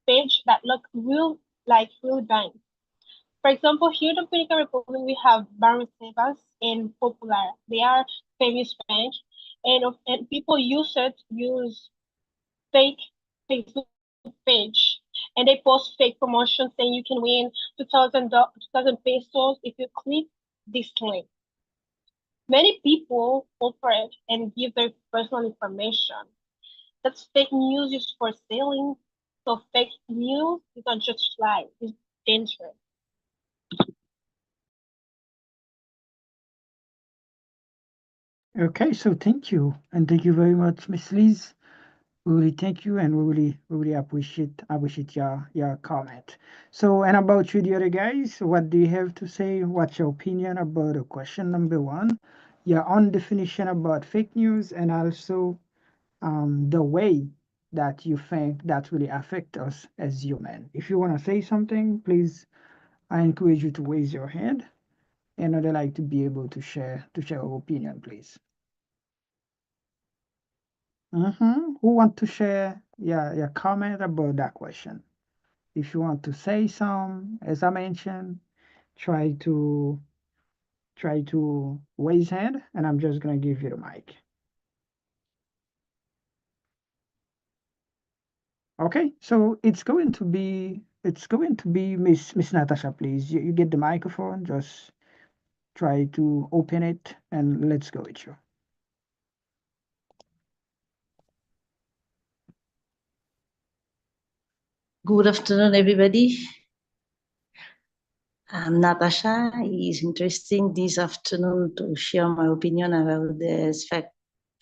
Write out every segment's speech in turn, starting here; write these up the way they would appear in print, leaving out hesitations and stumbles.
page that look real, like real banks. For example, here in the Dominican Republic, we have Banreservas and Popular. They are famous banks, and people use fake Facebook page, and they post fake promotions saying you can win 2,000 pesos if you click this link. Many people fall for it and give their personal information. That's fake news used for selling. So fake news is not just lie, it's dangerous. Okay, so thank you. And thank you very much, Miss Liz. We really thank you and we really appreciate your comment. So and about you, the other guys, what do you have to say? What's your opinion about the question number one? Your own definition about fake news and also the way that you think that really affect us as human. If you want to say something, please, I encourage you to raise your hand and I'd like to be able to share your opinion, please. Who want to share your comment about that question? If you want to say some, as I mentioned, try to raise hand, and I'm just gonna give you the mic. Okay, so it's going to be Miss Natasha, please. You get the microphone. Just try to open it, and let's go with you. Good afternoon, everybody. I'm Natasha. It's interesting this afternoon to share my opinion about this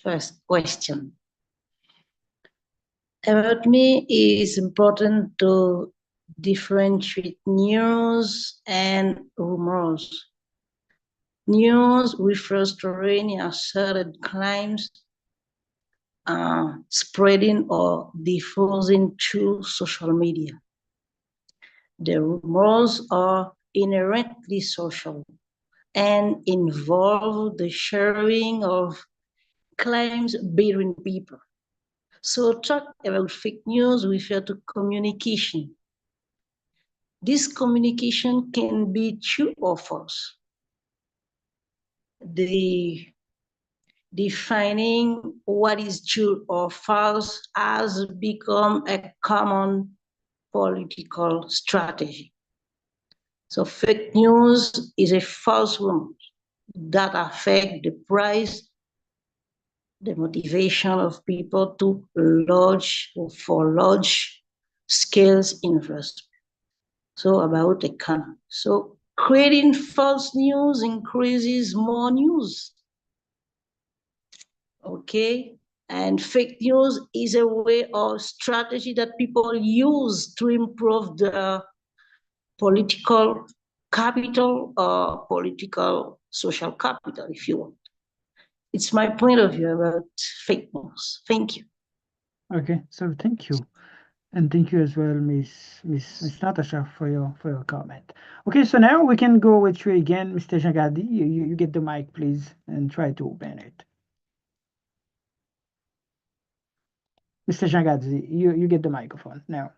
first question. About me, it is important to differentiate news and rumors. News refers to any asserted claims spreading or diffusing through social media. The rumors are inherently social and involve the sharing of claims between people. So talk about fake news refer to communication. This communication can be true or false. The defining what is true or false has become a common political strategy. So fake news is a false rumor that affect the price, the motivation of people to large scales investment. So about economy. So creating false news increases more news. Okay? And fake news is a way or strategy that people use to improve the political capital or political social capital, if you want. It's my point of view about fake news. Thank you. Okay, so thank you. And thank you as well, Miss Natasha, for your comment. Okay, so now we can go with you again, Mr. Jagadi. You get the mic, please, and try to open it. Mr. Jagadi, you get the microphone now.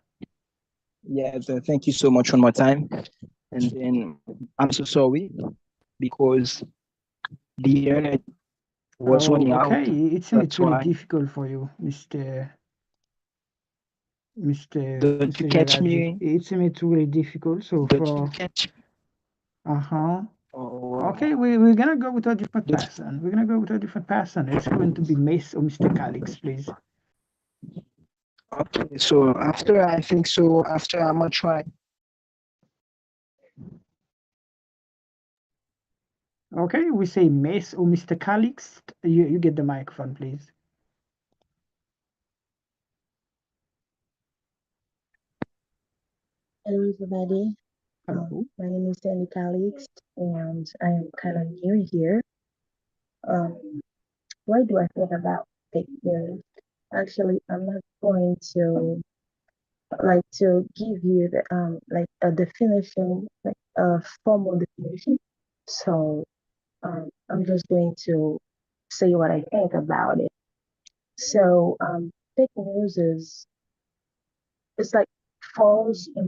Yes, thank you so much one more time. And then I'm so sorry because the internet was Oh, running out. okay. It's That's really why. difficult for you, Don't you Mr. catch Jagadi. me? It's really difficult. So Don't you for catch? uh-huh. Oh, Okay, we're gonna go with a different person. We're gonna go with a different person. It's going to be Miss or Mr. Calix, please. okay. So after I think so. After I'm gonna try. Okay, we say Miss or Mr. Calix. You get the microphone, please. Hello, everybody. Hello. My name is Sandy Calix, and I am kind of new here. Why do I think about fake news? Actually, I'm not going to give you the like a definition, like a formal definition. So I'm just going to say what I think about it. So fake news is it's like false in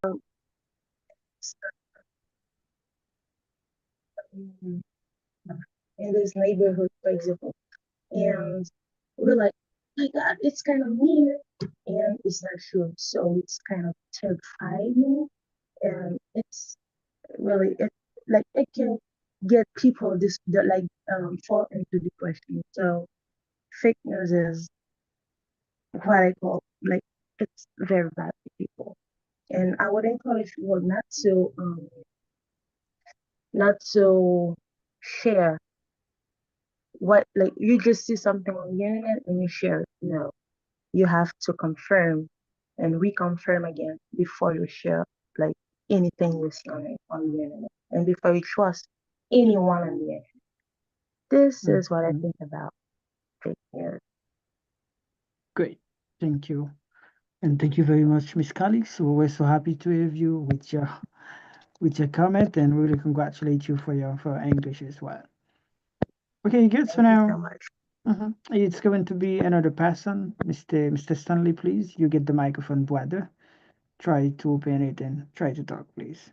this neighborhood, for example. And we're like, oh my God, it's kind of near, and it's not true. So it's kind of terrifying, and it's really it can get people fall into depression. So fake news is what I call it's very bad for people, and I would encourage people not to share what you just see something on the internet and you share it. No, you have to confirm and reconfirm again before you share like anything you see on the internet and before you trust anyone on the internet. This is what I think about fake news. Great. Thank you. And thank you very much, Miss Calix. We're so happy to have you with your comment, and really congratulate you for your English as well. Okay, good. So Thank you now so much. it's going to be another person. Mr. Stanley, please. You get the microphone, brother. Try to open it and try to talk, please.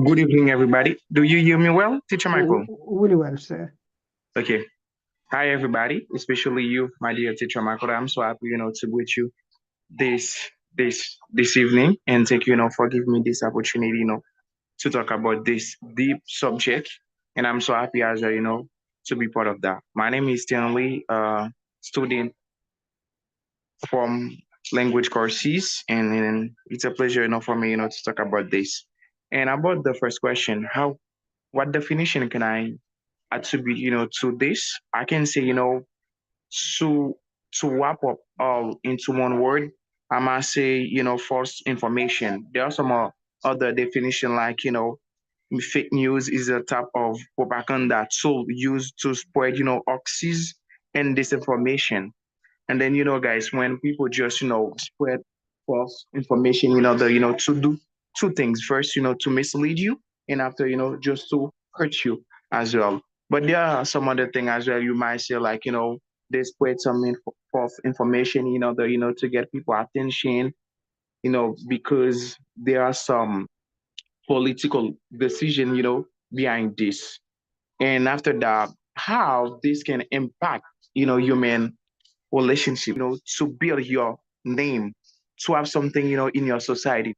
Good evening, everybody. Do you hear me well, Teacher Michael? Really well, sir. Okay. Hi, everybody, especially you, my dear Teacher Michael. I'm so happy, to greet you this evening, and thank you, for giving me this opportunity, to talk about this deep subject. And I'm so happy as well, to be part of that. My name is Stanley, student from language courses, and it's a pleasure, for me, to talk about this. And about the first question, what definition can I attribute, to this? I can say, to wrap up all into one word, I must say, false information. There are some other definition like, fake news is a type of propaganda tool used to spread, hoaxes and disinformation. And then, guys, when people just, spread false information, to do two things. First, to mislead you, and after, just to hurt you as well. But there are some other thing as well. You might say like, they spread some false information, to get people attention, because there are some political decision, behind this. And after that, how this can impact, human relationship, to build your name, to have something, in your society.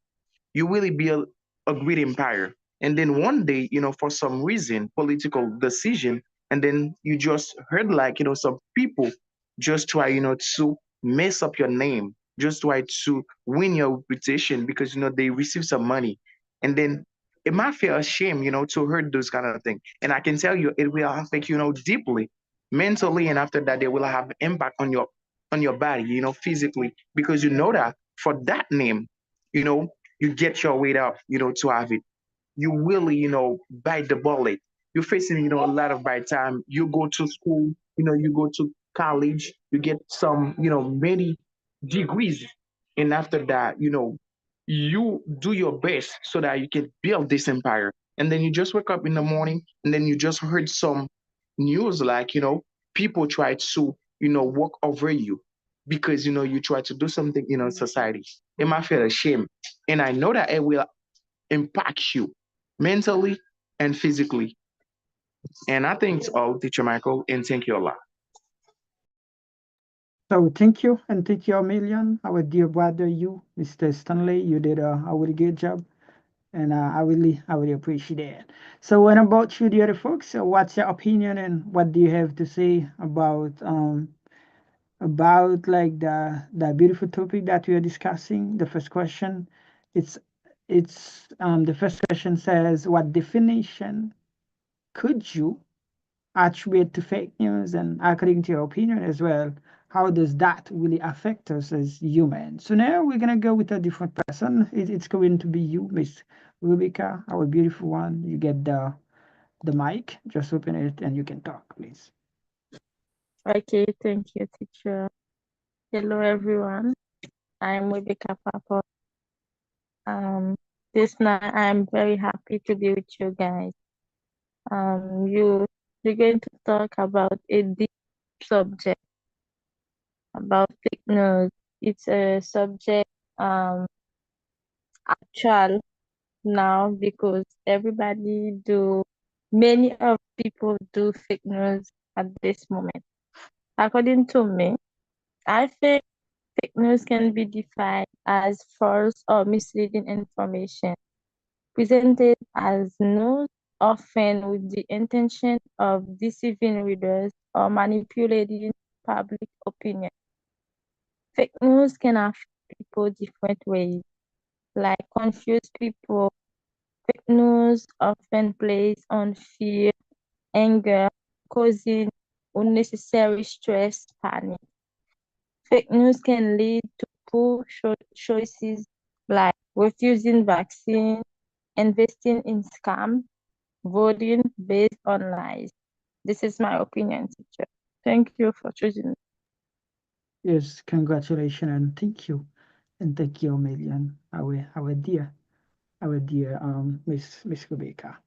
You really build a great empire. And then one day, for some reason, political decision, and then you just heard like, some people just try, to mess up your name, just try to win your reputation because, they receive some money. And then it might feel a shame, to hear those kind of things. And I can tell you, it will affect you, deeply, mentally, and after that, they will have impact on your body, physically, because you know that for that name, you get your weight up, to have it. You really, bite the bullet. You're facing, a lot of bad time. You go to school, you go to college, you get some, many degrees. And after that, you do your best so that you can build this empire. And then you just wake up in the morning and then you just heard some news like, people try to, walk over you because, you try to do something, in society. It might feel a shame. And I know that it will impact you mentally and physically. And I think it's all, Teacher Michael, and thank you a lot. So thank you, and thank you a million, our dear brother, you, Mr. Stanley. You did a really good job, and I really appreciate it. So, and about you, the other folks, what's your opinion, and what do you have to say about like the beautiful topic that we are discussing? The first question, it's the first question says, what definition could you attribute to fake news, and according to your opinion as well, how does that really affect us as humans? So now we're gonna go with a different person. It's going to be you, Miss Rubica, our beautiful one. You get the mic. Just open it and you can talk, please. Okay, thank you, teacher. Hello, everyone. I'm Rebecca Papa. This night I'm very happy to be with you guys. You we're going to talk about a deep subject about fake news. It's a subject actual now because many of people do fake news at this moment. According to me, I think fake news can be defined as false or misleading information presented as news, often with the intention of deceiving readers or manipulating public opinion. Fake news can affect people different ways, like confuse people. Fake news often plays on fear, anger, causing unnecessary stress, panic. Fake news can lead to poor choices like refusing vaccine, investing in scam, voting based on lies. This is my opinion, teacher. Thank you for choosing me. Yes, congratulations and thank you. And thank you a million, our dear Miss Rebecca.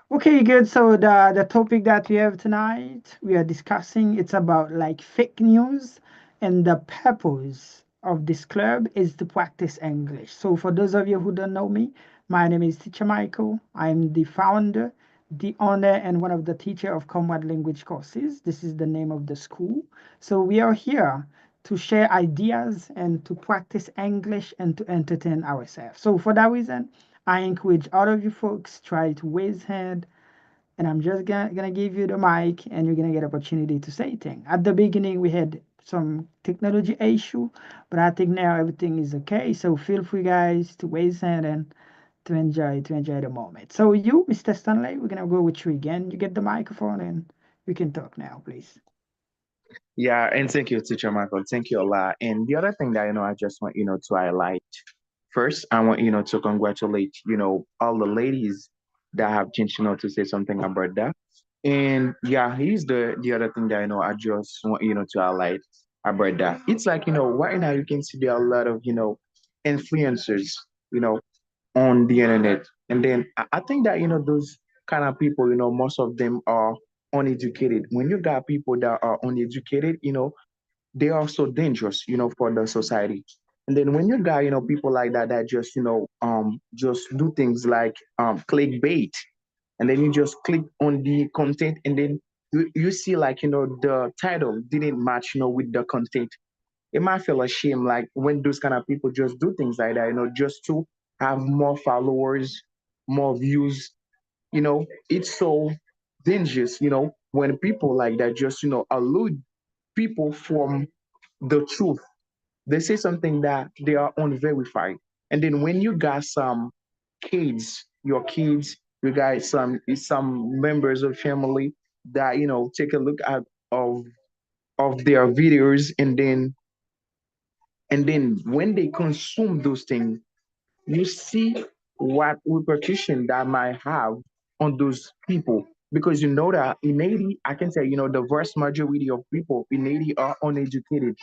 Okay, good. So the topic that we have tonight, we are discussing, it's about like fake news, and the purpose of this club is to practice English. So for those of you who don't know me, my name is Teacher Michael. I'm the founder, the owner, and one of the teacher of Comrade Language Courses. This is the name of the school. So we are here to share ideas and to practice English and to entertain ourselves. So for that reason, I encourage all of you folks try to raise hand, and I'm just gonna give you the mic, and you're gonna get opportunity to say things. At the beginning, we had some technology issue, but I think now everything is okay. So feel free, guys, to raise hand and to enjoy the moment. So you, Mr. Stanley, we're gonna go with you again. You get the microphone, and you can talk now, please. Yeah, and thank you, Teacher Michael. Thank you a lot. And the other thing that I just want to highlight. First, I want to congratulate all the ladies that have changed to say something about that. And yeah, here's the other thing that I just want to highlight about that. It's like right now you can see there are a lot of influencers you know on the internet, and then I think that those kind of people most of them are uneducated. When you got people that are uneducated, they are so dangerous, for the society. And then when you got, people like that that just, just do things like clickbait, and then you just click on the content, and then you see like, the title didn't match, with the content. It might feel a shame, like when those kind of people just do things like that, just to have more followers, more views, it's so dangerous, when people like that just, elude people from the truth. They say something that they are unverified. And then when you got some your kids, you got some members of family that take a look at of their videos, and then when they consume those things, you see what repercussion that might have on those people. Because that in Haiti, I can say, the vast majority of people in Haiti are uneducated.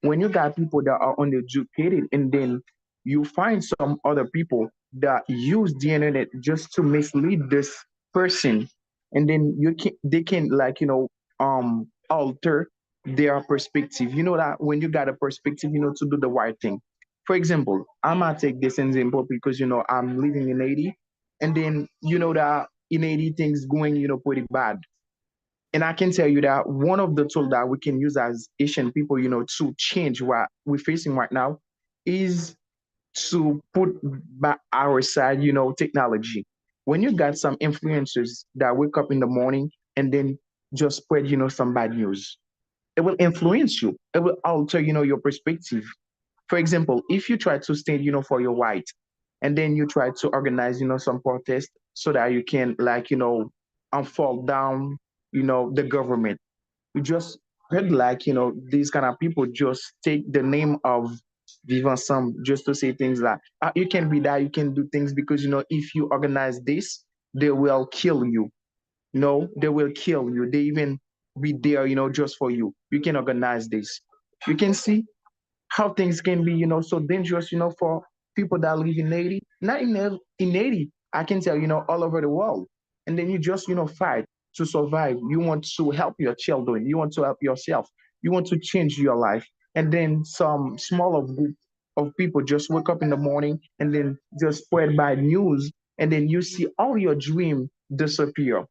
When you got people that are uneducated, and then you find some other people that use the internet just to mislead this person, and then they can like alter their perspective. You know that when you got a perspective, to do the right thing. For example, I'm gonna take this example because I'm living in Haiti, and then that in Haiti things going pretty bad. And I can tell you that one of the tools that we can use as Asian people, to change what we're facing right now is to put by our side, technology. When you got some influencers that wake up in the morning and then just spread, some bad news, it will influence you. It will alter, your perspective. For example, if you try to stand, for your right, and then you try to organize, some protest so that you can like, fall down, the government. You just heard like, these kind of people just take the name of Vivant Ensemble just to say things like, you can be that, you can do things because, if you organize this, they will kill you. No, they will kill you. They even be there, just for you. You can organize this. You can see how things can be, so dangerous, for people that live in Haiti, not in Haiti, I can tell, all over the world. And then you just, fight to survive. You want to help your children. You want to help yourself. You want to change your life. And then some smaller group of people just wake up in the morning and then just spread bad news. And then you see all your dream disappear.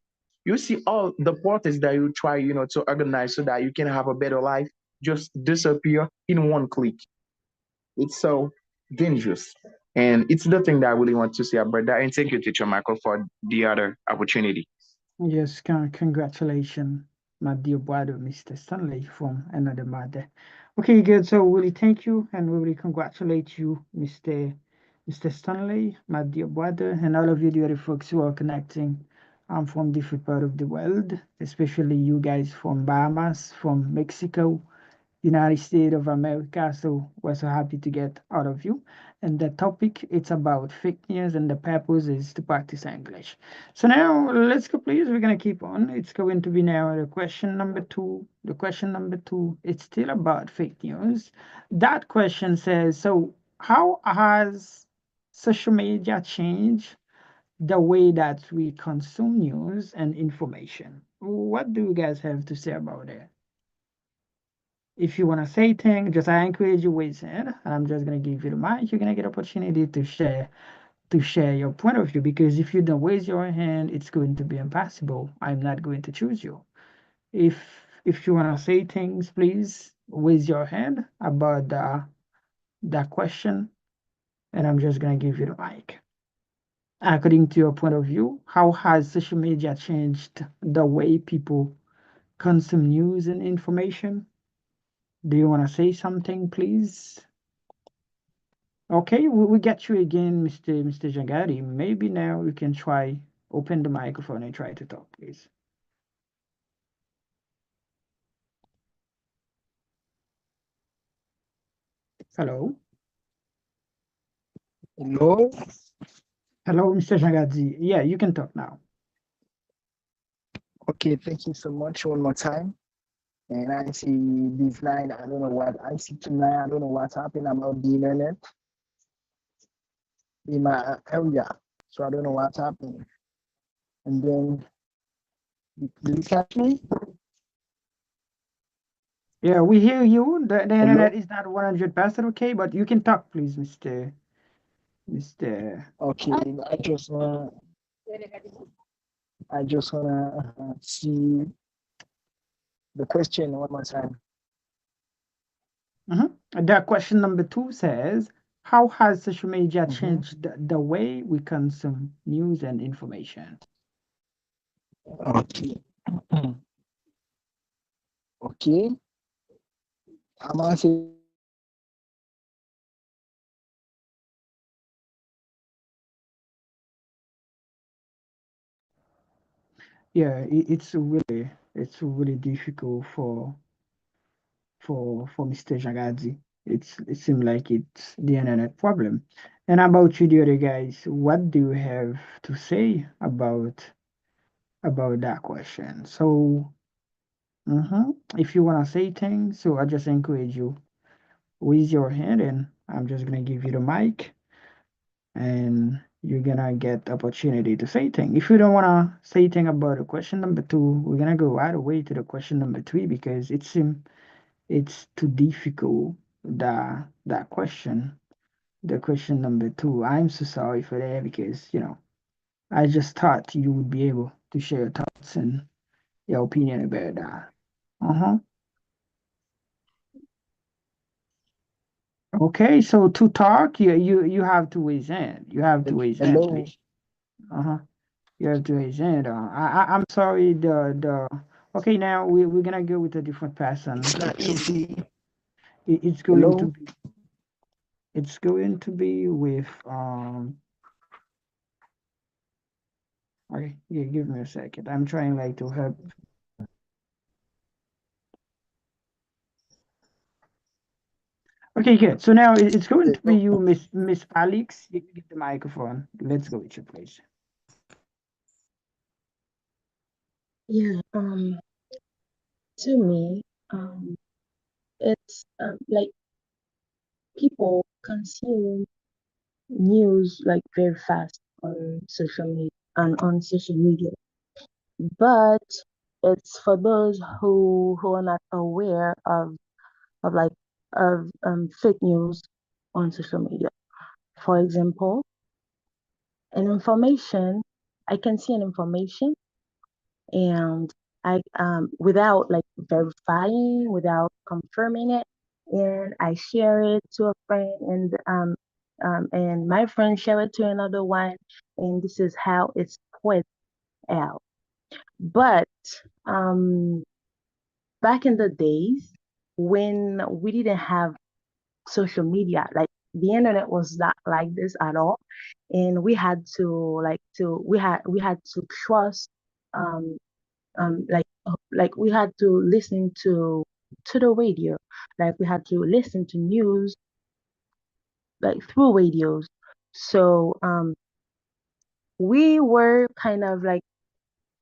You see all the parties that you try, to organize so that you can have a better life just disappear in one click. It's so dangerous. And it's the thing that I really want to say about that. And thank you, Teacher Michael, for the other opportunity. Yes, congratulations, my dear brother, Mr. Stanley from another mother. Okay, good. So really thank you and we really congratulate you, Mr. Stanley, my dear brother, and all of you dear folks who are connecting from different part of the world, especially you guys from Bahamas, from Mexico, United States of America. So we're so happy to get all of you. And the topic, it's about fake news and the purpose is to practice English. So now let's go, please. We're going to keep on. It's going to be now the question number two. The question number two, it's still about fake news. That question says, so how has social media changed the way that we consume news and information? What do you guys have to say about it? If you want to say things, just I encourage you raise hand, and I'm just gonna give you the mic. You're gonna get opportunity to share your point of view, because if you don't raise your hand, it's going to be impossible. I'm not going to choose you. If you want to say things, please raise your hand about that question, and I'm just gonna give you the mic. According to your point of view, how has social media changed the way people consume news and information? Do you want to say something, please? Okay, we get you again, Mr. Jagari. Maybe now you can try open the microphone and try to talk, please. Hello? Hello. Hello, Mr. Jagadi. Yeah, you can talk now. Okay, thank you so much one more time. And I see this line, I don't know what I see tonight, I don't know what's happening about the internet in my area. So I don't know what's happening. And then do you catch me? Yeah, we hear you. The Hello? internet is not 100% okay, but you can talk, please, Mr. Okay, I just wanna see the question one more time. The question number 2 says, how has social media Mhm. changed the way we consume news and information? Okay. Okay. I'm gonna say Yeah, it's really difficult for Mr. Jagadi. It seems like it's the internet problem. And about you, the other guys, what do you have to say about that question? So, if you wanna say things, so I just encourage you, raise your hand, and I'm just gonna give you the mic, and you're gonna get opportunity to say things. If you don't wanna say thing about the question number 2, we're gonna go right away to the question number 3 because it seems it's too difficult, that question, the question number 2. I'm so sorry for that because I just thought you would be able to share your thoughts and your opinion about that. Okay, so to talk, you have to raise hand. You have to raise hand, hello. please. You have to raise hand. I'm sorry. Okay, now we're gonna go with a different person. It's not easy. It's going to Hello. be with Okay, yeah, give me a second. I'm trying like to help. Okay, good. So now it's going to be you, Miss Alex. You get the microphone. Let's go with you, please. Yeah, to me, it's like people consume news like very fast on social media and on social media. but it's for those who are not aware of like of fake news on social media. For example, an information, I can see an information and I without like verifying, without confirming it, and I share it to a friend, and my friend share it to another one, and this is how it's spread out. But um, back in the days when we didn't have social media, like the internet was not like this at all, and we had to trust um like we had to listen to the radio, like we had to listen to news like through radios. So we were kind of like,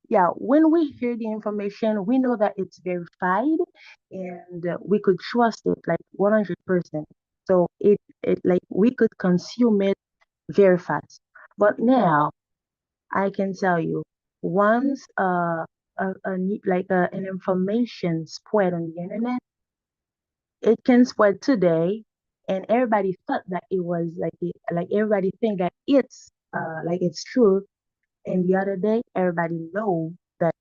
yeah, when we hear the information we know that it's verified, and we could trust it like 100%. So it like we could consume it very fast. But now I can tell you, once an information spread on the internet, it can spread today, and everybody thought that it was like everybody think that it's true, and the other day everybody know that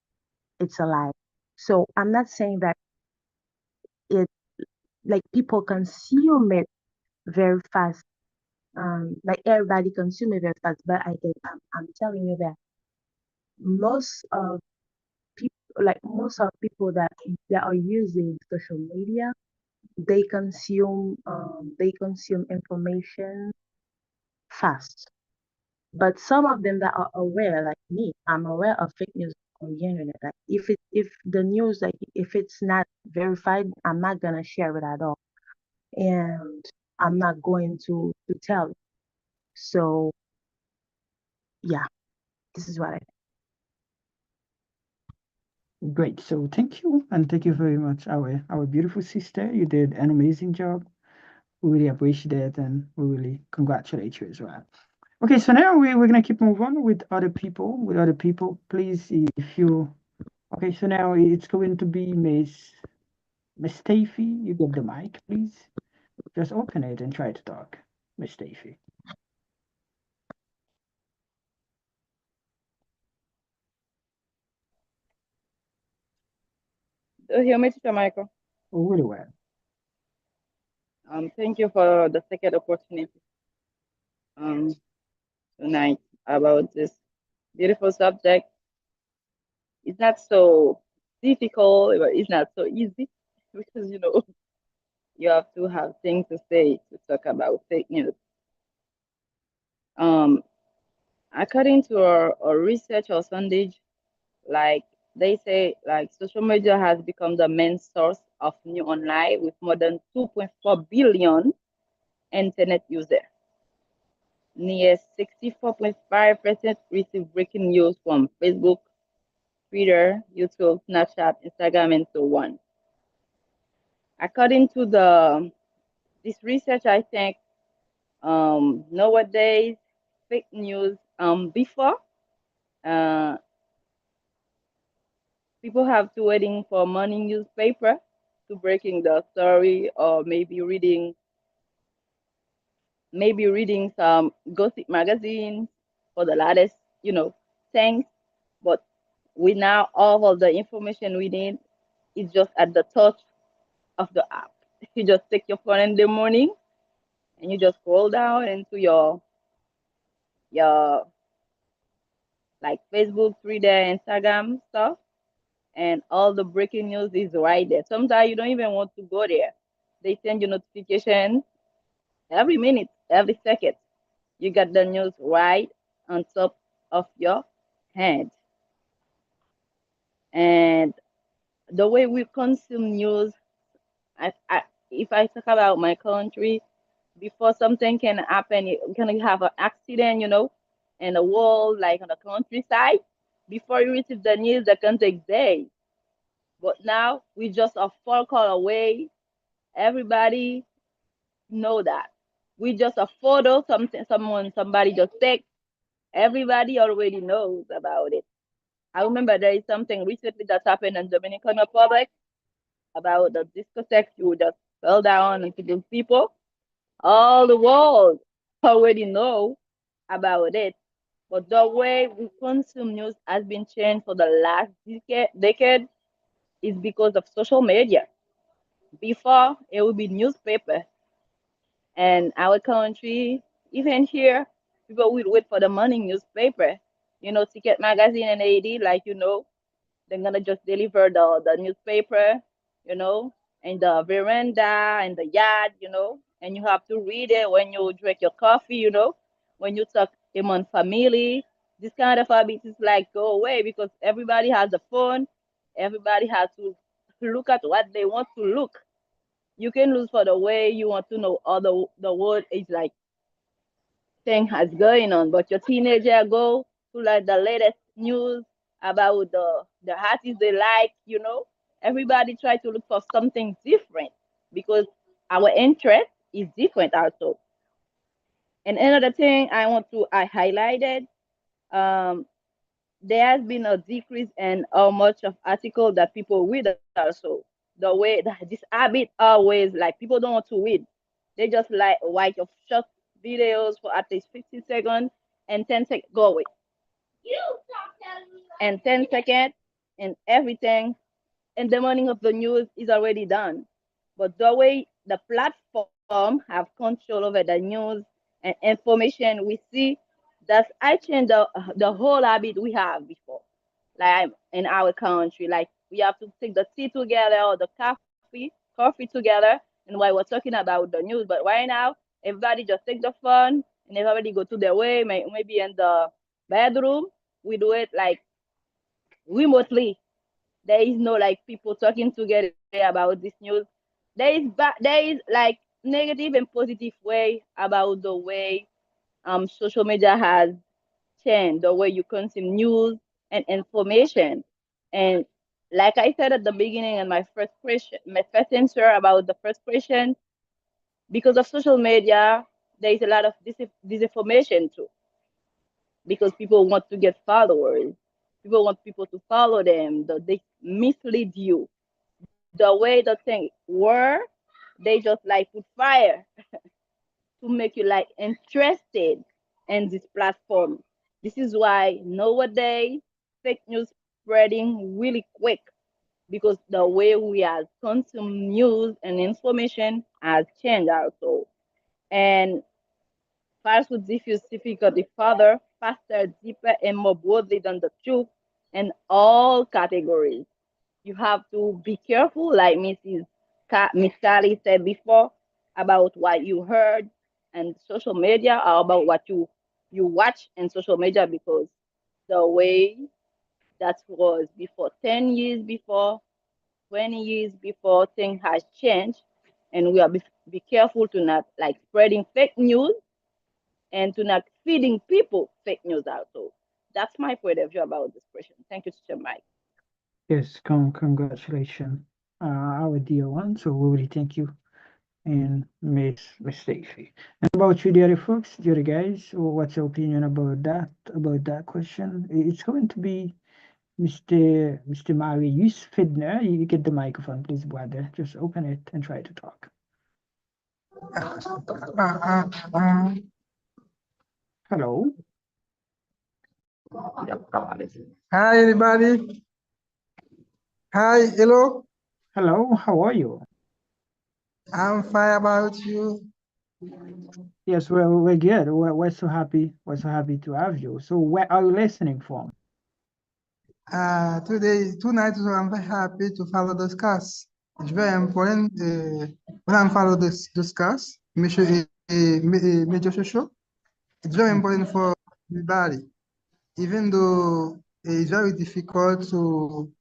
it's a lie. So I'm not saying that it like people consume it very fast, like everybody consume it very fast, but I'm telling you that most of most of people that are using social media, they consume information fast. But some of them that are aware, like me, I'm aware of fake news on the internet. Like if the news, like if it's not verified, I'm not gonna share it at all, and I'm not going to tell it. So yeah, this is what I think. Great. So thank you, and thank you very much, our beautiful sister. You did an amazing job. We really appreciate it, and we really congratulate you as well. Okay, so now we're gonna keep moving on with other people. With other people, please, if you. Okay, so now it's going to be Miss Stacey. You get the mic, please. Just open it and try to talk, Miss Stacey. Do you hear me, Teacher Michael? Oh, really well. Thank you for the second opportunity tonight about this beautiful subject. It's not so difficult, but it's not so easy because you have to have things to say to talk about fake news. According to our research or sondage, like they say, like social media has become the main source of new online with more than 2.4 billion internet users. Near 64.5% receive breaking news from Facebook, Twitter, YouTube, Snapchat, Instagram, and so on. According to this research, I think nowadays fake news before people have to waiting for morning newspaper to breaking the story, or maybe reading some gossip magazines for the latest things. But we now all of the information we need is just at the touch of the app. You just take your phone in the morning and you just scroll down into your like Facebook, Twitter, Instagram stuff, and all the breaking news is right there. Sometimes you don't even want to go there. They send you notifications every minute, every second. You got the news right on top of your head. And the way we consume news, if I talk about my country, before something can happen, you can have an accident, in the world, like on the countryside. Before you receive the news, that can take days. But now we just a phone call away. Everybody know that. We just a photo, somebody just take. Everybody already knows about it. I remember there is something recently that happened in Dominican Republic about the discotheque you just fell down and killed people. All the world already know about it. But the way we consume news has been changed for the last decade is because of social media. Before, it would be newspaper. And our country, even here, people will wait for the morning newspaper. Ticket Magazine and AD, like they're gonna just deliver the newspaper, in the veranda, in the yard, and you have to read it when you drink your coffee, when you talk among family. This kind of habit is like go away because everybody has a phone. Everybody has to look at what they want to look. You can lose for the way you want to know all the world is like thing has going on, but your teenager go to like the latest news about the artists they like, Everybody try to look for something different because our interest is different also. And another thing I highlighted, there has been a decrease in how much of article that people read also. The way that this habit always like people don't want to read. They just like watch of short videos for at least 50 seconds and 10 seconds go away. And 10 seconds and everything in the morning of the news is already done. But the way the platform have control over the news and information we see, that's I change the whole habit we have before. Like in our country, like we have to take the tea together or the coffee together, and while we're talking about the news. But right now, everybody just take the phone and everybody go to their way. Maybe in the bedroom, we do it like remotely. There is no like people talking together about this news. There is like negative and positive way about the way social media has changed the way you consume news and information. And like I said at the beginning in my first answer about the first question, because of social media, there is a lot of disinformation too. Because people want to get followers, people want people to follow them. They mislead you. The way the thing were, they just like put fire to make you like interested in this platform. This is why nowadays fake news spreading really quick because the way we have consume news and information has changed also. And falsehood diffuse difficulty further, faster, deeper, and more broadly than the truth in all categories. You have to be careful, like Miss Kali said before, about what you heard and social media or about what you watch in social media because the way that was before 10 years before, 20 years before, things has changed, and we are be careful to not like spreading fake news and to not feeding people fake news also. That's my point of view about this question. Thank you, Mr. Mike. Yes, congratulations, our dear one. So we really thank you and Miss Stacy. And about you, dear folks, dear guys, what's your opinion about that question? It's going to be Mr. Marius Fidner. You get the microphone, please, brother. Just open it and try to talk. Hello. Hi, everybody. Hi, hello. Hello, how are you? I'm fine about you. Yes, we're good. We're so happy. We're so happy to have you. So where are you listening from? Tonight, I'm very happy to follow this class. It's very important when I follow this class, Major Social. It's very important for everybody, even though it's very difficult to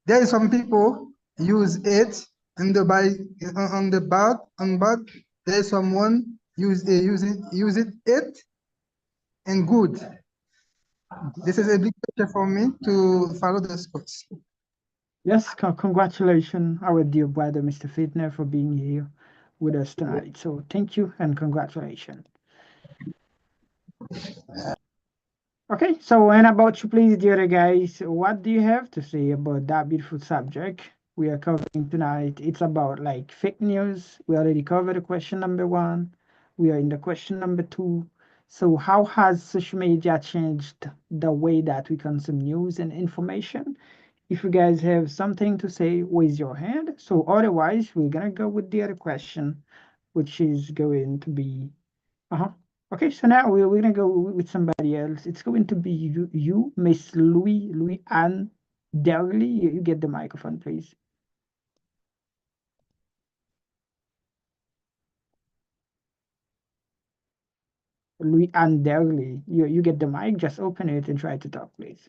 there is some people use it in the by on the bad there's someone use it and good. This is a big pleasure for me to follow this course. Yes, congratulations, our dear brother, Mr. Fitner, for being here with us tonight. So thank you and congratulations. Okay, so and about you, please, dear guys, what do you have to say about that beautiful subject we are covering tonight? It's about like fake news. We already covered the question number one. We are in the question number two. So, how has social media changed the way that we consume news and information? If you guys have something to say, raise your hand. So, otherwise, we're gonna go with the other question, which is going to be uh-huh. Okay, so now we're gonna go with somebody else. It's going to be you Miss Louis Anne Derley. You get the microphone, please. Louis Anne Derley. You get the mic, just open it and try to talk, please.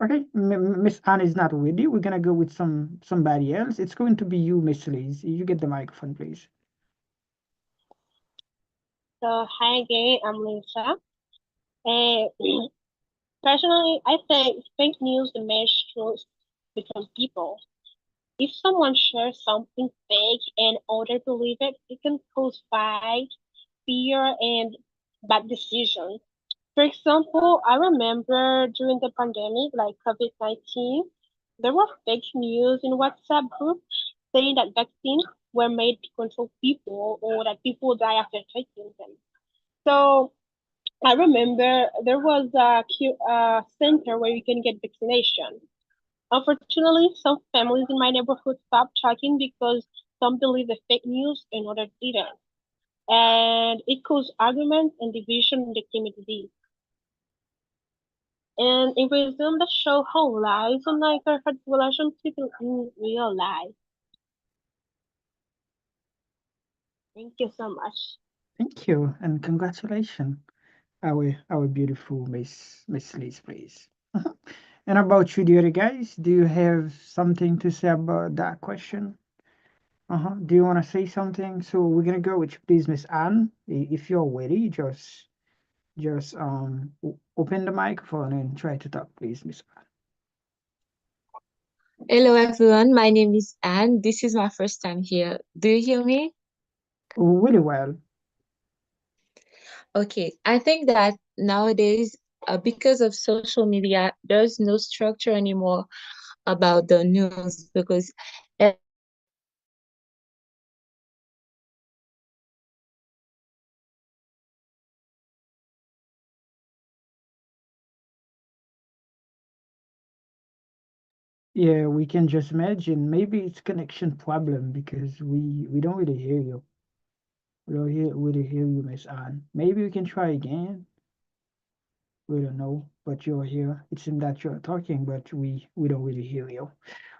Okay, Miss Anne is not with you. We're gonna go with somebody else. It's going to be you, Miss Liz. You get the microphone, please. So, hi again, I'm Lisa. And personally, I think fake news damages trust between people. If someone shares something fake and others believe it, it can cause fight, fear, and bad decisions. For example, I remember during the pandemic, like COVID-19, there were fake news in WhatsApp groups saying that vaccines were made to control people or that people die after taking them. So I remember there was a center where you can get vaccination. Unfortunately, some families in my neighborhood stopped talking because some believed the fake news and others didn't. And it caused arguments and division in the community. And it resumed the show how lies online can hurt relationships in real life. Thank you so much. Thank you and congratulations, our beautiful Miss Liz, please. And about you, dear guys, do you have something to say about that question? Do you want to say something? So we're gonna go with please, Miss Anne. If you're ready, just open the microphone and try to talk, please, Miss Anne. Hello everyone, my name is Anne. This is my first time here. Do you hear me? Really well. Okay, I think that nowadays, because of social media, there's no structure anymore about the news because Yeah, we can just imagine. Maybe it's connection problem because we don't really hear you. We don't really hear you, Miss Anne. Maybe we can try again. We don't know, but you're here. It seems that you're talking, but we don't really hear you.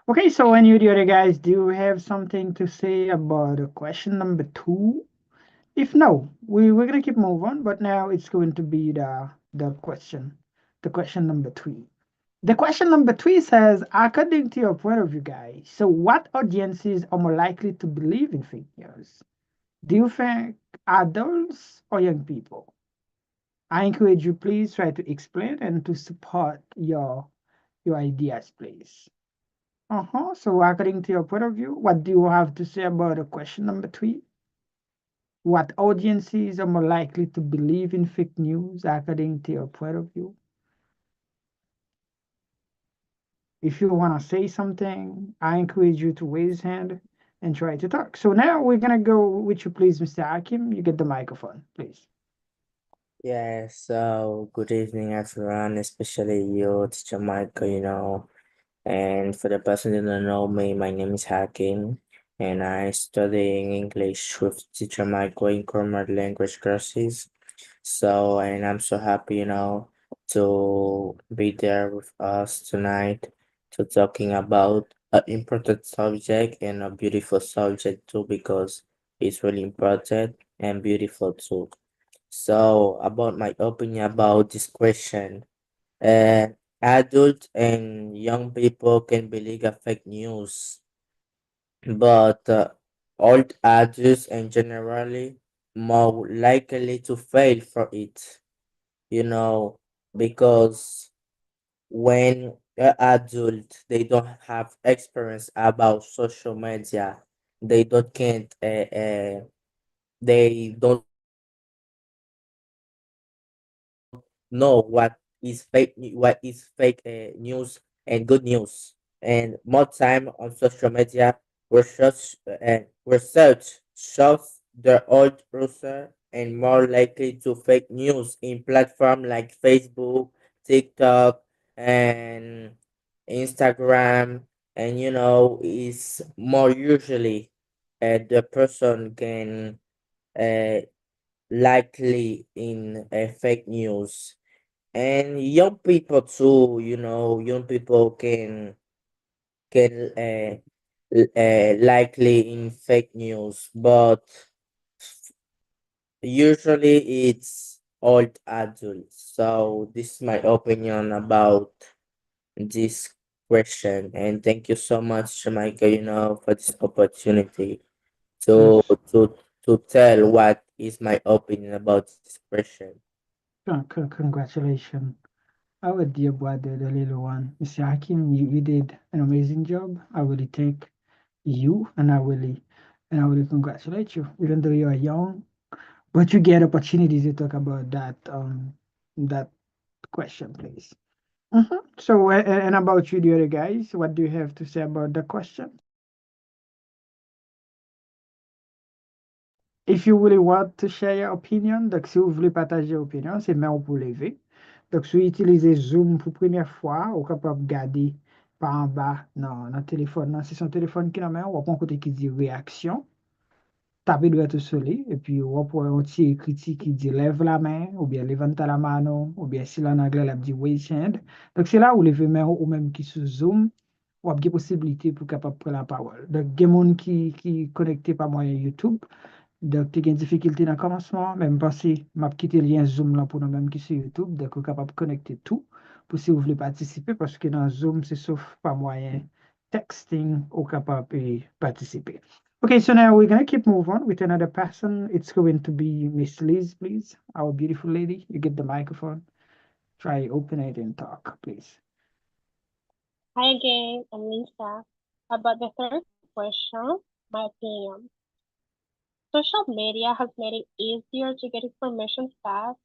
Okay, so any of the other guys, do you have something to say about question number two? If no, we're gonna keep moving, but now it's going to be the question number three. The question number three says, according to your point of view, guys, so what audiences are more likely to believe in fake news? Do you think adults or young people? I encourage you, please try to explain and to support your ideas, please. So according to your point of view, what do you have to say about the question number three? What audiences are more likely to believe in fake news according to your point of view? If you want to say something, I encourage you to raise hand and try to talk. So now we're gonna go with you, please, Mr. Hakim. You get the microphone, please. Yeah, so good evening, everyone, especially you, Teacher Michael, And for the person who don't know me, my name is Hakim, and I study English with Teacher Michael in grammar language courses. So, and I'm so happy, to be there with us tonight to talking about an important subject and a beautiful subject too, because it's really important and beautiful too. So, about my opinion about this question, uh, adults and young people can believe a fake news, but old adults and generally more likely to fail for it, you know, because when adult, they don't have experience about social media. They don't can't they don't know what is fake news and good news. And more time on social media, research shows the old user and more likely to fake news in platforms like Facebook, TikTok, and Instagram. And is more usually the person can uh, likely in fake news. And young people too, young people can likely in fake news, but usually it's old adults. So this is my opinion about this question, and thank you so much, Jamaica, for this opportunity to Yes. to to tell what is my opinion about this question. Congratulations. Our dear brother, the little one. Mr. Hakim, you did an amazing job. I really thank you and I really congratulate you. Even though you are young, but you get opportunities to talk about that question, please. So and about you, the other guys, what do you have to say about the question? If you really want to share your opinion, donc si vous voulez partager your opinion, c'est main pour lever. Donc si vous utilisez Zoom pour première fois, vous capable regarder par en bas dans le téléphone. C'est son téléphone qui est dans la main, ou un côté qui dit réaction. Tapez doit tout soleil, et puis on peut un petit critique qui dit lève la main, ou bien levanta la mano, ou bien si en anglais, la dit raise hand. Donc c'est là où lever main ou même qui sous Zoom, ou a des possibilités pour capable prendre la parole. Donc il y a des gens qui connecté par moyen YouTube. Donc, tu as une difficulté dans le commencement, même si je vais quitter le lien Zoom là pour nous-mêmes qui sur YouTube, donc vous êtes capable de connecter tout pour si vous voulez participer, parce que dans Zoom, c'est sauf par moyen texting, ou capable de participer. Okay, so now we're going to keep moving on with another person. It's going to be Miss Liz, please. Our beautiful lady. You get the microphone. Try open it and talk, please. Hi again, I'm Lisa. About the third question, my opinion. Social media has made it easier to get information fast,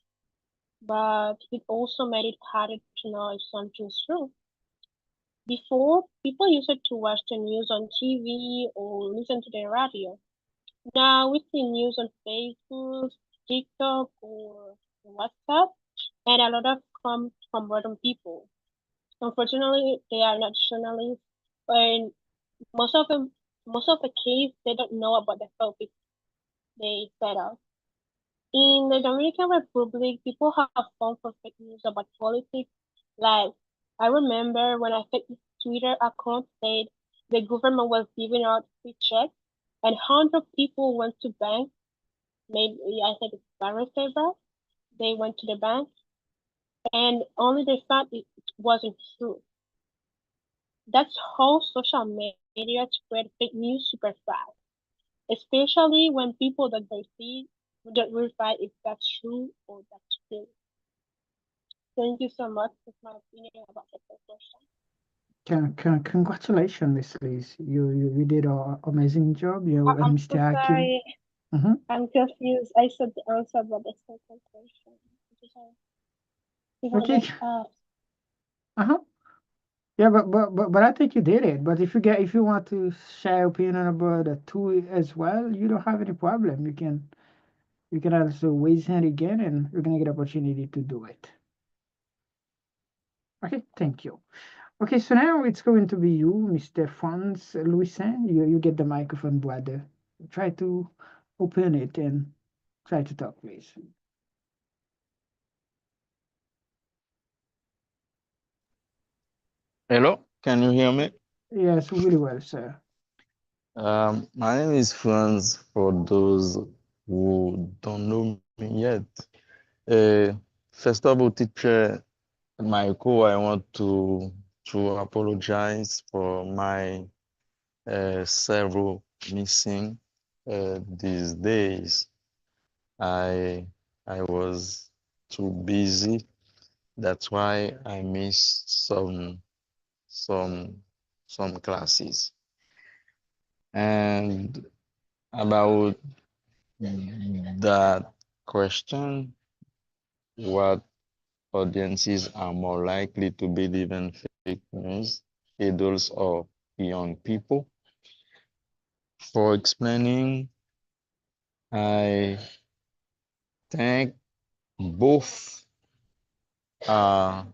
but it also made it harder to know if something's true. Before, people used to watch the news on TV or listen to the radio. Now we see news on Facebook, TikTok, or WhatsApp, and a lot of come from random people. Unfortunately, they are not journalists, and most of them, most of the case, they don't know about the topic they set up. In the Dominican Republic, people have fun for fake news about politics. Like, I remember when a fake Twitter account said the government was giving out free checks, and hundreds of people went to bank. Maybe I think it's Barricade. They went to the bank, and only they found it wasn't true. That's how social media spread fake news super fast, especially when people don't verify if that's true or that's true. Thank you so much. That's my opinion about the first question. Congratulations, Miss Liz. You did an amazing job. You and I'm Mr. so Hakim. sorry. I'm confused. I said the answer about the second question. I'm so sorry. If I Okay. messed up. Uh-huh. Yeah, but I think you did it. But if you want to share opinion about the two as well, you don't have any problem. You can also raise hand again, and you're gonna get opportunity to do it. Okay, thank you. Okay, so now it's going to be you, Mr. Franz Louisin. You get the microphone, brother. Try to open it and try to talk, please. Hello, can you hear me? Yes, really well, sir. My name is Franz, for those who don't know me yet. First of all, teacher Michael, I want to apologize for my several missing these days. I was too busy. That's why I missed some some classes. And about that question, what audiences are more likely to believe in fake news, adults or young people? For explaining, I think both are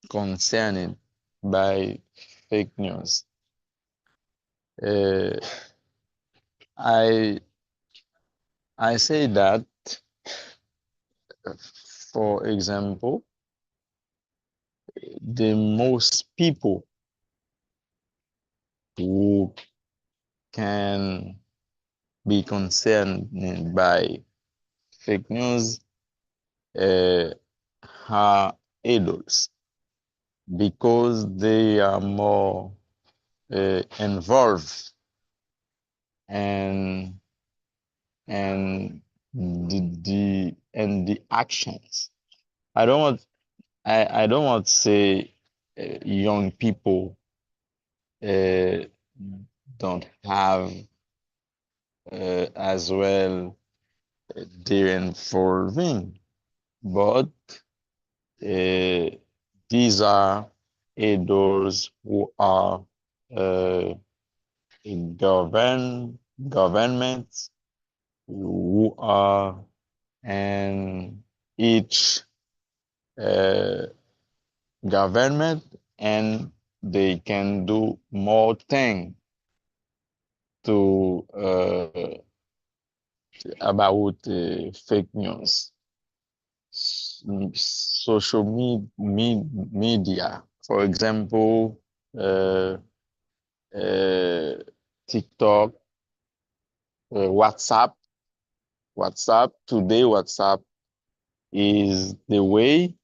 concerned by fake news. I say that, for example, the most people who can be concerned by fake news are adults, because they are more involved and the actions. I don't want to say young people don't have as well they're involving, but these are adults who are in governments, who are in each government, and they can do more things to about fake news. Social media, for example, TikTok, WhatsApp. Today, WhatsApp is the way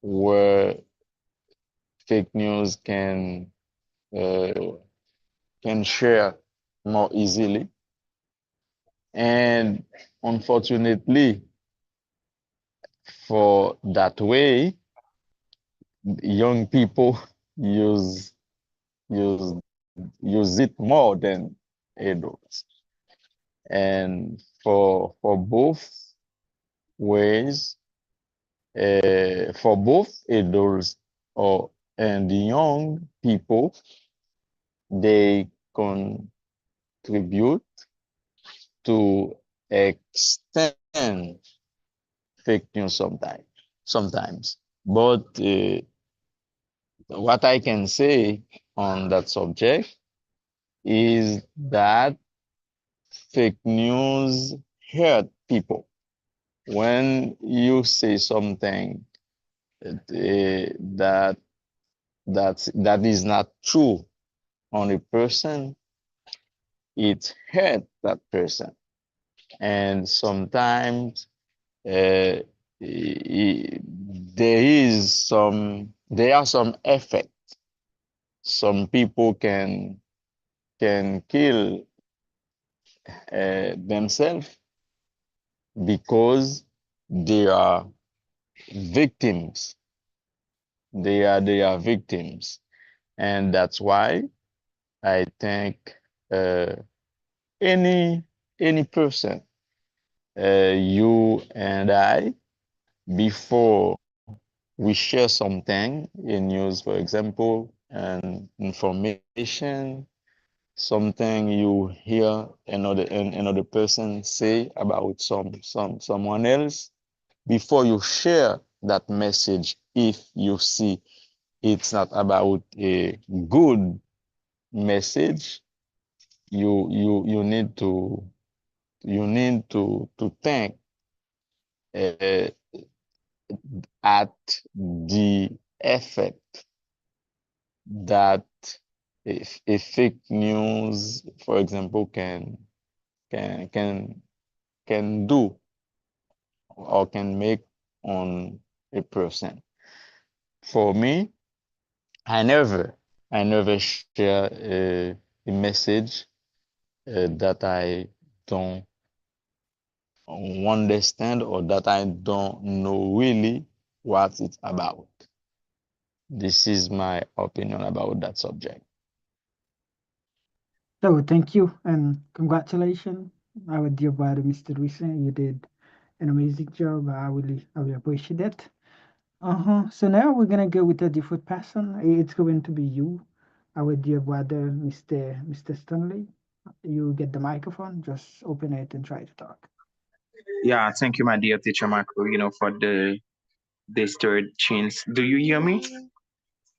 where fake news can share more easily. And unfortunately, for that way, young people use it more than adults. And for both ways, for both adults and the young people, they contribute to extend fake news sometimes. But what I can say on that subject is that fake news hurt people. When you say something that is not true on a person, it hurt that person. And sometimes there are some effects. Some people can kill themselves because they are victims. They are victims, and that's why I think any person, you and I, before we share something in news, for example, and information, something you hear another person say about someone else, before you share that message, if you see it's not about a good message, you need to think at the effect that if a fake news, for example, can do or can make on a person. For me, I never share a message that I don't understand or that I don't know really what it's about. This is my opinion about that subject. So thank you and congratulations, our dear brother, Mr. Luis. You did an amazing job. I really appreciate that. So now we're gonna go with a different person. It's going to be you, our dear brother, Mr. Stanley. You get the microphone, just open it and try to talk. Yeah, thank you, my dear teacher Marco, for this third chance. Do you hear me?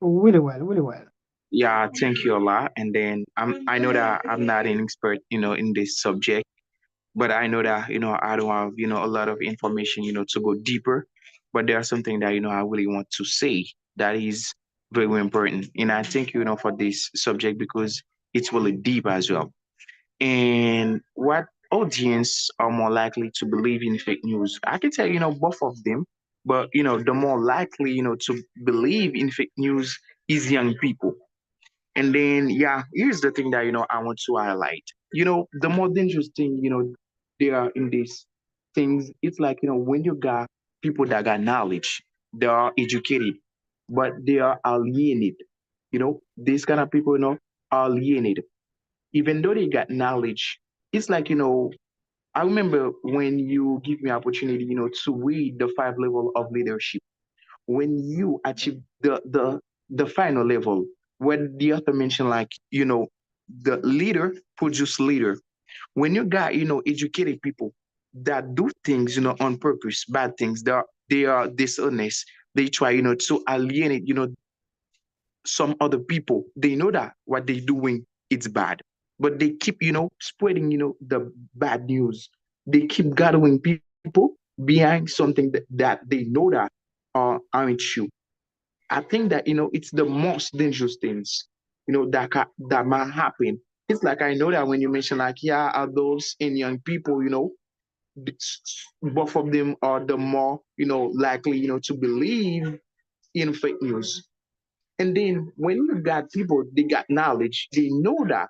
Really well, really well. Yeah, thank you a lot. And then I know that I'm not an expert, in this subject, but I know that, I don't have, a lot of information, to go deeper. But there's something that, I really want to say that is very important. And I thank you, for this subject because it's really deep as well. And what audience are more likely to believe in fake news? I can tell, both of them, but, the more likely, to believe in fake news is young people. And then, yeah, here's the thing that, I want to highlight. The more dangerous thing, they are in these things, it's like, when you got people that got knowledge, they are educated, but they are alienated. These kind of people, are alienated. Even though they got knowledge, it's like, I remember when you give me opportunity, to read the 5 level of leadership when you achieve the final level, when the author mentioned like the leader produce leader. When you got educated people that do things on purpose, bad things, they are dishonest. They try to alienate some other people. They know that what they're doing it's bad, but they keep spreading the bad news. They keep gathering people behind something that they know that aren't true. I think that it's the most dangerous things that might happen. It's like I know that when you mention like yeah, adults and young people, both of them are the more likely to believe in fake news. And then when you got people, they got knowledge, they know that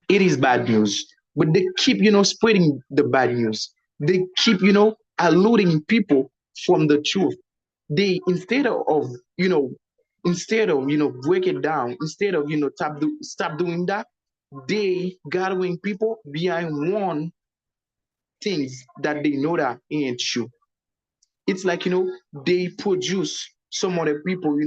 it is bad news, but they keep spreading the bad news. They keep eluding people from the truth. They instead of break it down, instead of stop doing that, they gathering people behind one things that they know that ain't true. It's like they produce some other people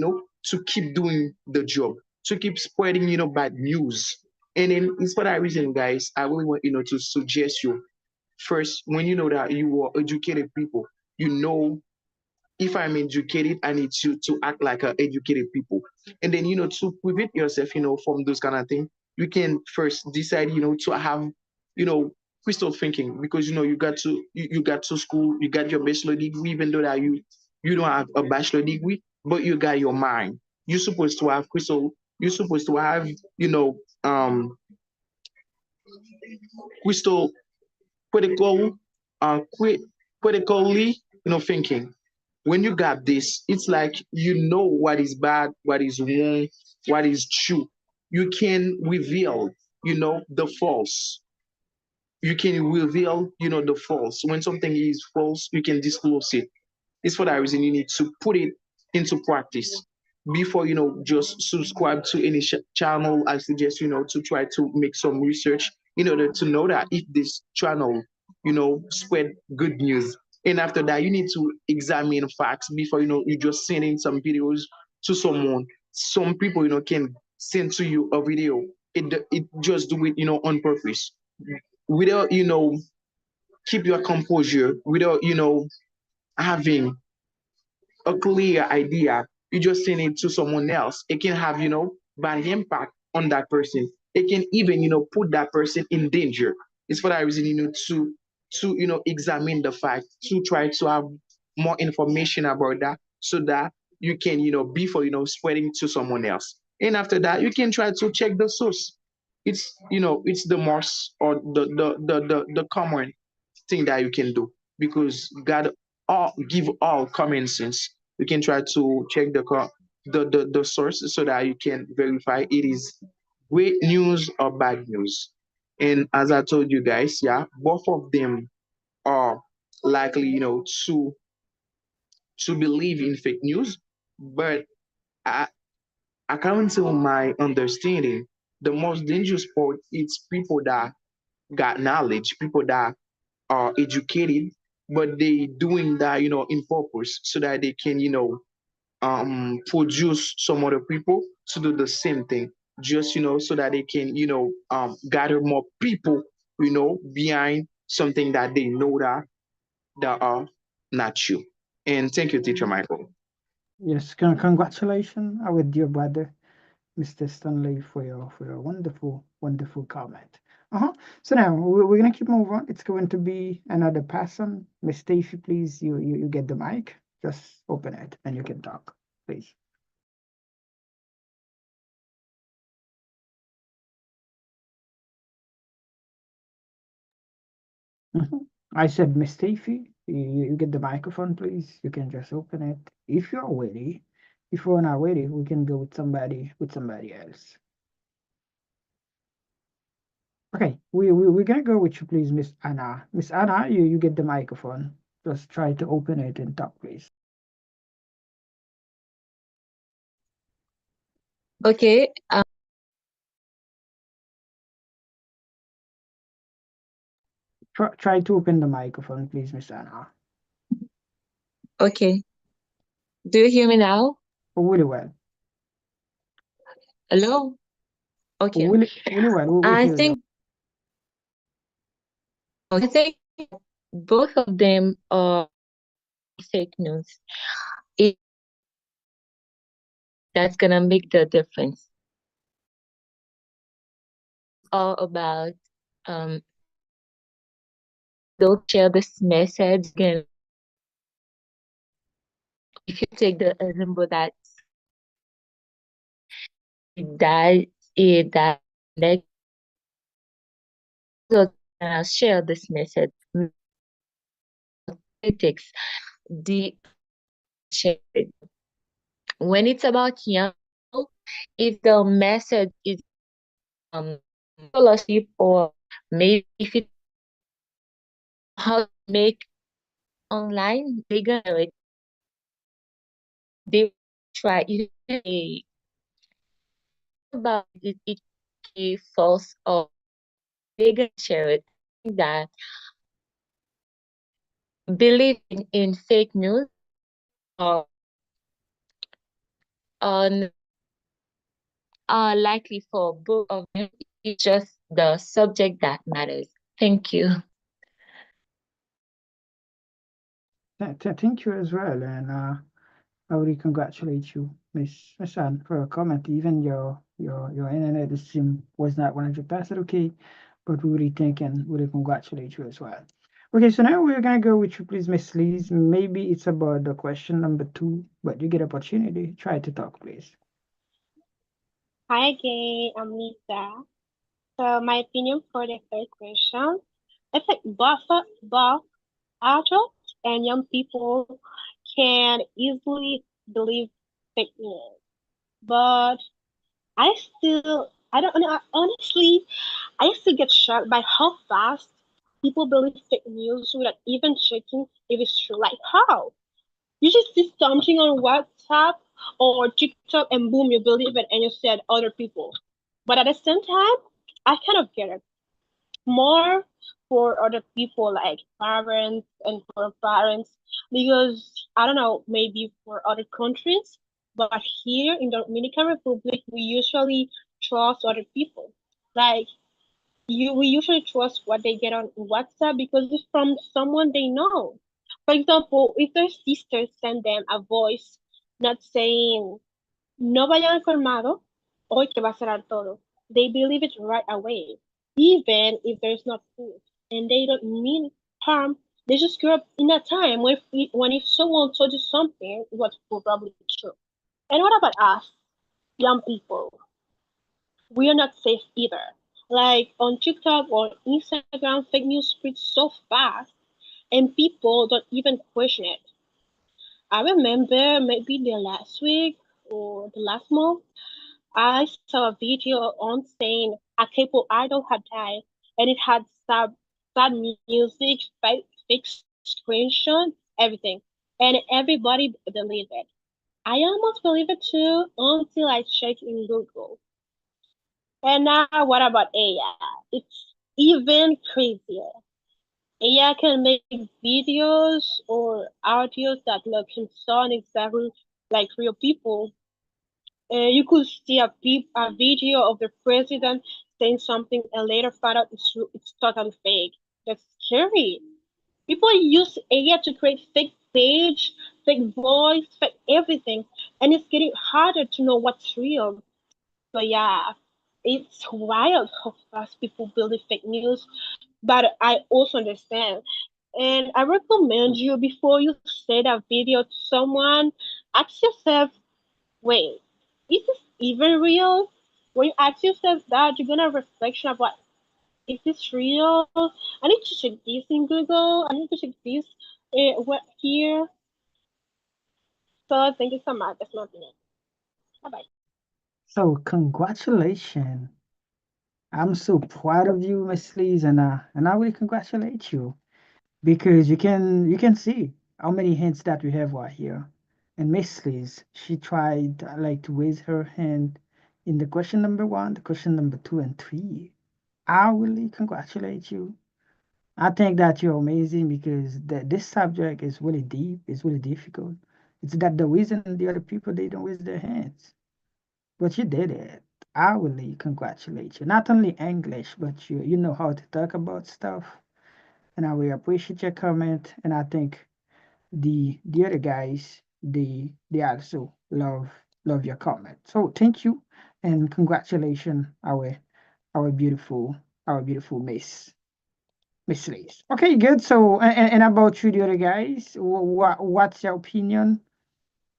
to keep doing the job, to keep spreading bad news. And then it's for that reason, guys, I really want to suggest you first, when you know that you are educated people, if I'm educated, I need to act like a educated people. And then, to prevent yourself, from those kind of things, you can first decide, to have, you know, crystal thinking, because you got to school, you got your bachelor degree, even though that you don't have a bachelor degree, but you got your mind. You're supposed to have crystal, you're supposed to have, crystal critical, critically, thinking. When you got this, it's like you know what is bad, what is wrong, what is true. You can reveal, the false. You can reveal, the false. When something is false, you can disclose it. It's for that reason you need to put it into practice before just subscribe to any channel. I suggest to try to make some research in order to know that if this channel spread good news. And after that, you need to examine facts before you just sending some videos to someone. Some people can send to you a video. It just do it on purpose without keep your composure, without having a clear idea. You just send it to someone else. It can have, bad impact on that person. It can even, put that person in danger. It's for that reason, to examine the fact, to try to have more information about that so that you can, before, spreading to someone else. And after that, you can try to check the source. It's the most or the common thing that you can do because God give all common sense. You can try to check the source so that you can verify it is great news or bad news. And as I told you guys, yeah, both of them are likely, to believe in fake news, but I, according to my understanding, the most dangerous part is people that got knowledge, people that are educated, but they doing that, in purpose so that they can, produce some other people to do the same thing, just, so that they can, gather more people, behind something that they know that are not true. And thank you, Teacher Michael. Yes, congratulations, our dear brother, Mr. Stanley, for your wonderful comment. So now we're gonna keep moving on. It's going to be another person. Miss Stacy, please, you get the mic. Just open it and you can talk, please. I said, Miss Stacy, you get the microphone, please. You can just open it if you're ready. If you're not ready, we can go with somebody else. Okay, we're gonna go with you, please, Miss Anna. Miss Anna, you get the microphone. Just try to open it and talk, please. Okay. Try to open the microphone, please, Miss Anna. Okay. Do you hear me now? Really well. Hello? Okay. Really well. We I hear you. think both of them are fake news. That's gonna make the difference. All about don't share this message again. If you take the example that next share this message, politics, the share it. When it's about young, if the message is scholarship, or maybe if it how to make online, they gonna it. They try it about it false, or they gonna share it. That believing in fake news or on likely for both of them. It's just the subject that matters. Thank you. Thank you as well, and I really congratulate you, Miss Anne, for your comment. Even your internet was not 100% okay, but we really thank and really congratulate you as well. Okay, so now we're gonna go with you, please, Miss Liz. Maybe it's about the question number 2, but you get opportunity. Try to talk, please. Hi again, I'm Lisa. So my opinion for the third question, I think both adults and young people can easily believe fake news. But I don't know, honestly, I still get shocked by how fast people believe fake news without even checking if it's true. Like how? You just see something on WhatsApp or TikTok and boom, you believe it and you said other people. But at the same time, I kind of get it. More for other people like parents and for parents because I don't know, maybe for other countries, but here in the Dominican Republic, we usually trust other people. Like we usually trust what they get on WhatsApp because it's from someone they know. For example, if their sister send them a voice not saying no vayan colmado, hoy que va a cerrar todo. They believe it right away, even if there's not food, and they don't mean harm. They just grew up in a time when if someone told you something, it was probably true. And what about us, young people? We are not safe either. Like on TikTok or Instagram, fake news spreads so fast, and people don't even question it. I remember maybe the last week or the last month, I saw a video on saying a K-pop idol had died, and it had sad music, fake screenshot, everything, and everybody believed it. I almost believe it too until I checked in Google. And now, what about AI? It's even crazier. AI can make videos or audios that look and sound exactly like real people. You could see a video of the president saying something and later find out it's totally fake. That's scary. People use AI to create fake page, fake voice, fake everything, and it's getting harder to know what's real. So yeah, it's wild how fast people build fake news, but I also understand. And I recommend you before you send a video to someone, ask yourself, wait, is this even real? When you ask yourself that, you're gonna reflection about, is this real? I need to check this in Google. I need to check this what here. So thank you so much. That's my opinion. Bye bye. So congratulations. I'm so proud of you, Miss Lees, and I really congratulate you because you can see how many hints that we have right here. And Miss Lees, she tried like to raise her hand in the question number 1, the question number 2, and 3. I really congratulate you. I think that you're amazing because this subject is really deep, it's really difficult. It's that the reason the other people they don't raise their hands. But you did it. I really congratulate you. Not only English, but you know how to talk about stuff. And I really appreciate your comment. And I think the other guys they also love your comment. So thank you and congratulations our beautiful our beautiful Miss Lace. Okay, good. So and about you the other guys, what's your opinion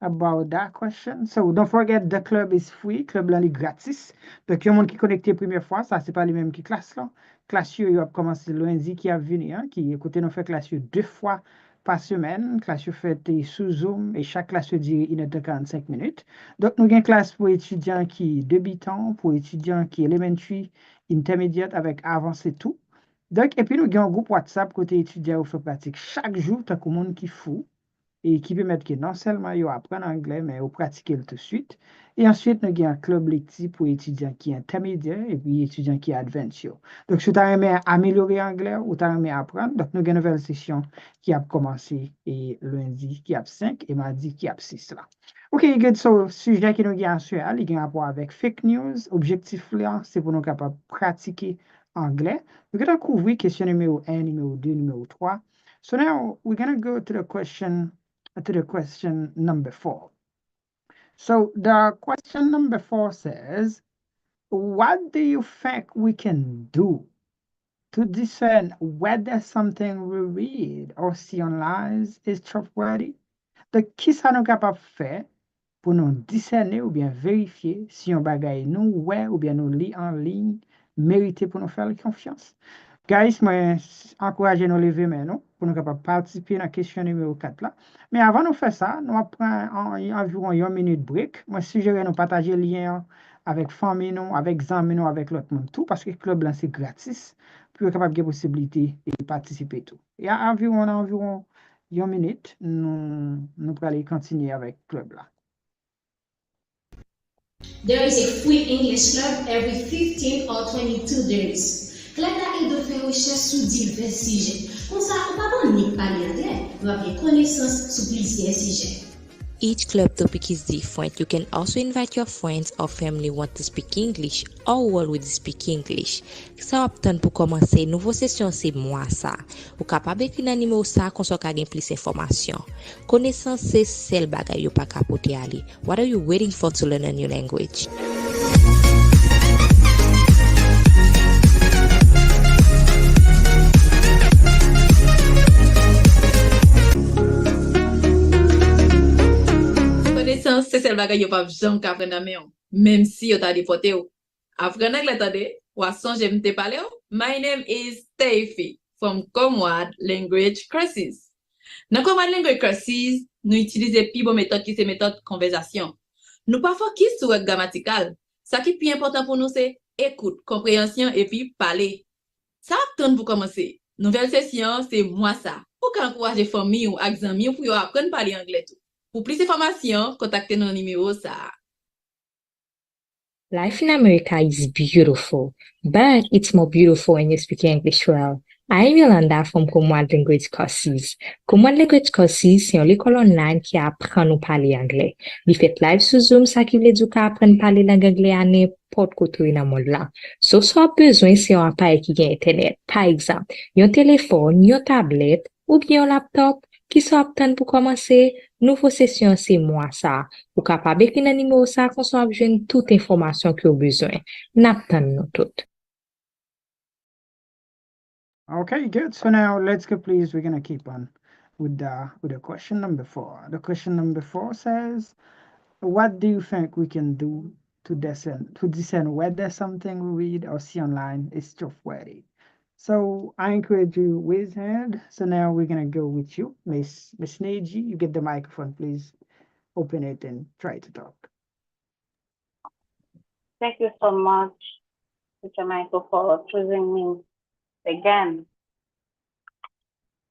about that question? So don't forget the club is free, club là est gratis. Donc il y a monde qui connecté première fois, ça c'est pas les mêmes qui classe là. Classe yo a commencé lundi qui a venu hein, qui écoutez nous fait classe yo 2 fois par semaine, classe yo fait sous Zoom et chaque classe yo dure 1h45 minutes. Donc nous avons une classe pour étudiants qui débutants, pour étudiants qui elementary, intermediate avec avancé tout. Donc et puis nous avons un groupe WhatsApp côté étudiants qui fait pratique chaque jour tant que monde qui fou et qui permettent que non seulement ils apprennent anglais, mais ils pratiquent tout de suite. Et ensuite, nous avons un club lectif pour étudiants qui sont intermédiaires et puis étudiants qui sont advanced. Donc, si tu as aimé améliorer l'anglais ou tu as aimé apprendre, donc nous avons une nouvelle session qui a commencé et lundi qui a 5 et mardi qui a 6 là. OK, good. So, sujet qui nous avons sur il a rapport avec fake news. Objectif là, c'est pour nous capables de pratiquer anglais. Nous allons couvrir question numéro 1, numéro 2, numéro 3. So now we're going to go to the question number 4. So the question number 4 says, what do you think we can do to discern whether something we read or see online is trustworthy? Donc, qui ça nous capable faire pour nous discerner ou bien vérifier si un bagay nous ouais ou bien nous lit en ligne mérité pour nous faire confiance? Guys, moi, encouragez nous lever maintenant pour nous capables participer à la question numéro 4 là. Mais avant de faire ça, nous prenons environ 1 minute break. Moi, suggère nous partager le lien avec famille, nous, avec amis, nous, avec l'autre monde, tout, parce que le club là, c'est gratis. Puis, vous capable de possibilité de participer tout. Et environ 1 minute, nous allons aller continuer avec le club là. There is a free English club every 15 or 22 days. Club là de faire recherche sur divers sujets. Comme ça, on va pas ni parler anglais, on va avoir connaissance sur plusieurs sujets. Each club topic is different. You can also invite your friends or family want to speak English or world with speak English. Ça obtient pour commencer, nouveau session c'est moi ça. Ou capable écrire dans numéro ça qu'on soit gagne plus information. Connaissance c'est celle bagay yo pas capoter aller. What are you waiting for to learn a new language? C'est celle bagay yo pa jam ka apprendre nan même si yo ta déporté ou. Apprendre anglais tande, ou a sonje m'te parler ou. My name is Steffi from Comwad Language Courses. Dans Comwad Language Courses, nous utilisons pi bon méthode qui c'est méthode conversation. Nous pas focus sur grammatical. Ça qui est plus important pour nous c'est écoute, compréhension et puis parler. Ça attend pour commencer. Nouvelle session, c'est moi ça. Pour encourager famille ou amis pour apprendre à parler anglais tout. Pour plus d'informations, contactez nos numéros ça. Life in America is beautiful, but it's more beautiful when you speak English well. I'm Yolanda from Commonwealth Language Courses. Commonwealth Language Courses, c'est une école online qui apprend nous parler anglais. Il fait live sur Zoom, ça qui veut dire qu'on apprend à parler langue anglais à n'importe côté dans le monde là. So, soit besoin, c'est un appareil qui a Internet. Par exemple, un téléphone, une tablette, ou bien un laptop, qui sont aptes pour commencer. Nouveau session, c'est moi ça. Ou capable d'écrire un numéro ça, qu'on soit besoin toute information que vous besoin. N'attend nous toutes. Okay, good. So now let's go, please. We're gonna keep on with the question number 4. The question number 4 says, what do you think we can do to discern whether something we read or see online is trustworthy? So I encourage you raise hand. So now we're gonna go with you, Miss Neji. You get the microphone, please. Open it and try to talk. Thank you so much, Mr. Michael, for choosing me again.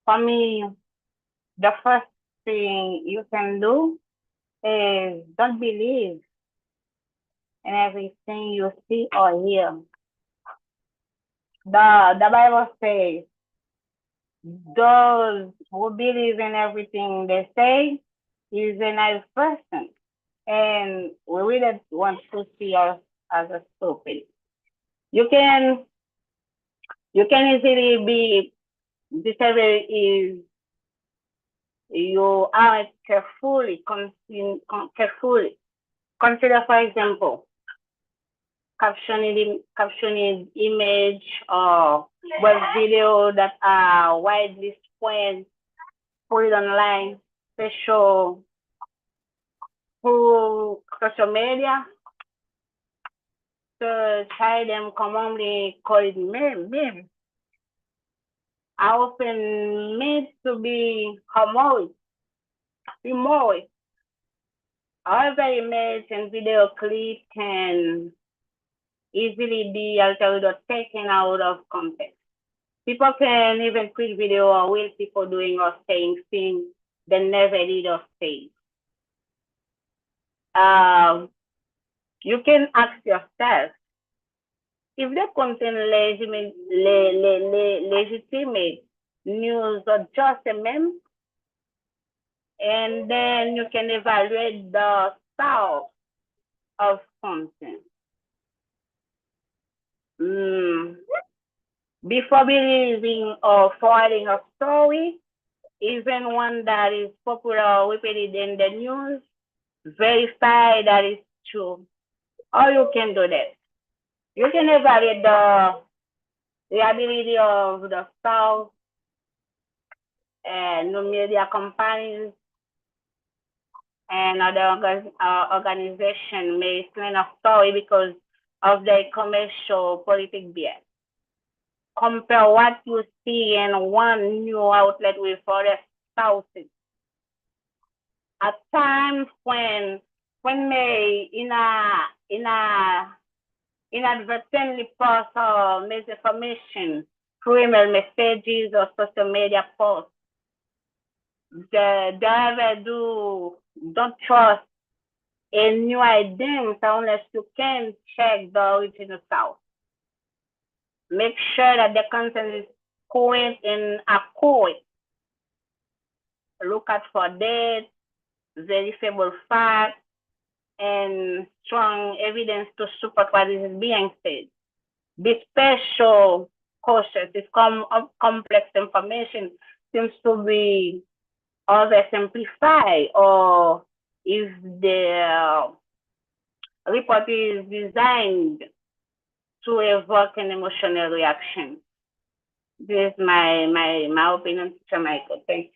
For me, the first thing you can do is don't believe in everything you see or hear. The Bible says, those who believe in everything they say is a nice person. And we really want to see us as a stupid. You can easily be discovered if you aren't carefully. Consider, for example, captioning image or web video that are widely spread, put it online, special through social media. So try them commonly call it meme. I often meant to be humorous. However, image and video clip can easily be altered or taken out of context. People can even create video or real people doing or saying things they never did or say. You can ask yourself, if they contain legitimate news or just a meme, and then you can evaluate the source of content. Before believing or forwarding a story, even one that is popular or repeated in the news, verify that it's true. Or you can do that. You can evaluate the ability of the source and new media companies and other organizations may explain a story because of their commercial politic bias. Compare what you see in one new outlet with other sources. At times when may inadvertently pass or misinformation through email messages or social media posts. Don't trust a new idea unless you can check the original source. Make sure that the content is current and accurate. Look out for dates, verifiable facts, and strong evidence to support what is being said. Be special cautious if complex information seems to be oversimplified, or if the report is designed to evoke an emotional reaction. This is my opinion, Teacher Michael. Thank you.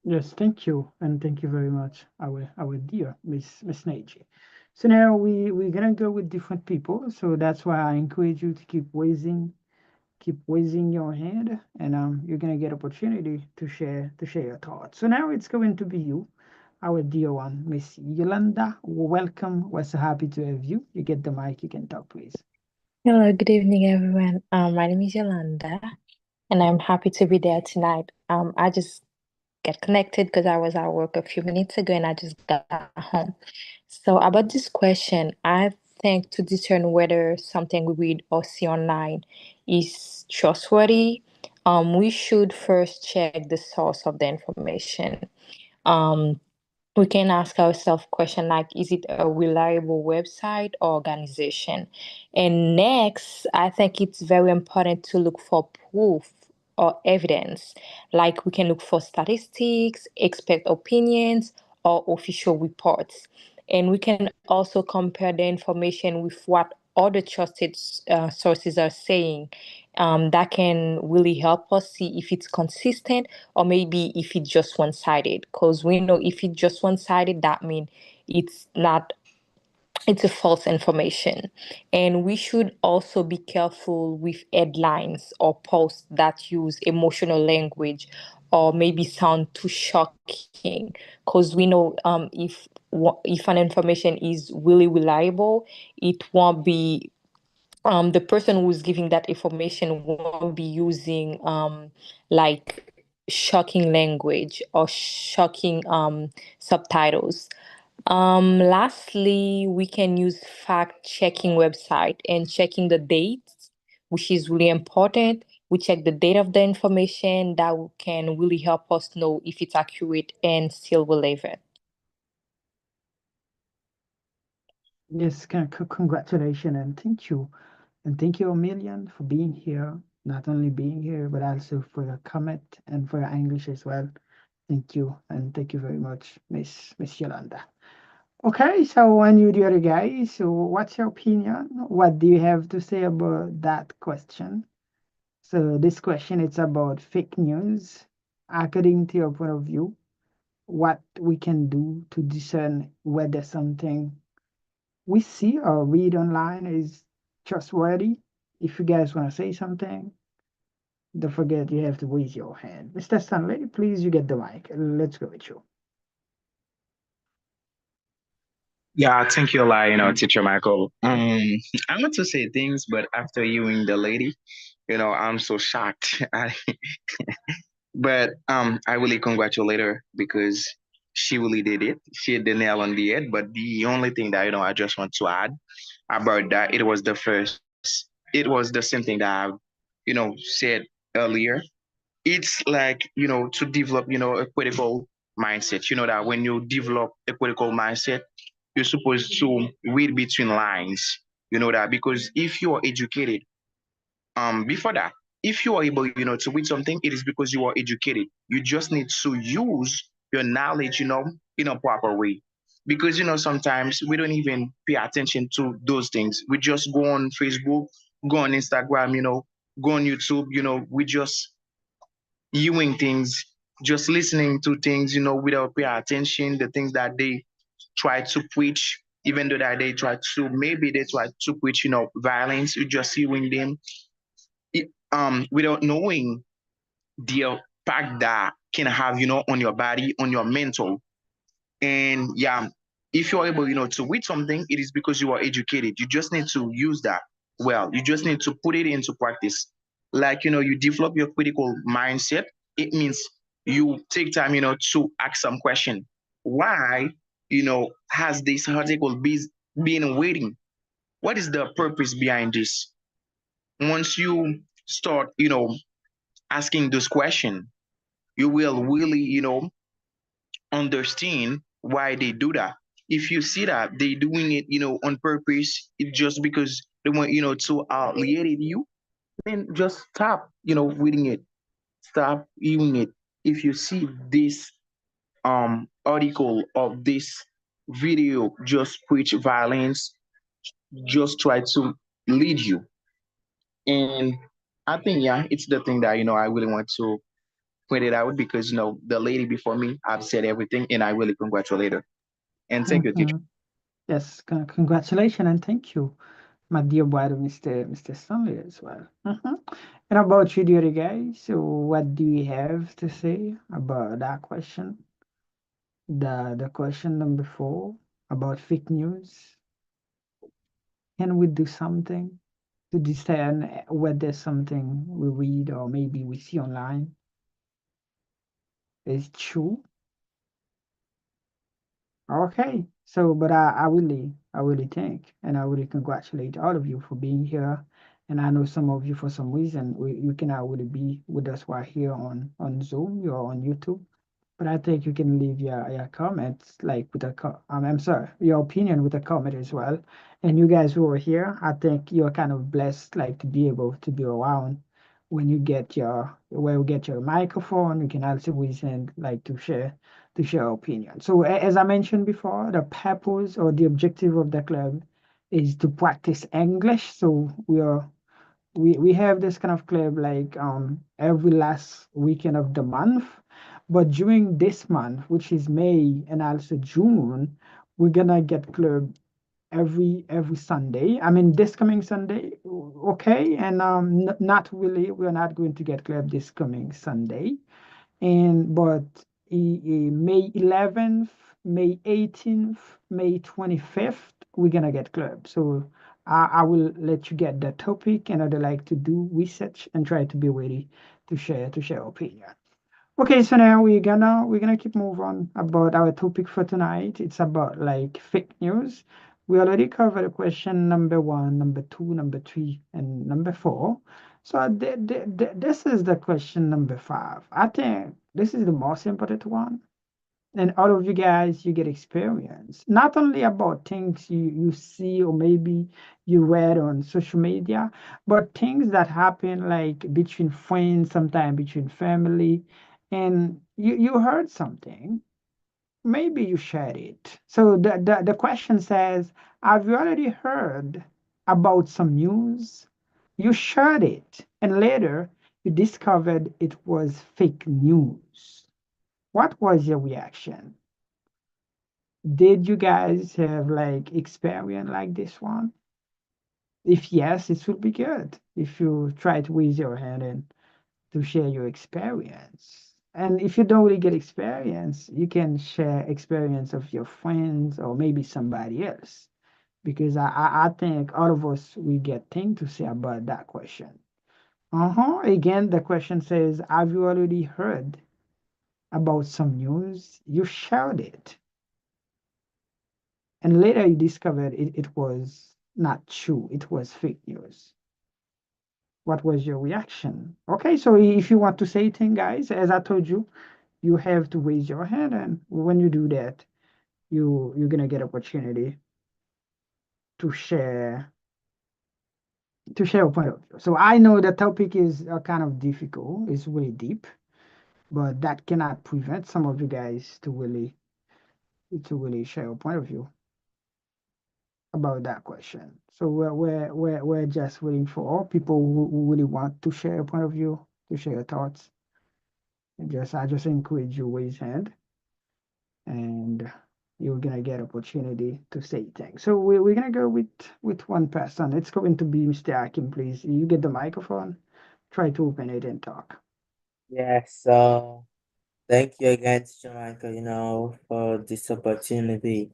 Yes, thank you, and thank you very much, our dear Miss Neji. So now we're gonna go with different people. So that's why I encourage you to keep raising your hand, and you're gonna get opportunity to share your thoughts. So now it's going to be you, our dear one, Miss Yolanda. Welcome. We're so happy to have you. You get the mic. You can talk, please. Hello, good evening, everyone. My name is Yolanda, and I'm happy to be there tonight. I just get connected because I was at work a few minutes ago and I just got home. So about this question, I think to discern whether something we read or see online is trustworthy, we should first check the source of the information. Um, we can ask ourselves question like, is it a reliable website or organization? And next, I think it's very important to look for proof or evidence. Like we can look for statistics, expert opinions, or official reports. And we can also compare the information with what other trusted sources are saying. That can really help us see if it's consistent or maybe if it's just one-sided. Because we know if it's just one-sided, that means it's not, it's a false information. And we should also be careful with headlines or posts that use emotional language or maybe sound too shocking. Because we know if an information is really reliable, it won't be the person who's giving that information won't be using like shocking language or shocking subtitles. Lastly, we can use fact-checking website and checking the dates, which is really important. We check the date of the information that can really help us know if it's accurate and still relevant. Yes, congratulations and thank you. And thank you a million for being here, not only being here, but also for your comment and for your English as well. Thank you. And thank you very much, Miss Yolanda. Okay, so and you the other guys, so what's your opinion? What do you have to say about that question? So this question is about fake news. According to your point of view, what we can do to discern whether something we see or read online is trustworthy. If you guys want to say something, don't forget you have to raise your hand. Mr. Stanley, please, you get the mic. Let's go with you. Yeah, thank you a lot, Teacher Michael. I want to say things, but after hearing the lady, I'm so shocked. But I really congratulate her because she really did it. She hit the nail on the head. But the only thing that I just want to add about that, it was the same thing that I, said earlier. It's like, to develop, a critical mindset. You know that when you develop a critical mindset, you're supposed to read between lines. You know that because if you are educated, before that, if you are able, to read something, it is because you are educated. You just need to use your knowledge, in a proper way. Because sometimes we don't even pay attention to those things. We just go on Facebook, go on Instagram, go on YouTube, we just viewing things, just listening to things, without paying attention, the things that they try to preach, even though that they try to preach, violence, you just hearing them without knowing the impact that can have, on your body, on your mental. And yeah, if you're able, to read something, it is because you are educated. You just need to use that well. You just need to put it into practice. Like, you develop your critical mindset. It means you take time, to ask some question. Why, has this article been waiting? What is the purpose behind this? Once you start, asking this question, you will really, understand why they do that. If you see that they doing it, on purpose, it just because they want, to alienate you, then just stop, reading it. Stop viewing it. If you see this article of this video just preach violence, just try to lead you. And I think, yeah, it's the thing that, I really want to point it out because, the lady before me, I've said everything and I really congratulate her. And thank you, teacher. Yes, congratulations and thank you, my dear brother, Mr. Stanley, as well. And about you, dear guys, so what do you have to say about that question? The question number 4 about fake news. Can we do something to discern whether something we read or maybe we see online is true. Okay, so but I really thank and I really congratulate all of you for being here. And I know some of you for some reason you cannot really be with us while here on Zoom, you're on YouTube. But I think you can leave your comments like with I'm sorry, your opinion with a comment as well. And you guys who are here, I think you're kind of blessed like to be able to be around when you get your microphone, you can also listen like to share opinion. So as I mentioned before, the purpose or the objective of the club is to practice English. So we have this kind of club like every last weekend of the month, but during this month, which is May and also June, we're gonna get club every Sunday. I mean, this coming Sunday, okay, and not really. We're not going to get club this coming Sunday, and but May 11th, May 18th, May 25th, we're gonna get club. So I will let you get the topic, and I'd like to do research and try to be ready to share opinion. Okay, so now we're gonna keep move on about our topic for tonight. It's about like fake news. We already covered question number 1, number 2, number 3, and number 4. So this is the question number 5. I think this is the most important one. And all of you guys, you get experience, not only about things you see or maybe you read on social media, but things that happen like between friends, sometimes between family, and you heard something, maybe you shared it. So the question says, have you already heard about some news? You shared it, and later you discovered it was fake news. What was your reaction? Did you guys have like experience like this one? If yes, it would be good if you try to raise your hand and to share your experience. And if you don't really get experience, you can share experience of your friends or maybe somebody else. Because I think all of us we get things to say about that question. Again, the question says, have you already heard about some news? You shared it. And later you discovered it was not true, it was fake news. What was your reaction? Okay, so if you want to say things, guys, as I told you, you have to raise your hand, and when you do that, you're gonna get opportunity to share a point of view. So I know the topic is kind of difficult, it's really deep, but that cannot prevent some of you guys to really share a point of view about that question. So we're just waiting for all people who really want to share a point of view, to share your thoughts. And I just encourage you raise hand, and you're gonna get opportunity to say things. So we're gonna go with one person. It's going to be Mr. Akim, please. You get the microphone, try to open it and talk. Yeah, so thank you again, Teacher Michael, for this opportunity.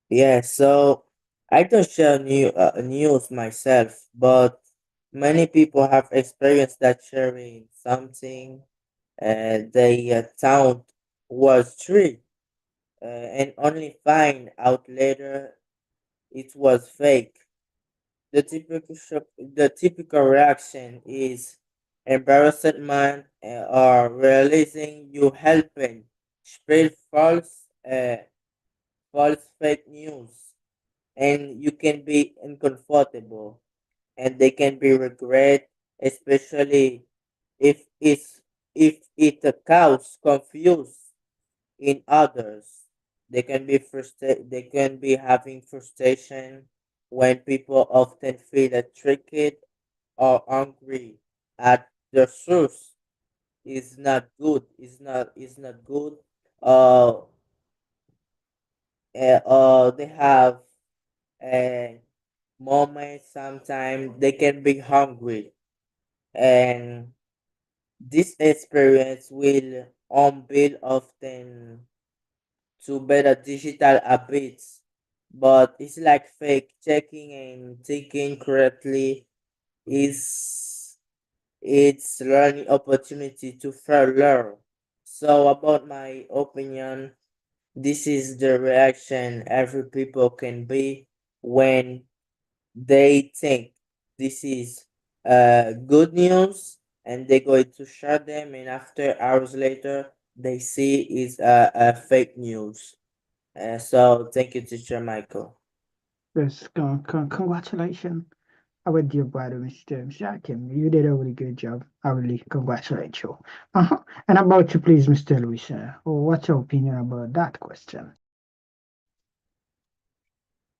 Yeah, so I don't share news myself, but many people have experienced that sharing something they thought was true, and only find out later it was fake. The typical reaction is embarrassment or realizing you helping spread false fake news, and you can be uncomfortable, and they can be regret, especially if it causes confusion in others. They can be frustrated. They can be having frustration when people often feel tricked or angry at the source is not good. Is not good. Uh, they have a moment. Sometimes they can be hungry, and this experience will build often to better digital habits, but it's like fake checking and thinking correctly is it's learning opportunity to further learn. So about my opinion, this is the reaction every people can be when they think this is good news and they're going to share them, and after hours later they see is fake news. So thank you, teacher Michael. Yes, congratulations, our dear brother, Mr. Jakim. You did a really good job. I really congratulate you. And about you, please, Mr. Luis, what's your opinion about that question?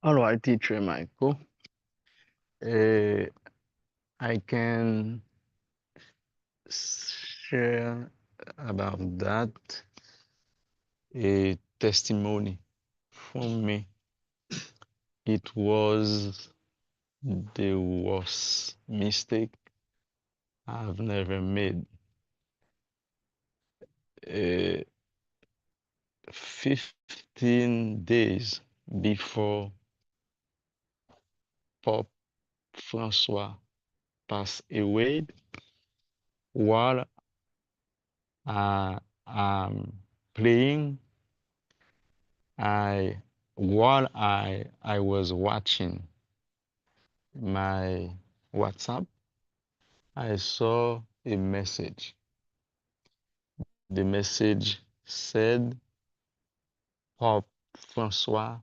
All right, teacher Michael. I can share about that a testimony from me. It was the worst mistake I've never made. 15 days before Pope Francois passed away, while I'm playing, while I was watching my WhatsApp, I saw a message. The message said Pope Francois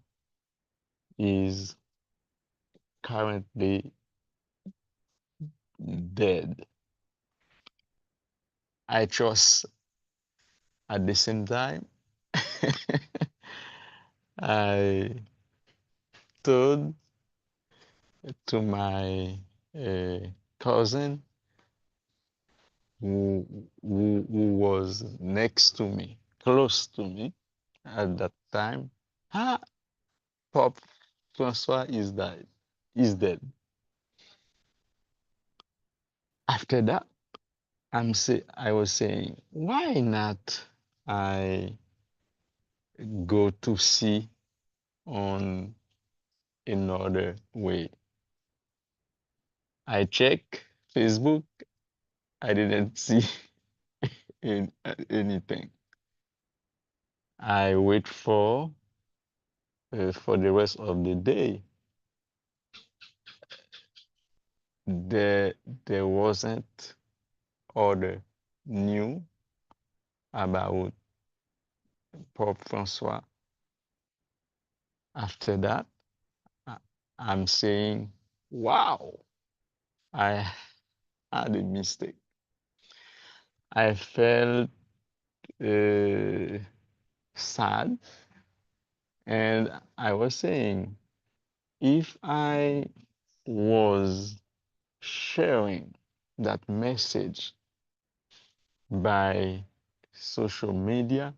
is currently dead. I trust at the same time I told to my cousin who was next to me, close to me at that time. Ah, Pope Francois is dead. After that, I was saying, why not I go to see on another way? I check Facebook, I didn't see anything. I wait for the rest of the day. There wasn't other new about Pope Francois. After that, I'm saying, wow, I had a mistake. I felt sad, and I was saying, if I was sharing that message by social media,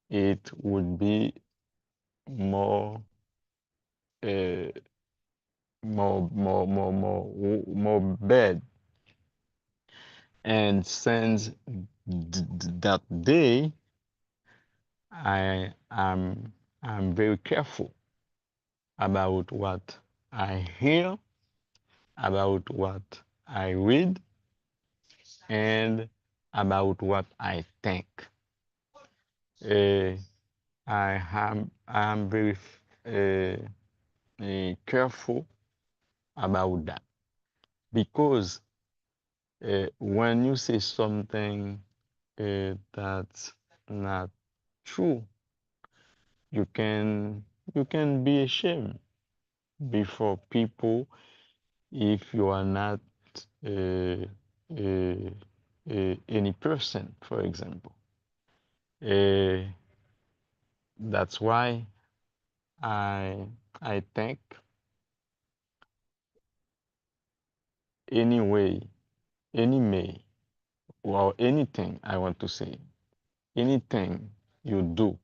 it would be more uh, more bad. And since that day, I'm very careful about what I hear, about what I read, and about what I think. Uh, I am very careful about that, because when you say something that's not true, you can be ashamed before people if you are not uh, uh, any person, for example. Uh, that's why I I think anyway, anyway, or anything I want to say, anything you do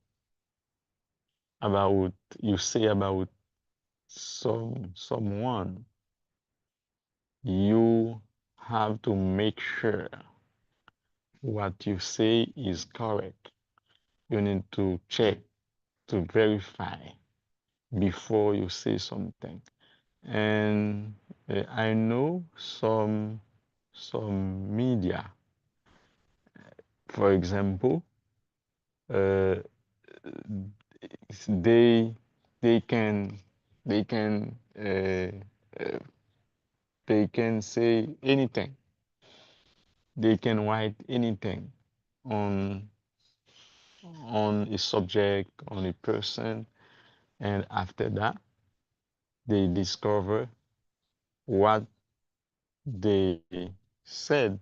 about you say about someone, you have to make sure what you say is correct. You need to check, to verify before you say something. And I know some media For example, they can they can say anything. They can write anything on a subject, on a person, and after that, they discover what they said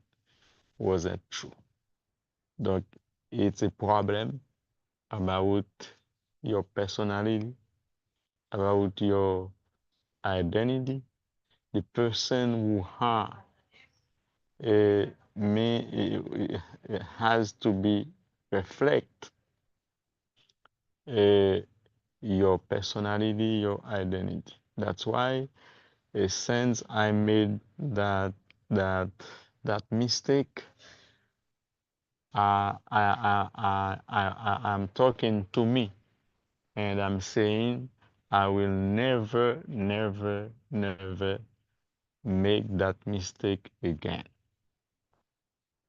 wasn't true. Donc, it's a problem about your personality, about your identity. The person who has to be reflect your personality, your identity. That's why since I made that mistake, I'm talking to me, and I'm saying I will never make that mistake again.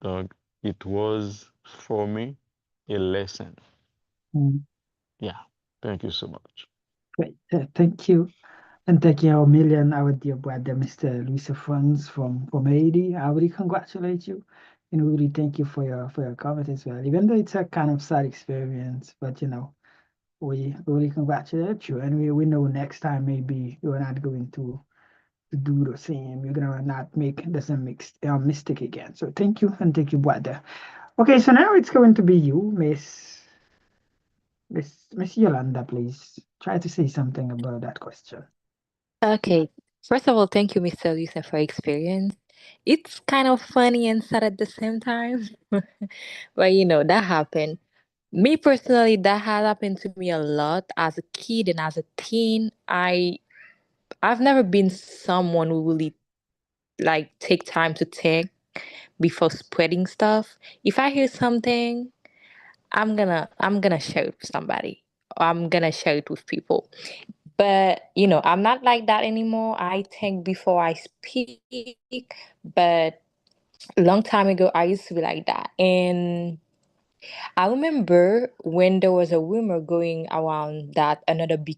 So it was for me a lesson. Yeah, thank you so much. Great. Thank you. And thank you a million, our dear brother, Mr. Luis Franz from Haiti. I really congratulate you, and we really thank you for your comment as well. Even though it's a kind of sad experience, but we really congratulate you, and we know next time maybe you're not going to do the same. You're gonna not make the same mistake again. So thank you, and thank you, brother. Okay, so now it's going to be you, Miss Yolanda. Please try to say something about that question. Okay. First of all, thank you, Mr. Luisa, for experience. It's kind of funny and sad at the same time. But that happened. Me personally, that had happened to me a lot as a kid and as a teen. I've never been someone who really take time to think before spreading stuff. If I hear something, I'm gonna share it with somebody. Or I'm gonna share it with people. But I'm not like that anymore. I think before I speak. But a long time ago, I used to be like that. And I remember when there was a rumor going around that another big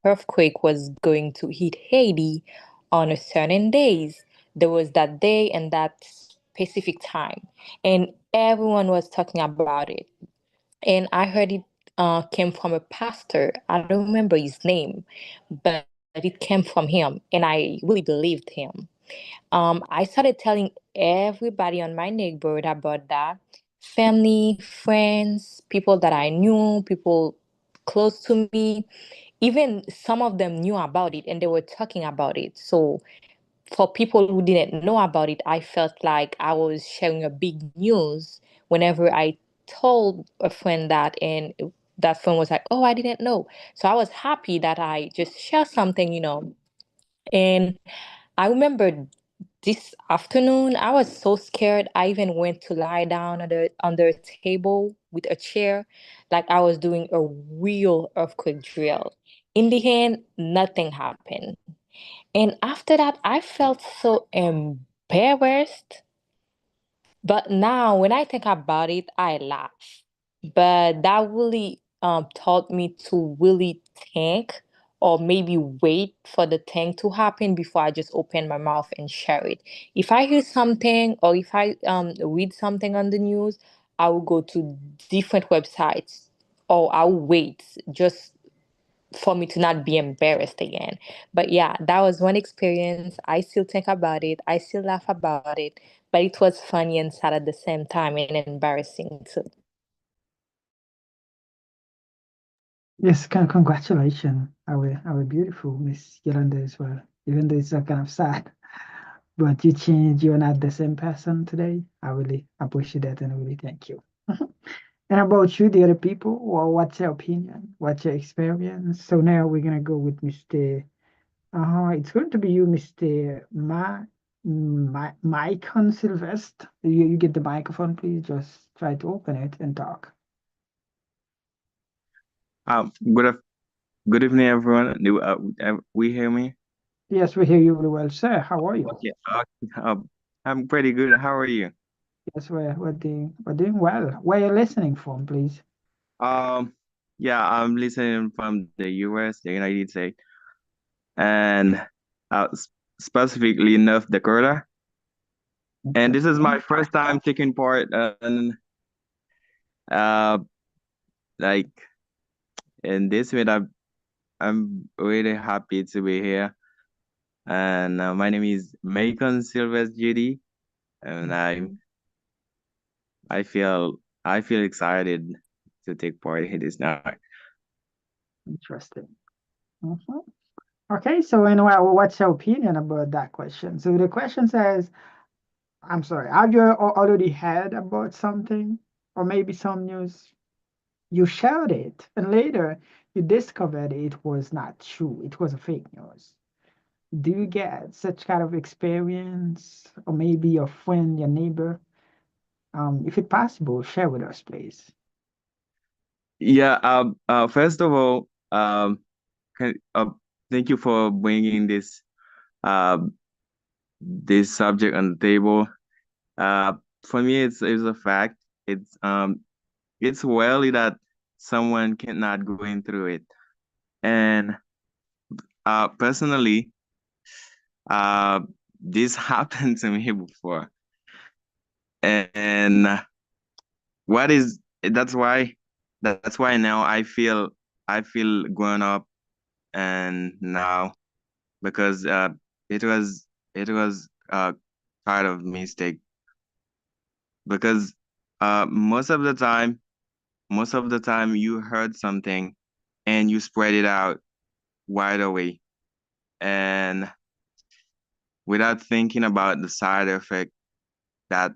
earthquake was going to hit Haiti on a certain days. There was that day and that specific time, and everyone was talking about it. And I heard it came from a pastor. I don't remember his name, but it came from him, and I really believed him. I started telling everybody on my neighborhood about that. Family, friends, people that I knew, people close to me. Even some of them knew about it and they were talking about it. So for people who didn't know about it, I felt like I was sharing a big news whenever I told a friend that, and that friend was like, "Oh, I didn't know." So I was happy that I just shared something. And I remember this afternoon, I was so scared. I even went to lie down under a table with a chair, like I was doing a real earthquake drill. In the end, nothing happened. And after that, I felt so embarrassed. But now, when I think about it, I laugh. But that really taught me to really think or maybe wait for the thing to happen before I just open my mouth and share it. If I hear something or if I read something on the news, I will go to different websites or I'll wait just for me to not be embarrassed again. But yeah, that was one experience. I still think about it. I still laugh about it. But it was funny and sad at the same time and embarrassing too. Yes, congratulations, our beautiful Miss Yolanda as well. Even though it's kind of sad, but you changed. You're not the same person today. I really appreciate that and I really thank you. And about you, the other people, well, what's your opinion? What's your experience? So now we're gonna go with Mr. It's going to be you, Mr. Micon Sylvester. You get the microphone, please. Just try to open it and talk. Good evening, everyone. We hear me? Yes, we hear you really well, sir. How are you? Okay. I'm pretty good. How are you? Yes, we're doing well. Where you listening from, please? Yeah, I'm listening from the US, the United States, and specifically North Dakota. And this is my first time taking part in uh like in this way. I'm really happy to be here. And my name is Macon Silvers Judy, and I feel excited to take part in this now. Interesting. Mhm. Okay, so anyway, what's your opinion about that question? So the question says, I'm sorry, have you already heard about something or maybe some news? You shared it, and later you discovered it was not true. It was a fake news. Do you get such kind of experience, or maybe your friend, your neighbor? If it's possible, share with us, please. Yeah. First of all, can, thank you for bringing this subject on the table. For me, it's a fact. It's rarely that someone cannot go through it. And personally, uh, this happened to me before. And what is that's why now I feel grown up and now because it was kind of mistake because most of the time you heard something and you spread it out right away and without thinking about the side effect that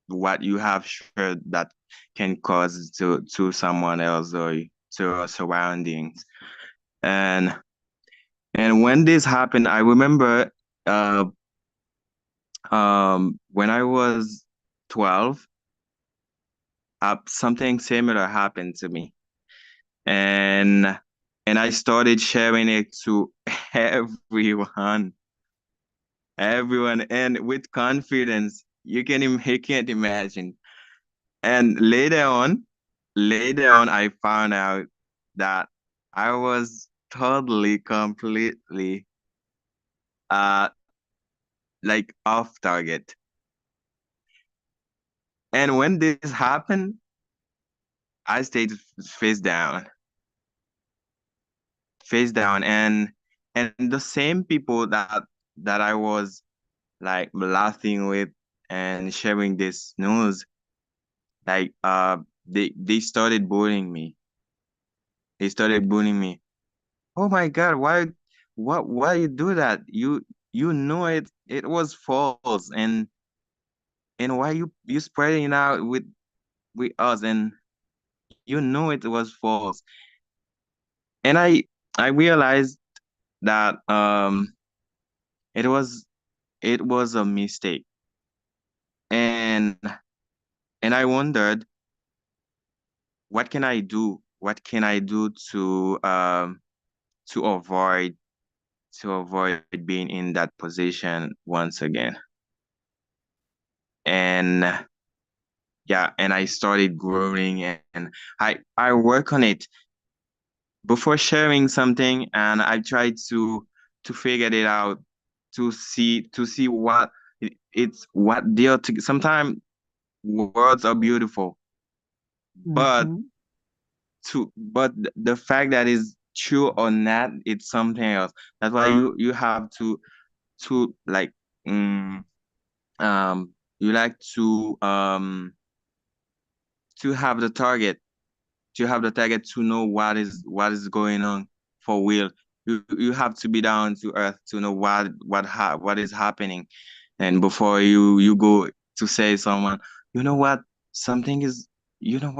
what you have shared that can cause to someone else or to our surroundings. And when this happened, I remember uh when I was 12, something similar happened to me. And I started sharing it to everyone, and with confidence. You can't imagine. And later on, I found out that I was totally, completely, uh, like off target. And when this happened, I stayed face down, and the same people that I was like laughing with and sharing this news, like they started bullying me. They started bullying me. Oh my God, why you do that? You know it was false, and why you spreading it out with us, and you know it was false. And I realized that it was a mistake. And I wondered, what can I do? What can I do to avoid being in that position once again? And yeah, and I started growing, and I work on it before sharing something, and I tried to figure it out, to see what what deal to. Sometimes words are beautiful, but Mhm. the fact that is true or not, it's something else. That's why you have to like um you like to have the target to know what is going on for real. You have to be down to earth to know what is happening, and before you go to say someone, you know what, something is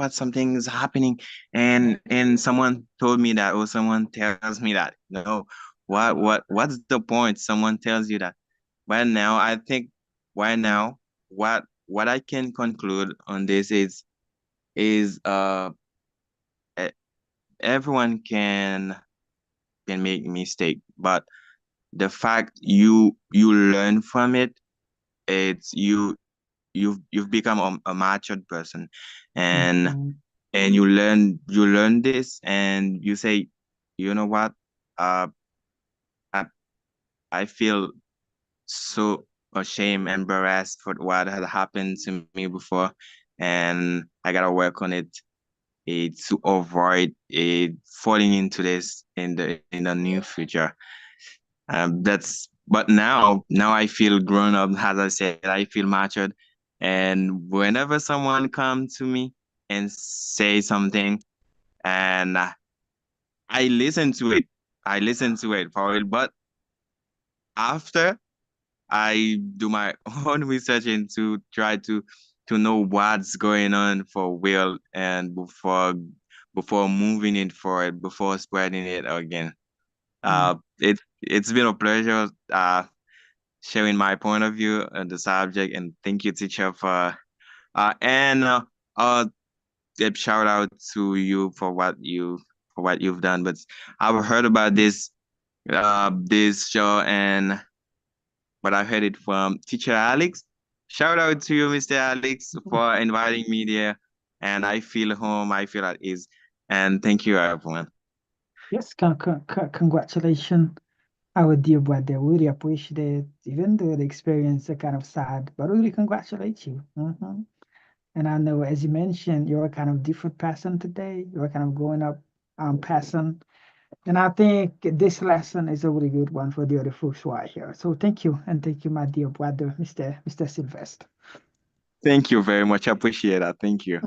something is happening, and someone told me that, or someone tells me that. No, what's the point? Someone tells you that. Right now, I think right now, what I can conclude on this is e- everyone can make mistake, but the fact you learn from it, it's you've become a matured person, and Mhm. and you learn this, and you say, you know what, uh I I feel so ashamed, embarrassed for what had happened to me before, and I gotta work on it, to avoid it falling into this in the near future. But now I feel grown up. As I said, I feel matured, and whenever someone comes to me and say something, and I listen to it, for it. But after I do my own research and to try to know what's going on for real, and before moving it forward, before spreading it again. It's been a pleasure sharing my point of view on the subject, and thank you, teacher, for and give shout out to you for what you've done. But I've heard about this show, and but I heard it from teacher Alex. Shout out to you, Mr. Alex, for inviting me there. And I feel home, I feel at ease. And thank you, everyone. Yes, congratulations, our dear brother. Really appreciate it. Even though the experience is kind of sad, but really congratulate you. And I know, as you mentioned, you're a kind of different person today. You're kind of growing up person. And I think this lesson is a really good one for the other folks who are here. So thank you. And thank you, my dear brother, Mr. Sylvester. Thank you very much. I appreciate that. Thank you.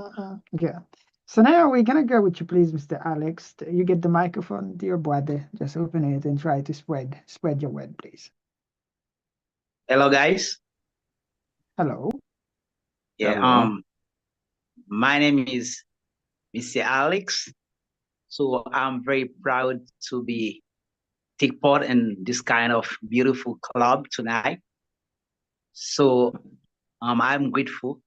Yeah. So now we're gonna go with you, please, Mr. Alex. You get the microphone, dear brother. Just open it and try to spread your word, please. Hello, guys. Hello. Yeah. Hello. My name is Mr. Alex. So I'm very proud to take part in this kind of beautiful club tonight. So I'm grateful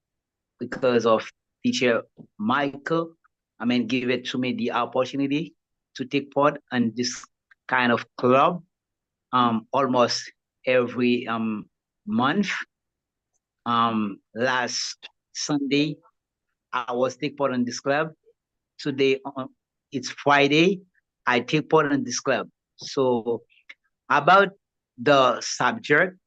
because of teacher Michael. Give it to me the opportunity to take part in this kind of club almost every month. Last Sunday, I was take part in this club. Today, it's Friday. I take part in this club. So about the subject,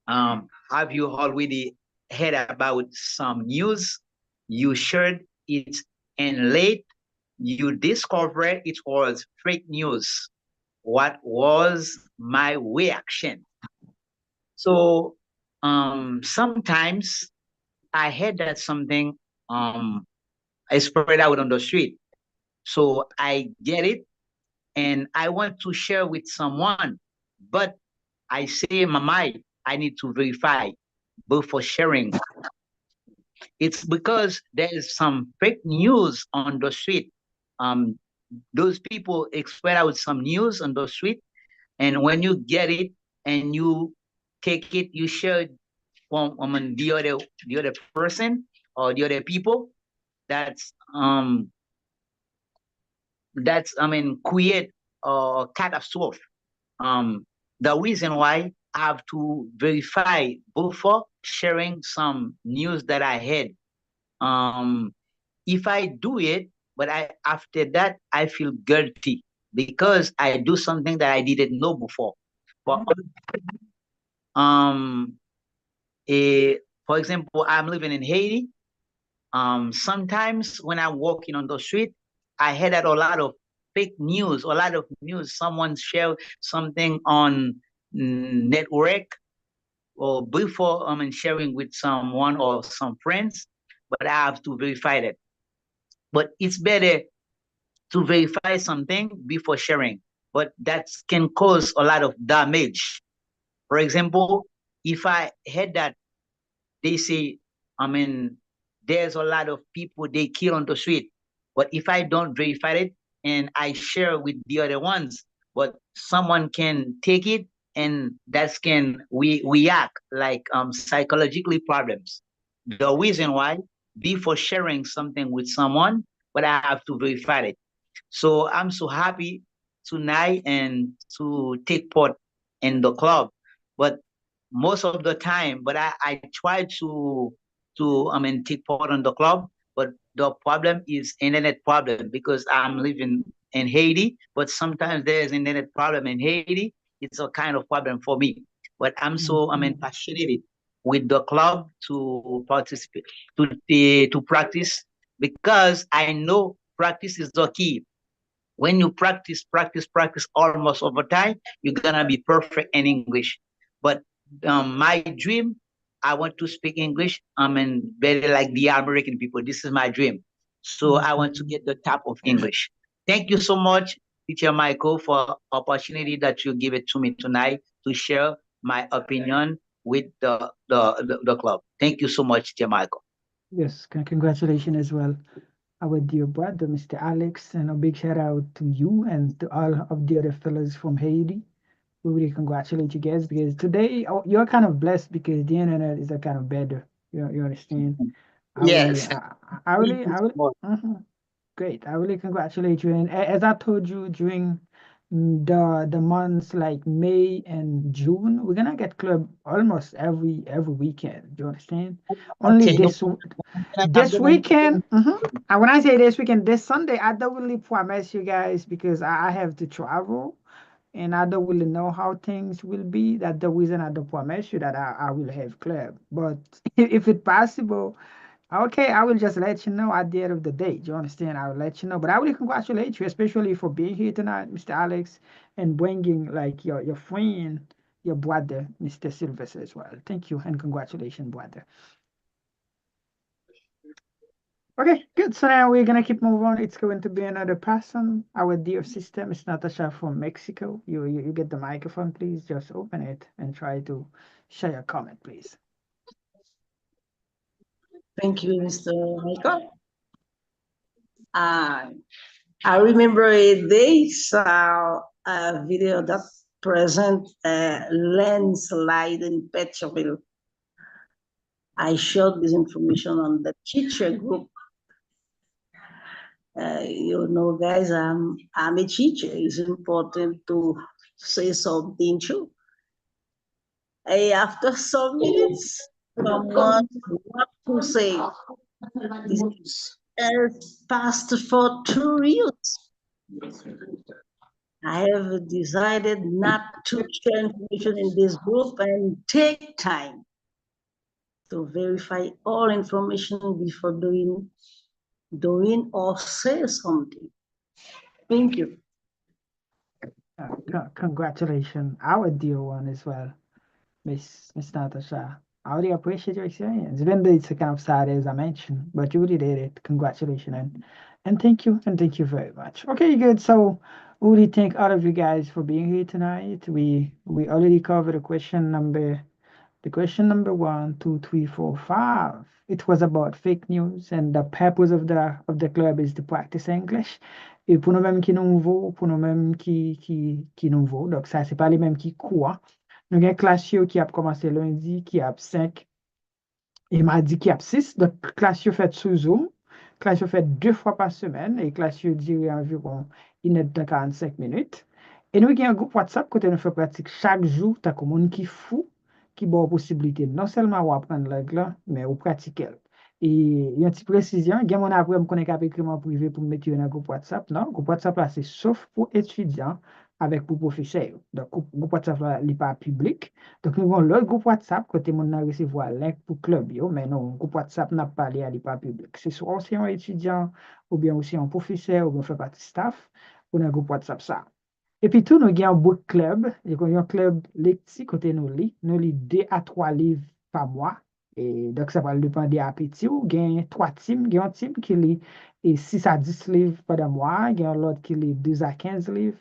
have you already heard about some news? You shared it and late you discovered it was fake news. What was my reaction? So sometimes I heard that something I spread out on the street. So I get it and I want to share with someone, but I say in my mind, I need to verify before sharing. It's because there is some fake news on the street. Those people spread out some news on the street, and when you get it and you take it, you share it from the other person or the other people. That's create a catastrophe. The reason why I have to verify before sharing some news that I had. If I do it, but after that I feel guilty because I do something that I didn't know before. But for example, I'm living in Haiti. Sometimes when I'm walking on the street, I hear that a lot of fake news, someone share something on network or before sharing with someone or some friends, but I have to verify that. But it's better to verify something before sharing, but that can cause a lot of damage. For example, if I heard that they say, there's a lot of people they kill on the street, but if I don't verify it and I share with the other ones, but someone can take it and that can react like psychologically problems. The reason why before sharing something with someone, but I have to verify it. So I'm so happy tonight and to take part in the club. But most of the time, but I try to take part in the club. But the problem is internet problem because I'm living in Haiti, but sometimes there's internet problem in Haiti. It's a kind of problem for me. But I'm so passionate with the club to participate to practice because I know practice is the key. When you practice almost over time, you're gonna be perfect in English. But my dream, I want to speak English. Better like the American people. This is my dream. So I want to get the top of English. Thank you so much, Teacher Michael, for opportunity that you give it to me tonight to share my opinion with the club. Thank you so much, Teacher Michael. Yes, congratulations as well, our dear brother, Mr. Alex, and a big shout out to you and to all of the other fellas from Haiti. We really congratulate you guys because today you're kind of blessed because the internet is a kind of better. You understand? Yes. I really, great. I really congratulate you. And as I told you during the months like May and June, we're gonna get club almost every weekend. Do you understand? Only Okay, no this problem. this weekend. And when I say this weekend, this Sunday, I don't really promise you guys because I have to travel and I don't really know how things will be. That's the reason I don't promise you that I will have club. But if it's possible, okay, I will just let you know at the end of the day. Do you understand? I will let you know. But I will congratulate you, especially for being here tonight, Mr. Alex, and bringing like your friend, your brother, Mr. Silvers as well. Thank you and congratulations, brother. Okay, good. So now we're gonna keep moving on. It's going to be another person. Our dear sister, Miss Natasha from Mexico. You get the microphone, please. Just open it and try to share your comment, please. Thank you, Mr. Michael. I remember a day saw a video that present a landslide in Petreville. I shared this information on the teacher group. You know, guys, I'm a teacher. It's important to say something true. After some minutes, someone what to say. This is passed for 2 years. I have decided not to share information in this group and take time to verify all information before doing or say something. Thank you. Congratulations, our dear one as well, Miss Natasha. I really appreciate your experience. Even though it's a kind of sad as I mentioned, but you really did it. Congratulations and thank you very much. Okay, good. So we really thank all of you guys for being here tonight. We already covered the question number 1, 2, 3, 4, 5. It was about fake news, and the purpose of the club is to practice English. Et pour nous-mêmes qui nouveau, pour nous-mêmes qui nouveau, donc ça, c'est pas les mêmes qui quoi. Nous avons une classe qui a commencé lundi, qui a 5, et mardi qui a 6. Donc, classe fait sous Zoom. Classe fait 2 fois par semaine, et classe dure environ 1h45 minutes. Et nous avons un groupe WhatsApp côté nous fait pratique chaque jour, t'as comme monde qui fou, qui a possibilité non seulement apprendre l'anglais, mais ou pratiquer. Et il y a une petite précision, il y a mon après me connaît qu'à écrire en privé pour me mettre dans un groupe WhatsApp. Non, groupe WhatsApp là, c'est sauf pour étudiants avec pour professeurs. Donc, groupe WhatsApp là, il n'est pas public. Donc, nous avons l'autre groupe WhatsApp, côté mon a recevoir link pour club, mais non, groupe WhatsApp n'a pas il n'est pas public. C'est soit aussi un étudiant, ou bien aussi un professeur, ou bien fait partie staff, ou un groupe WhatsApp ça. Et puis tout, nous avons un book club. Nous avons un club lecture côté nous lit 2 à 3 livres par mois. Et donc, ça va dépendre des appétits. Il y a 3 teams. Il y a un team qui lit 6 à 10 livres par mois. Il y a l'autre qui lit 2 à 15 livres.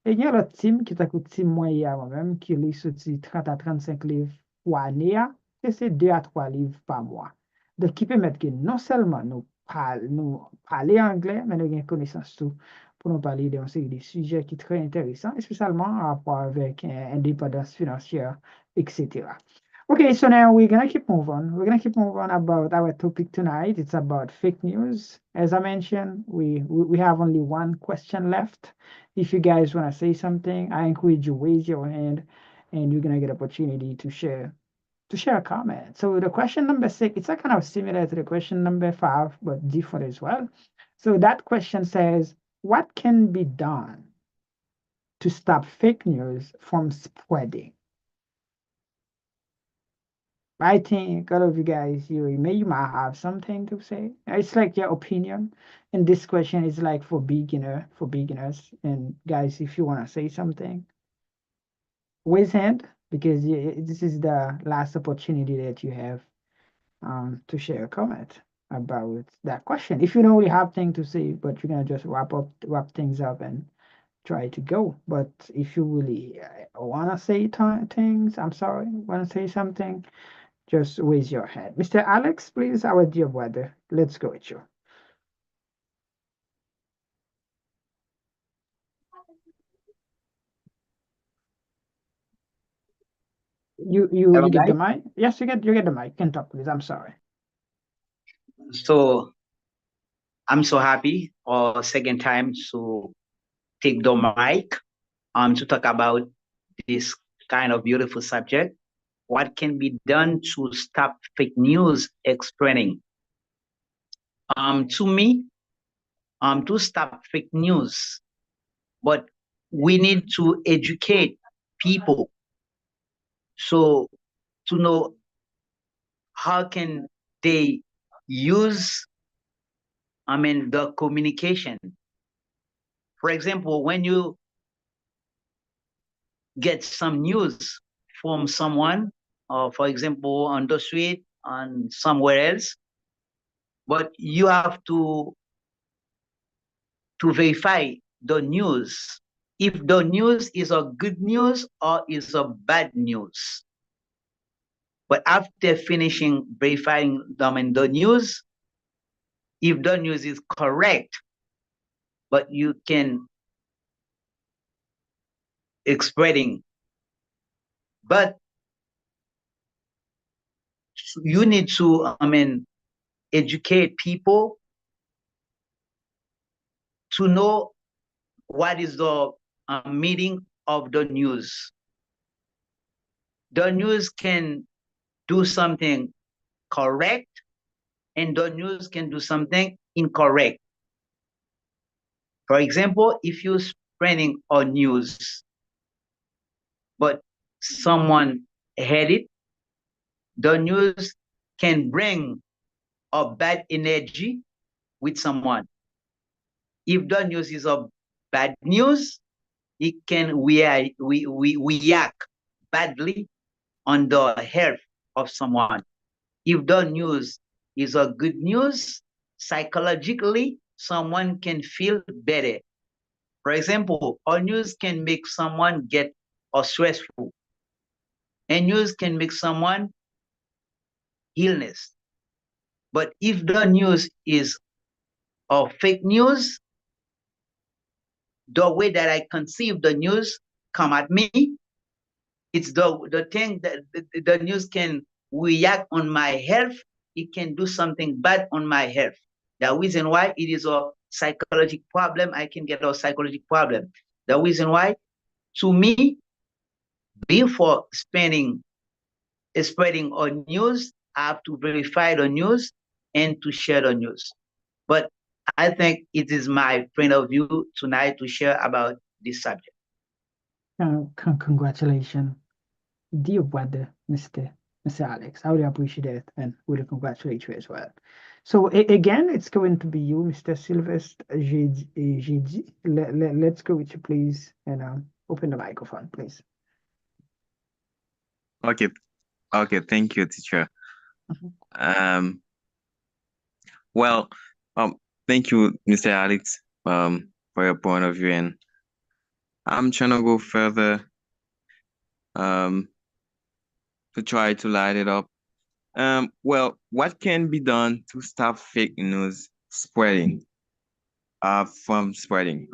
Et il y a l'autre team qui est un team moyen moi-même qui lit 30 à 35 livres par année. Et c'est 2 à 3 livres par mois. Donc, qui permet que non seulement nous parler anglais, mais nous avons une connaissance tout pour nous parler d'une série de sujets qui sont très intéressants, spécialement en rapport avec indépendance financière, etc. Okay, so now we're gonna keep moving. We're gonna keep moving about our topic tonight. It's about fake news. As I mentioned, we have only 1 question left. If you guys wanna say something, I encourage you raise your hand and you're gonna get opportunity to share a comment. So the question number 6, it's a kind of similar to the question number 5, but different as well. So that question says, what can be done to stop fake news from spreading? I think all of you guys, you might have something to say. It's like your opinion. And this question is like for beginners. And guys, if you want to say something, raise hand, because this is the last opportunity that you have to share a comment about that question. If you don't really have thing to say, but you're gonna just wrap things up and try to go. But if you really wanna say things, I'm sorry, wanna say something, just raise your hand. Mr. Alex, please, our dear brother, let's go with you. You Hello, get the guys. mic? Yes, you get the mic. Can talk, please. I'm sorry. So I'm so happy for second time to take the mic to talk about this kind of beautiful subject. What can be done to stop fake news spreading? To me, to stop fake news, but we need to educate people so to know how can they use the communication. For example, when you get some news from someone, or for example on the street, on somewhere else, but you have to verify the news, if the news is a good news or is a bad news. But after finishing verifying them in the news, if the news is correct, but you can spreading, but you need to educate people to know what is the meaning of the news. The news can do something correct, and the news can do something incorrect. For example, if you're spreading a news, but someone heard it, the news can bring a bad energy with someone. If the news is a bad news, it can react badly on the health of someone. If the news is a good news, psychologically, someone can feel better. For example, a news can make someone get stressful. A news can make someone illness. But if the news is a fake news, the way that I conceive the news come at me, it's the thing that the news can react on my health. It can do something bad on my health. The reason why it is a psychological problem, I can get a psychological problem. The reason why, to me, before spreading a news, I have to verify the news and to share the news. But I think it is my point of view tonight to share about this subject. Congratulations, dear brother, Mr. Alex. I really appreciate it and really congratulate you as well. So again, it's going to be you, Mr. Sylvester GG. Let's go with you, please, and open the microphone, please. Okay, thank you, teacher. Well, thank you, Mr. Alex, for your point of view, and I'm trying to go further, to try to light it up. Well, what can be done to stop fake news spreading? From spreading.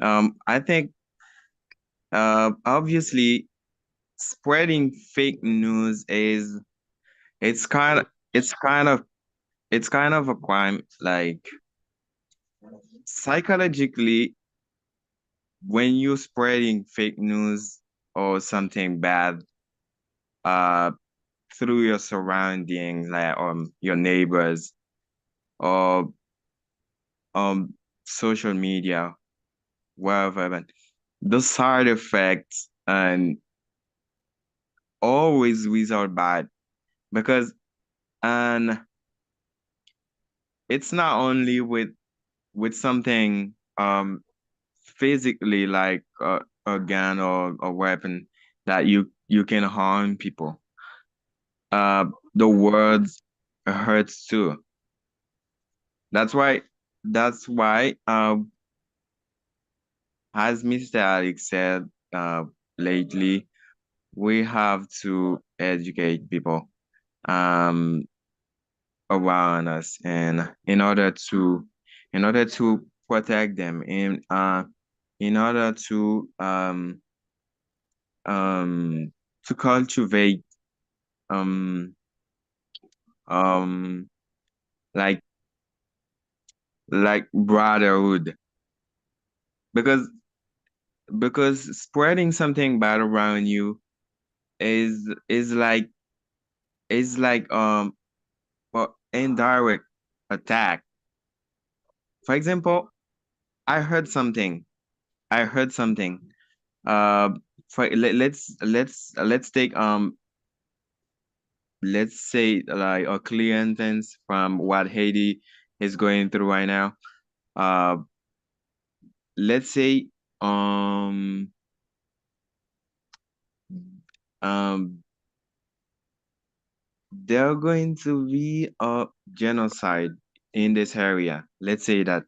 I think, obviously, spreading fake news it's kind of a crime. Like, psychologically, when you're spreading fake news, or something bad through your surroundings, like your neighbors or social media, wherever. But the side effects and always result bad because and it's not only with something physically like a gun or a weapon that you can harm people. The words hurts too. That's why as Mr. Alex said lately, we have to educate people around us and in order to protect them in order to cultivate um um like brotherhood because spreading something bad around you is like indirect attack. For example, I heard something. I heard something. Let's take let's say like a clear instance from what Haiti is going through right now. Let's say um there are going to be a genocide in this area. Let's say that.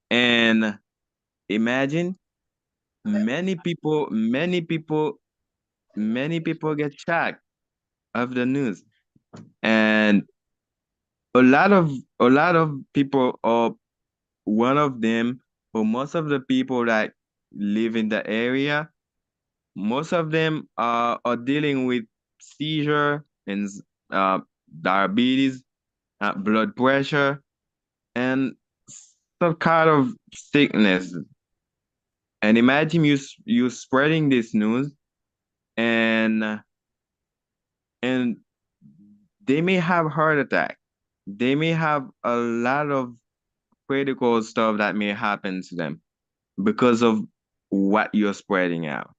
And imagine many people get shocked of the news. And a lot of people or one of them or most of the people that live in the area, most of them are dealing with seizure and uh, diabetes, blood pressure, and some kind of sickness. And imagine you spreading this news, and and they may have heart attack. They may have a lot of critical stuff that may happen to them because of what you're spreading out.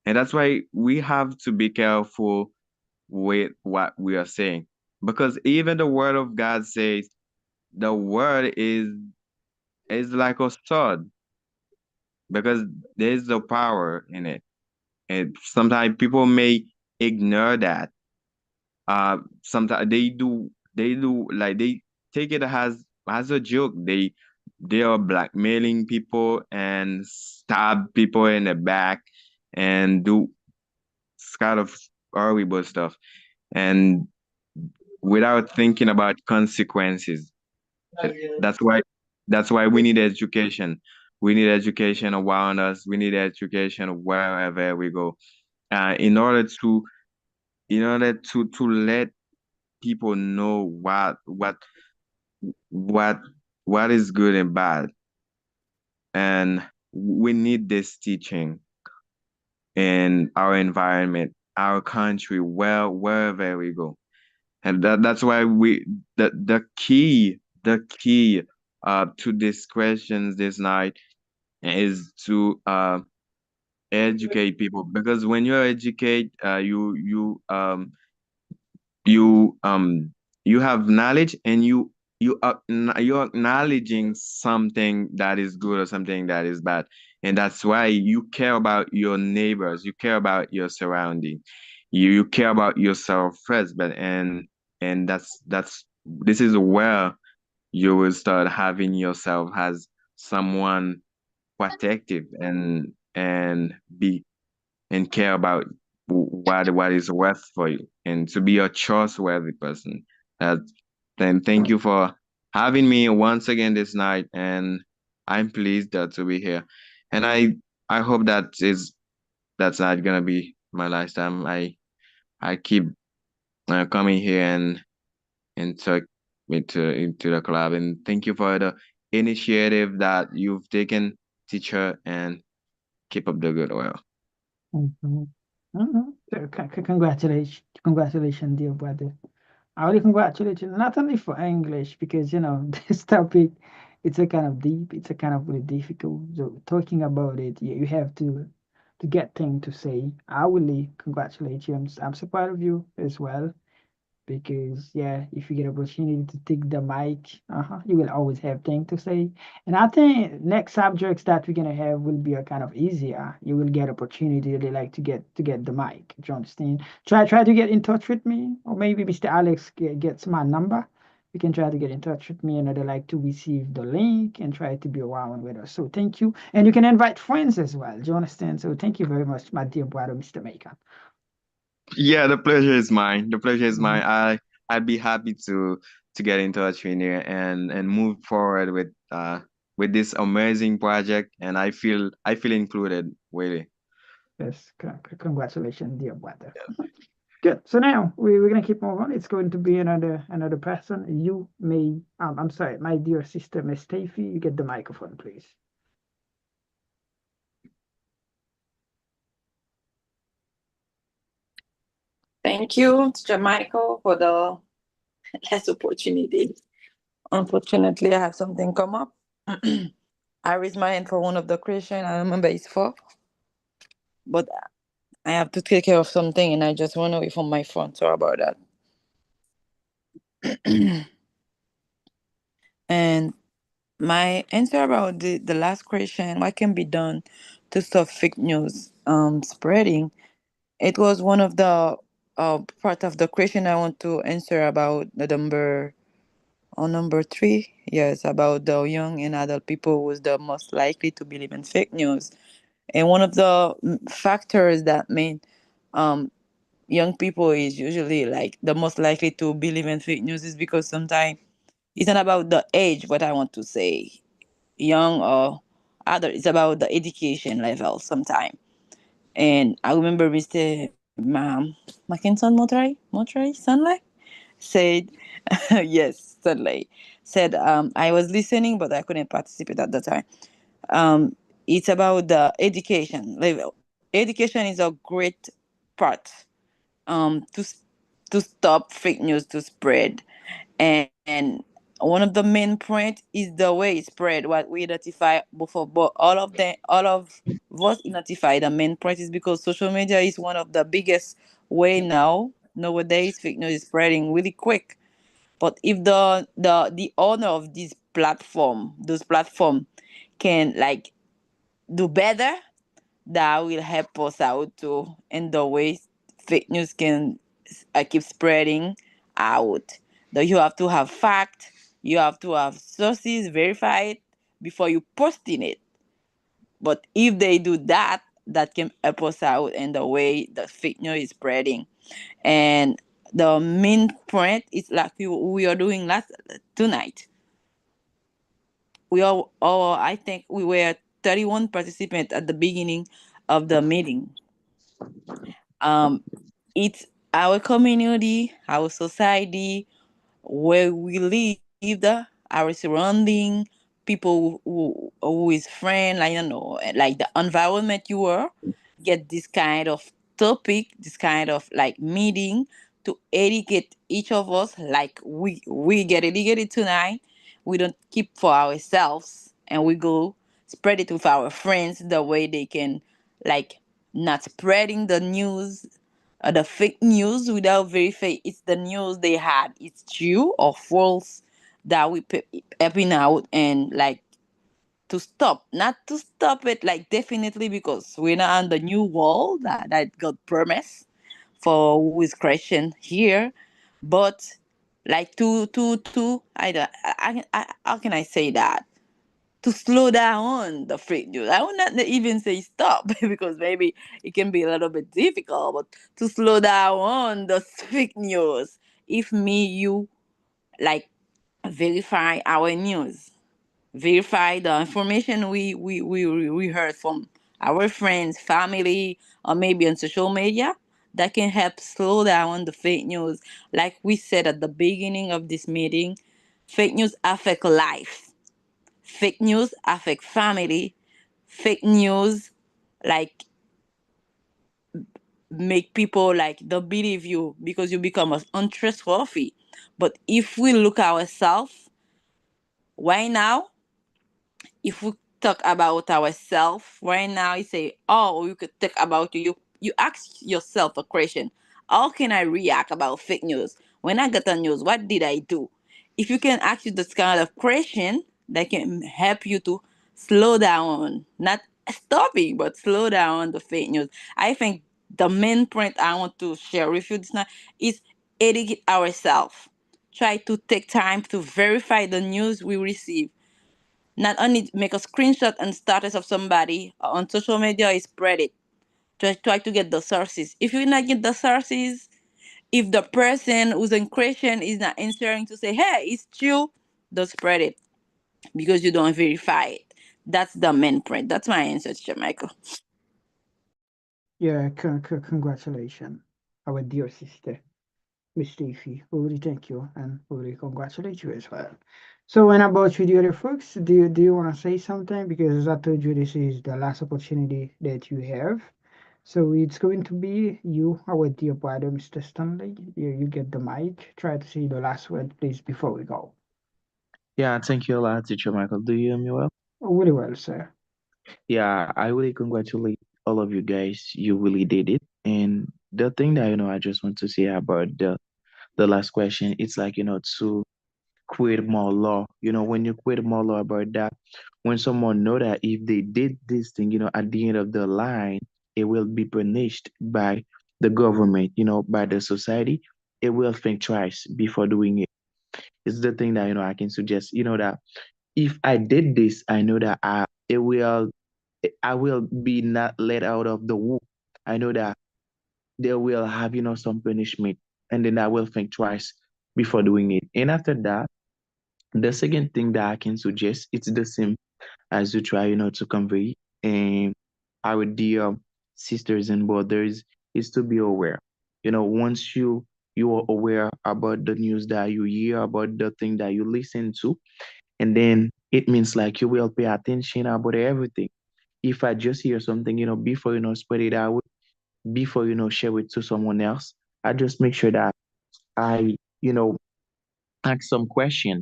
And that's why we have to be careful with what we are saying. Because even the word of God says the word is like a sword because there's the power in it. And sometimes people may ignore that. Sometimes they do like they take it as a joke. They are blackmailing people and stab people in the back and do kind of horrible stuff and without thinking about consequences. That's why we need education. We need education around us. We need education wherever we go. In order to let people know what what is good and bad. And we need this teaching in our environment, our country, wherever we go. And that's why the key to these questions this night is to educate people, because when you educate you have knowledge, and you're acknowledging something that is good or something that is bad. And that's why you care about your neighbors, you care about your surrounding, you care about yourself first. But and that's this is where you will start having yourself as someone protective and be and care about what is worth for you and to be a trustworthy person. Uh, then thank you for having me once again this night, and I'm pleased to be here. And I hope that's not gonna be my last time. I keep coming here and talk into the club. And thank you for the initiative that you've taken, teacher, and keep up the good work. Mhm. Mhm. So, congratulations, dear brother. I really congratulate you, not only for English, because this topic, it's a kind of deep, it's a kind of really difficult. So talking about it, you have to get things to say. I really congratulate you. I'm so proud of you as well, because yeah, if you get opportunity to take the mic, you will always have things to say. And I think next subjects that we're gonna have will be a kind of easier. You will get opportunity really like to get the mic. Do you understand? Try to get in touch with me, or maybe Mr. Alex gets my number. You can try to get in touch with me, and I'd like to receive the link and try to be around with us. So thank you, and you can invite friends as well. Do you understand? So thank you very much, my dear brother, Mr. Maker. Yeah, the pleasure is mine. The pleasure is mine. Mhm. I'd be happy to get in touch with you and move forward with this amazing project. And I feel included, really. Yes, congratulations, dear brother. Good. So now we're gonna keep moving. It's going to be another person. You may I'm sorry, my dear sister, Miss Taffy, you get the microphone, please. Thank you, Mr. Michael, for the last opportunity. Unfortunately, I have something come up. I raised my hand for one of the question. I remember it's four, but I have to take care of something and I just run away from my phone. Sorry about that. And my answer about the last question, what can be done to stop fake news spreading? It was one of the part of the question I want to answer about the number three. Yes, about the young and adult people who's the most likely to believe in fake news. And one of the factors that made um, young people is usually like the most likely to believe in fake news is because sometimes it's not about the age, what I want to say, young or other. It's about the education level sometimes. And I remember Mr. Mackinson Montray, Sunlight said, yes, Sunlight said, I was listening, but I couldn't participate at the time. It's about the education level. Education is a great part to stop fake news to spread, and one of the main point is the way it spread. What we identify before, but all of us identify the main point is because social media is one of the biggest way nowadays fake news is spreading really quick. But if the owner of those platform can like do better, that will help us out too in the way fake news can keep spreading out. Though you have to have fact, you have to have sources verified before you posting it. But if they do that, that can help us out in the way the fake news is spreading. And the main point is like we are doing last tonight. I think we were 31 participants at the beginning of the meeting. Um, it's our community, our society, where we live, our surrounding, people who is friend, like like the environment you are, get this kind of topic, this kind of like meeting to educate each of us. Like we get educated tonight. We don't keep for ourselves, and we go spread it with our friends the way they can, like, not spreading the news, the fake news without verifying it's the news they had, it's true or false, that we helping out and like to stop, not to stop it like definitely, because we're not on the new world that God promised for who is Christian here, but like to how can I say that, to slow down the fake news. I would not even say stop because maybe it can be a little bit difficult, but to slow down the fake news. If me, you, like, verify our news, verify the information we heard from our friends, family, or maybe on social media, that can help slow down the fake news. Like we said at the beginning of this meeting, fake news affect life. Fake news affect family. Fake news, like, make people like don't believe you because you become untrustworthy. But if we look ourselves right now, if we talk about ourselves right now, you say, oh, you could talk about you ask yourself a question. How can I react about fake news? When I get the news, what did I do? If you can ask you this kind of question, that can help you to slow down, not stopping, but slow down the fake news. I think the main point I want to share with you this night is educate ourselves. Try to take time to verify the news we receive. Not only make a screenshot and status of somebody on social media, or spread it. Try to get the sources. If you not get the sources, if the person who's in question is not answering to say, hey, it's true, don't spread it because you don't verify it. That's the main point. That's my answer, Teacher Michael. Yeah, congratulations, our dear sister, Miss Steffi. We really thank you and we really congratulate you as well. So, and about you, the other folks, do you want to say something? Because as I told you, this is the last opportunity that you have. So it's going to be you, our dear brother, Mr. Stanley. You get the mic. Try to say the last word, please, before we go. Yeah, thank you a lot, Teacher Michael. Do you hear me well? Oh, really well, sir. Yeah, I really congratulate all of you guys. You really did it. And the thing that, I just want to say about the last question, it's like, to create more law. When you create more law about that, when someone know that if they did this thing, at the end of the line, it will be punished by the government, by the society, it will think twice before doing it. It's the thing that, I can suggest, that if I did this, I know that I will be not let out of the womb. I know that they will have, some punishment, and then I will think twice before doing it. And after that, the second thing that I can suggest, it's the same as you try, to convey and our dear sisters and brothers, is to be aware. Once you are aware about the news that you hear, about the thing that you listen to, and then it means like you will pay attention about everything. If I just hear something, before spread it out, before share it to someone else, I just make sure that I ask some question,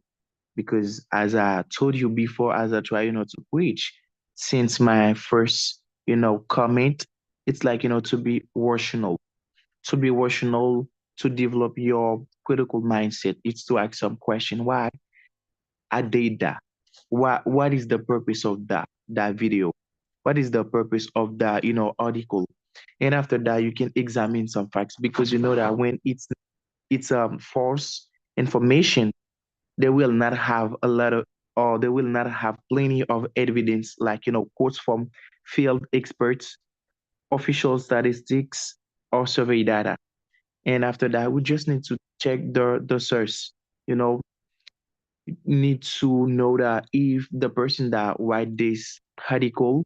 because as I told you before, as I try to preach, since my first comment, it's like to be rational, to be rational, to develop your critical mindset. It's to ask some question. Why I did that? What is the purpose of that video? What is the purpose of that article? And after that, you can examine some facts, because you know that when it's false information, they will not have a lot of, or they will not have plenty of evidence, like quotes from field experts, official statistics, or survey data. And after that, we just need to check the source. You know, need to know that if the person that write this article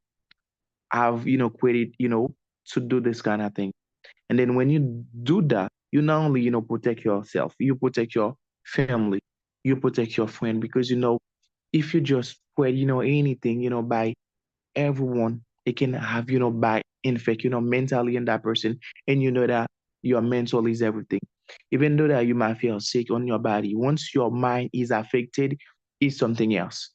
have created to do this kind of thing. And then when you do that, you not only protect yourself, you protect your family, you protect your friend, because if you just spread anything by everyone, it can have bad infect mentally in that person. And you know that your mental is everything. Even though that you might feel sick on your body, once your mind is affected, it's something else.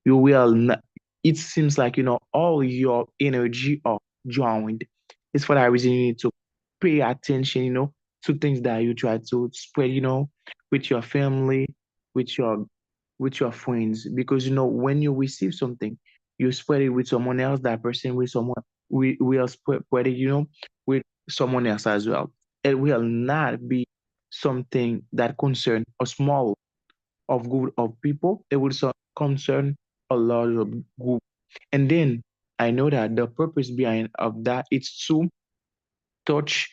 You will not, it seems like all your energy are drowned. It's for that reason you need to pay attention to things that you try to spread with your family, with your friends, because when you receive something, you spread it with someone else. That person with someone, we will spread it with someone else as well. It will not be something that concern a small of group of people. It will concern a large of group. And then I know that the purpose behind of that is to touch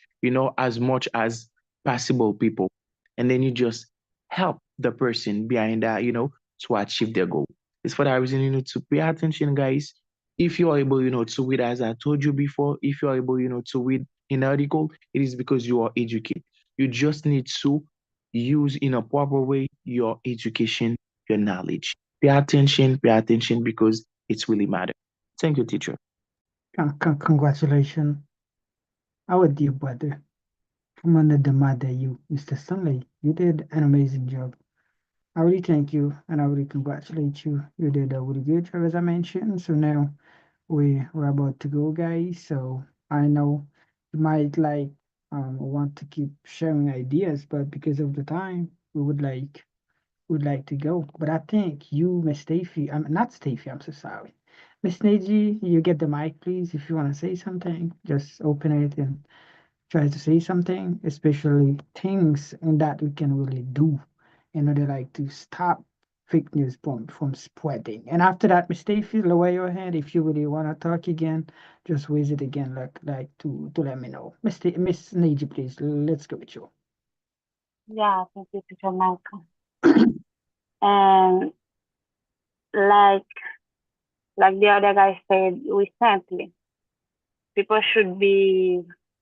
as much as possible people, and then you just help the person behind that to achieve their goal. It's for that reason you need to pay attention, guys. If you are able to read, as I told you before, if you are able to read an article, it is because you are educated. You just need to use in a proper way your education, your knowledge. Pay attention, because it's really matter. Thank you, teacher. Congratulations. our dear brother from another mother, you, Mr. Stanley. You did an amazing job. I really thank you and I really congratulate you. You did a really good job, as I mentioned. So now we're about to go, guys. So I know you might want to keep sharing ideas, but because of the time, we would like to go. But I think you, Miss Stacey, I'm not Stacey, I'm so sorry. Miss Neji, you get the mic, please. If you want to say something, just open it and try to say something, especially things that we can really do in order to stop fake news from spreading. And after that, Miss Stacey, lower your hand. If you really want to talk again, just raise it again, to let me know. Miss Neji, please, let's go with you. Yeah, thank you, Teacher Michael. And like the other guy said recently, people should be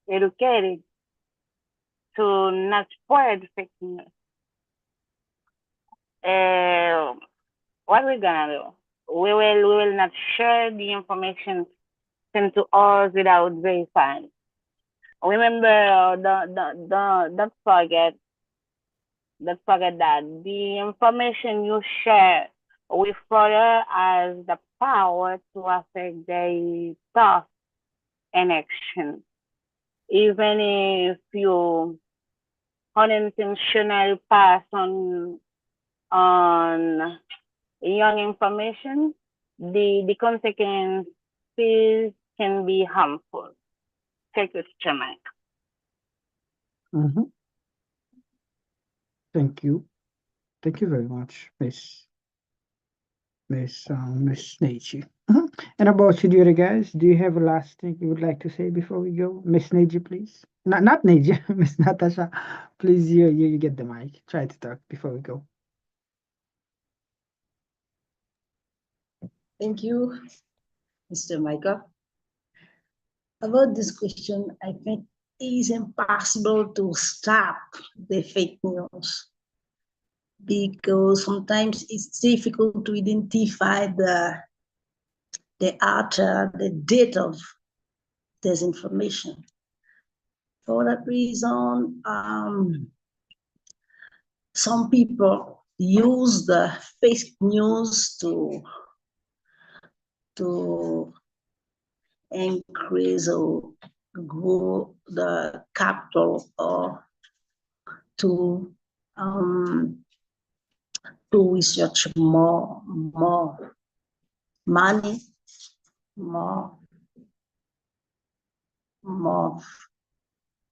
educated to not spread fake news. What we're gonna do? We will not share the information sent to us without verifying. Remember, don't forget that the information you share with other has the power to affect their thoughts and action. Even if you unintentionally pass on young information, the consequences can be harmful. Take it, Teacher Mike. Mm-hmm. Thank you. Thank you very much, Miss Neji. And about you, dear guys, do you have a last thing you would like to say before we go? Miss Neji, please. Not Neji, Miss Natasha. Please, you get the mic. Try to talk before we go. Thank you, Mr. Michael. About this question, I think it is impossible to stop the fake news because sometimes it's difficult to identify the author, the date of disinformation. For that reason, some people use the fake news to increase or grow the capital or to research more money, more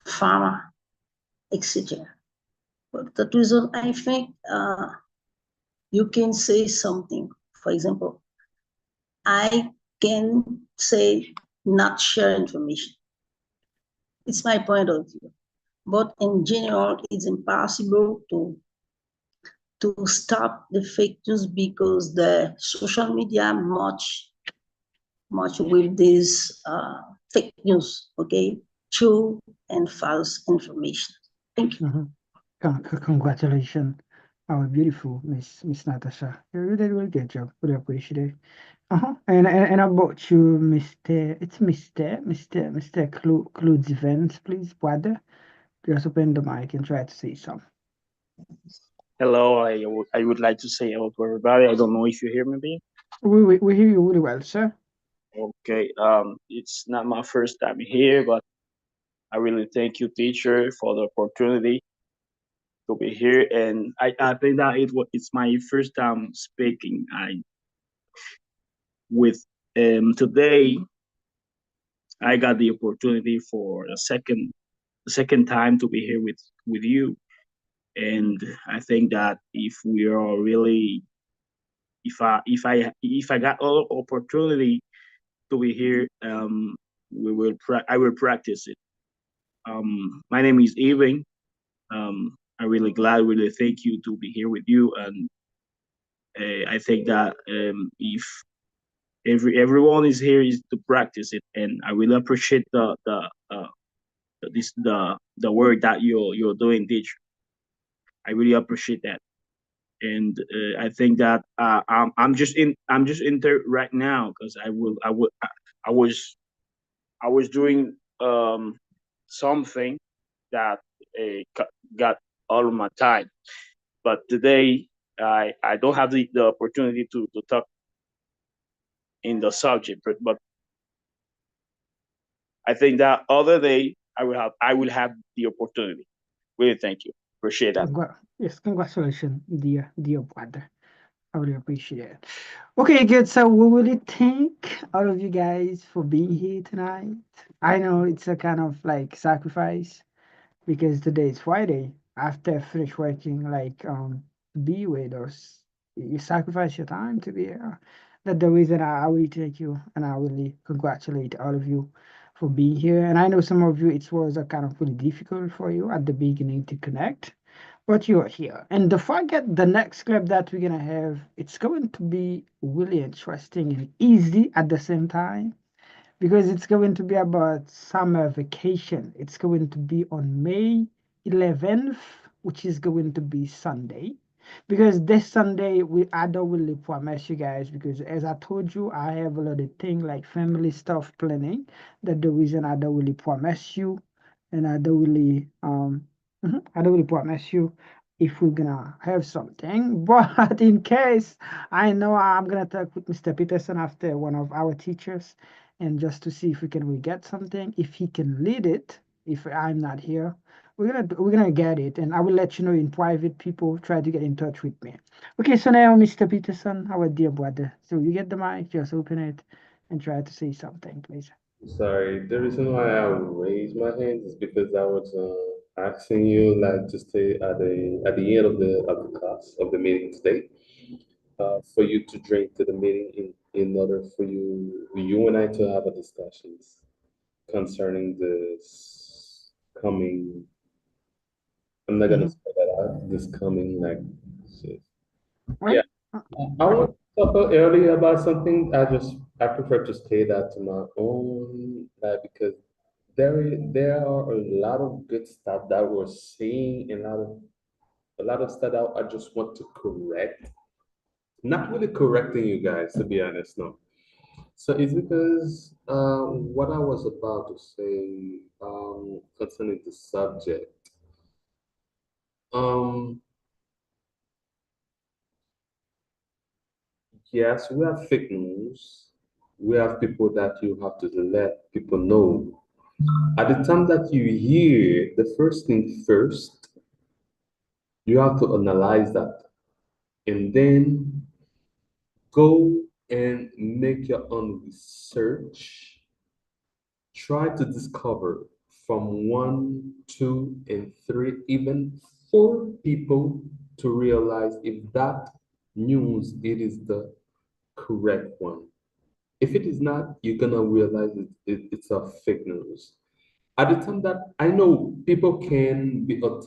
pharma, etc. For that reason, I think you can say something. For example, I can say not share information. It's my point of view. But in general, it's impossible to stop the fake news because the social media much with this fake news, okay? True and false information. Thank you. Mm-hmm. Congratulations, our beautiful Miss Natasha. You did a really good job. Really appreciate it. And about you, Mr. Claude Evans, please, brother. Just open the mic and try to say something. Hello, I would like to say hello to everybody. I don't know if you hear me. We hear you really well, sir. Okay, it's not my first time here, but I really thank you, teacher, for the opportunity to be here. And I think that it's my first time speaking. Today I got the opportunity for a second time to be here with you. And I think that if we are really, if I got all opportunity to be here, I will practice it. My name is Evan. I'm really glad, really thank you to be here with you, and I think that if everyone is here is to practice it, and I really appreciate the work that you're doing, teacher. I really appreciate that, and I think that I'm just in there right now because I was doing something that got all of my time. But today, I don't have the opportunity to talk in the subject, but I think that other day I will have the opportunity. Really, thank you. Appreciate that. Yes, congratulations, dear brother. I really appreciate it. Okay, good. So we really thank all of you guys for being here tonight. I know it's a kind of like sacrifice because today is Friday. After finish working, like be with us, you sacrifice your time to be here. That's the reason I really thank you and I really congratulate all of you for being here. And I know some of you it was a kind of really difficult for you at the beginning to connect, but you're here. And don't forget the next clip that we're gonna have, it's going to be really interesting and easy at the same time because it's going to be about summer vacation. It's going to be on May 11th, which is going to be Sunday. Because this Sunday, I don't really promise you guys because as I told you, I have a lot of things like family stuff planning. That's the reason I don't really promise you, and I don't really I don't really promise you if we're gonna have something. But in case, I know I'm gonna talk with Mr. Peterson after one of our teachers and just to see if we can really get something. If he can lead it, if I'm not here, we're gonna get it, and I will let you know in private. People try to get in touch with me. Okay, so now Mr. Peterson, our dear brother. So you get the mic, just open it and try to say something, please. Sorry, the reason why I raised my hand is because I was asking you like to stay at the end of the class of the meeting today, for you to drink to the meeting in order for you and I to have a discussions concerning this coming. I'm not gonna say that out. This coming like, yeah. I want to talk earlier about something. I prefer to stay that to my own, because there are a lot of good stuff that we're seeing, and a lot of stuff that I just want to correct. Not really correcting you guys, to be honest, no. So it's because what I was about to say concerning the subject. Yes, we have fake news. We have people that you have to let people know. At the time that you hear the first thing first, you have to analyze that and then go and make your own research. Try to discover from 1, 2, and 3, even 4 people to realize if that news it is the correct one. If it is not, you're gonna realize it's a fake news. At the time that I know people can be a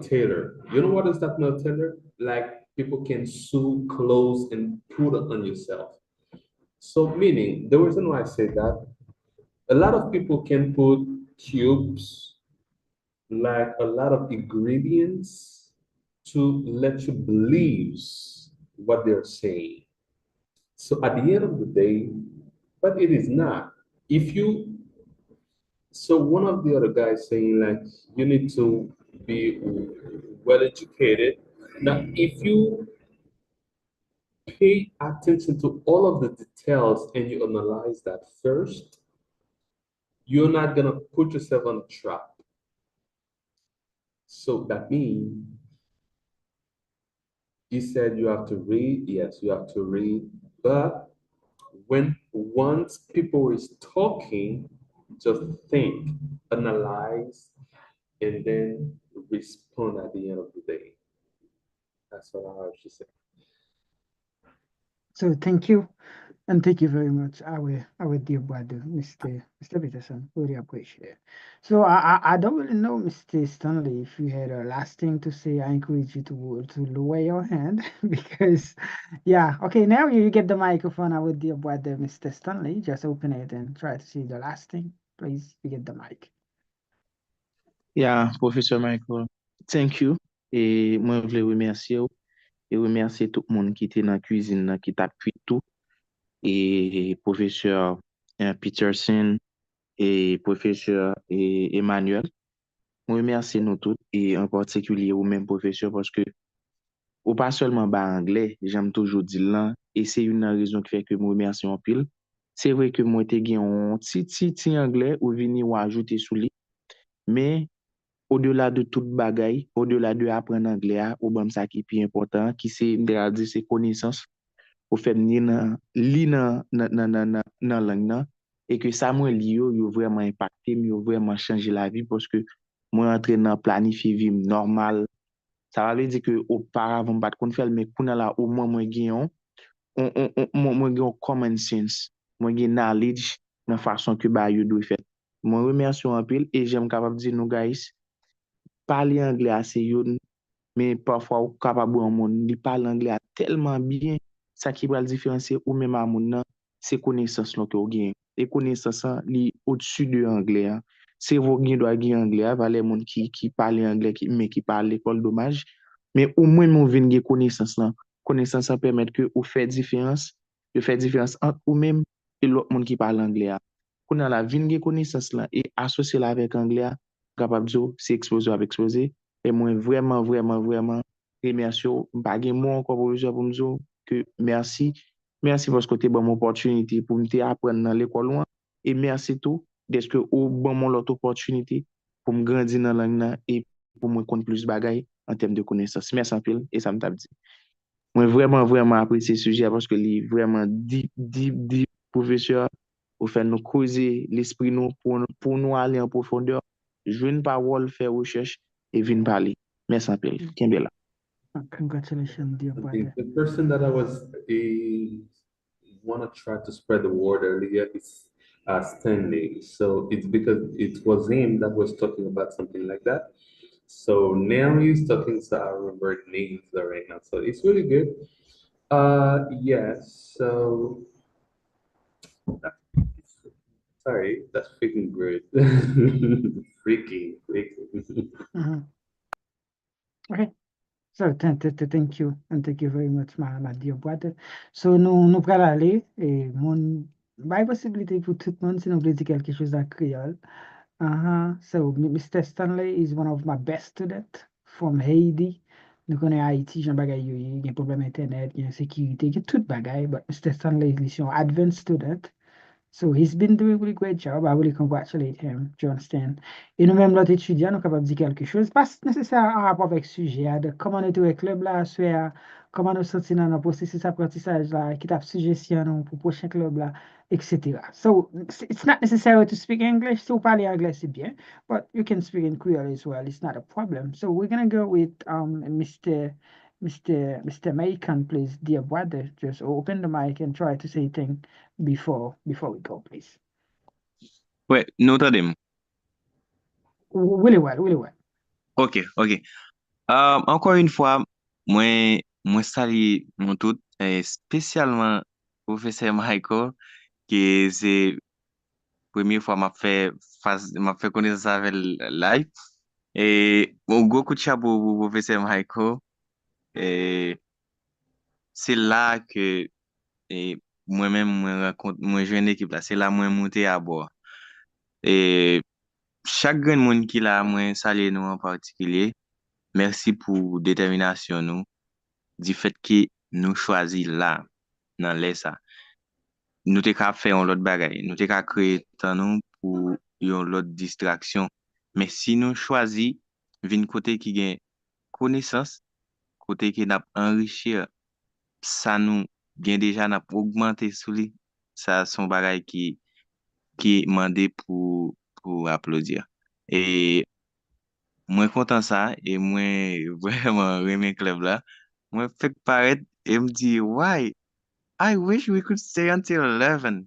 tailor. You know what is that not tailor? Like people can sew clothes and put it on yourself. So meaning the reason why I say that, a lot of people can put cubes, like a lot of ingredients to let you believe what they're saying. So at the end of the day, but it is not. If you, so one of the other guys saying like you need to be well educated. Now, if you pay attention to all of the details and you analyze that first, you're not gonna put yourself on a trap. So that means you said you have to read. Yes, you have to read, but once people is talking, just think, analyze, and then respond at the end of the day. That's what I have to say. So thank you, and thank you very much, our dear brother, Mr. Peterson. Really appreciate it. So I don't really know, Mr. Stanley, if you had a last thing to say. I encourage you to lower your hand because, yeah. Okay, now you get the microphone, our dear brother, Mr. Stanley. Just open it and try to see the last thing. Please, you get the mic. Yeah, Professor Michael, thank you. Et moi, je voulais remercier vous et remercier tout le monde qui était dans la cuisine, qui t'a appuyé tout. Et Professeur Peterson, et professeur Emmanuel. Je remercie nous tous et en particulier ou même professeur parce que ou pas seulement ba anglais, j'aime toujours dire là, et c'est une raison qui fait que je remercie en pile. C'est vrai que moi, j'ai un petit anglais ou vini ou ajouter sous lui, mais au-delà de toute bagaille, au-delà de apprendre anglais, ou bon ça qui est plus important, qui c'est, dire, c'est connaissance, ou fait ni dans langue nan, et que ça moi li yo vraiment impacté, yo vraiment changé la vie parce que moi entré dans planifier vie normal. Ça veut dire que auparavant pas qu'on fait mais qu'on là au moins moi gagne moi gagne common sense, moi gagne knowledge dans façon que ba yo doit faire. Moi remercie en pile et j'aime capable dire nous guys parler anglais assez yon mais parfois ou capable un monde li parle anglais tellement bien ça qui va le différencier ou même à monde nan c'est connaissance là que ou gagne et connaissance li au-dessus de anglais hein. C'est vous qui doit gagner anglais va les monde qui parle anglais mais qui parle l'école dommage mais au moins mon vinn gagner connaissance ça permet que ou fait différence entre ou même et l'autre monde qui parle anglais qu'on a la vinn gagner connaissance là et associer la avec anglais capable de c'est exposé avec exposé et moi vraiment remercie pas gen mot encore pour me dire que merci parce que tu bon mon opportunité pour me apprendre dans l'école loin et merci tout d'être que au bon mon l'autre opportunité pour me grandir dans la langue nan et pour me connaître plus bagaille en termes de connaissances. Merci un peu et ça me t'a dit. Moi vraiment apprécié ce sujet parce que est vraiment deep professeur pour faire nous creuser l'esprit nous pour nous aller en profondeur, jouer une parole, faire recherche et venir parler. Merci un peu. Kimbella. Congratulations, dear brother. The person that I was want to try to spread the word earlier is Stanley. So it's because it was him that was talking about something like that. So now he's talking, so I remember names right now. So it's really good. Yes. So sorry, that's freaking great. freaking. Okay. So thank you and thank you very much, my dear brother. So nous pral aller et mon by possibilité pour tout le monde si nous voulons dire quelque chose en créole. So Mr. Stanley is one of my best students from Haiti. Nous connaissons Haïti, Jean bagay yo, il y a un problème internet, il y a sécurité, il y a tout bagay, but Mr. Stanley is an advanced student. So he's been doing a really great job. I really congratulate him, do you understand? Et nous-mêmes, l'autre étudiant, nous sommes capables de dire quelque chose, pas nécessairement en rapport avec le sujet, de comment nous sommes club là, soit comment nous sommes dans le processus d'apprentissage là, qui t'a suggestion nous pour le prochain club là, etc. So it's not necessary to speak English. Si vous parlez anglais, c'est bien, but you can speak in Creole as well. It's not a problem. So we're gonna go with Mr. Macon, please, dear brother. Just open the mic and try to say things before we go, please. Ouais, nous t'entendons. Really well. Ok. Encore une fois, moi salue mon tout, spécialement professeur Michael, qui c'est première fois m'a fait connaissance avec live. Et un gros coup de chapeau pour professeur Michael. Et c'est là que moi-même, moi joue une équipe là, c'est là moi monté à bord. Et chaque grand monde qui là, moi salue nous en particulier. Merci pour détermination nous, du fait que nous choisi là, dans l'ESA. Nous t'ai qu'à faire un autre bagaille, nous t'ai qu'à créer temps nous pour une autre distraction. Mais si nous choisi vinn côté qui gagne connaissance, côté qui n'a enrichir, ça nous gagne déjà n'a augmenté sous lui, ça son bagaille qui est demandé pour applaudir. Et moi content ça et moi vraiment aimer club là. Moi fait paraître et me dit why I wish we could stay until 11.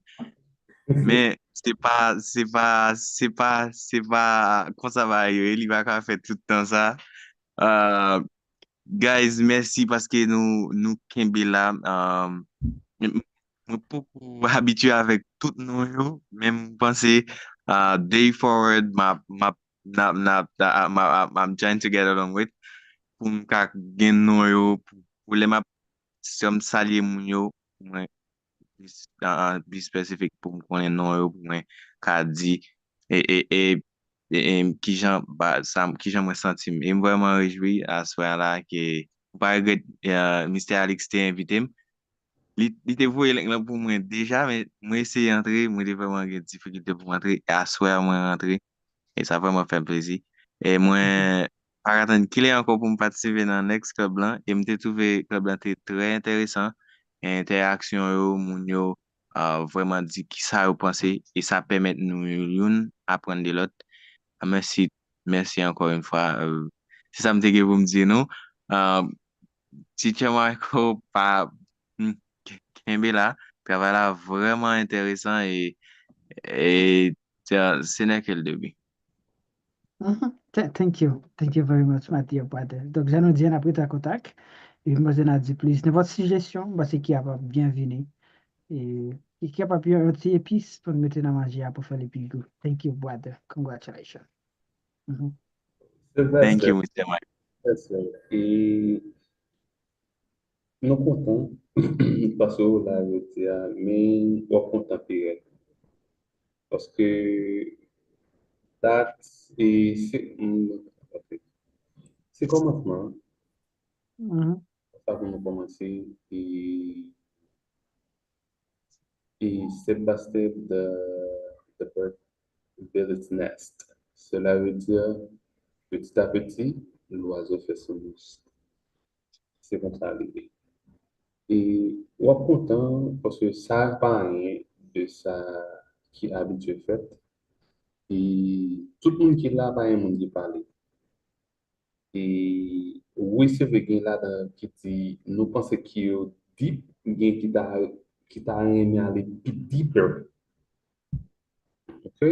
Mais c'est pas comme ça va il va pas faire tout le temps ça. Guys, merci parce que nous Kembe là beaucoup habitué avec tout nous même penser day forward I'm trying to get along with pour m'ka gen nou yo pour les map som salye moun yo moi plus spécifique pour me connaître non yo pour moi ka di qui j'en bah ça qui j'en me senti et me vraiment réjoui à ce moment-là que par exemple Mr. Alex t'est invité il était voué là pour moi déjà mais moi essayer d'entrer moi j'ai vraiment eu des difficultés pour entrer et à soir moi rentrer et ça vraiment fait plaisir et moi par attendre qu'il est encore pour me participer dans Next Club blanc et me trouvé club blanc très intéressant interaction yo moun yo vraiment dit qui ça vous pensez et ça permet nous une apprendre de l'autre. Merci, merci encore une fois. C'est ça que vous me dire, non? Teacher Marco, pas, Kembe là, travail là vraiment intéressant et ce n'est que le début. Thank you very much, Mathieu Poiter. Donc, je nous dis après ta contact. Et moi, je n'ai dit plus. De votre suggestion, bah, c'est qui a pas bienvenue. Et qui a pas pu un petit épice pour mettre dans manger pour faire les plus goût. Thank you, Poiter. Congratulations. Thank you, Mr. Mike. Et nous comptons parce que là, je dis, mais on compte en pire. Parce que date et c'est commencement. Ça va nous commencer et step by step the bird build its nest. Cela veut dire petit à petit, l'oiseau fait son nid. C'est comme ça l'idée. Et on est content parce que ça n'a pas rien de ça qui est habitué fait. Et tout le monde qui est là, pas un monde qui parle. Et oui, c'est vrai qu'il y a là qui dit, nous pensons qu'il y a deep, qui t'a aimé aller deeper. OK?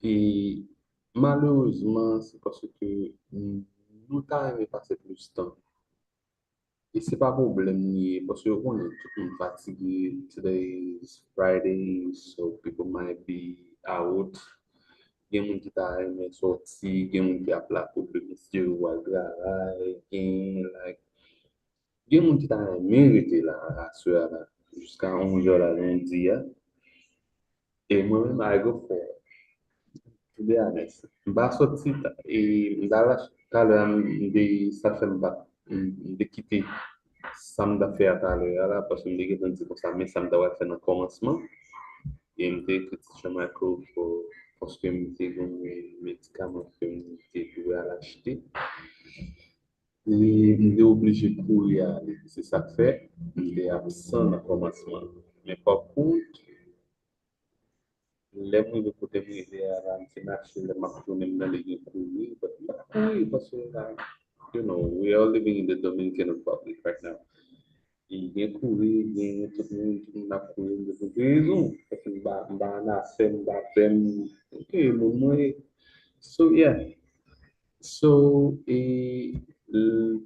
Et malheureusement, c'est parce que nous t'avons aimé passer plus de temps. Et c'est pas problème ni parce que on est tout le monde fatigué. Today is Friday, so people might be out. Il y a des gens qui t'a aimé sortir, il y a des gens qui a plat pour le monsieur ou à travail, il y a des gens qui t'a aimé rester là à ce là jusqu'à 11h la lundi. Et moi-même, I go for it. To be honest. Je vais sortir et tout à l'heure, ça fait de quitter ça me fait à l'heure parce que je me dis comme ça, mais ça me doit faire dans le commencement. Et je me dis que je m'accorde parce que je me dis que mes médicaments que je dois l'acheter. Et je suis obligé de courir. C'est ça que fait. Je suis absent dans le commencement. Mais par contre, les gens de côté de la marché, les marchés, les courir. Parce que, you know, we are living in the Dominican Republic right now. E gen kouri, gen tout moun ap kouri de tout rezon. Parce que mba nase, mba tem, ok, moun mwen. So, yeah. So,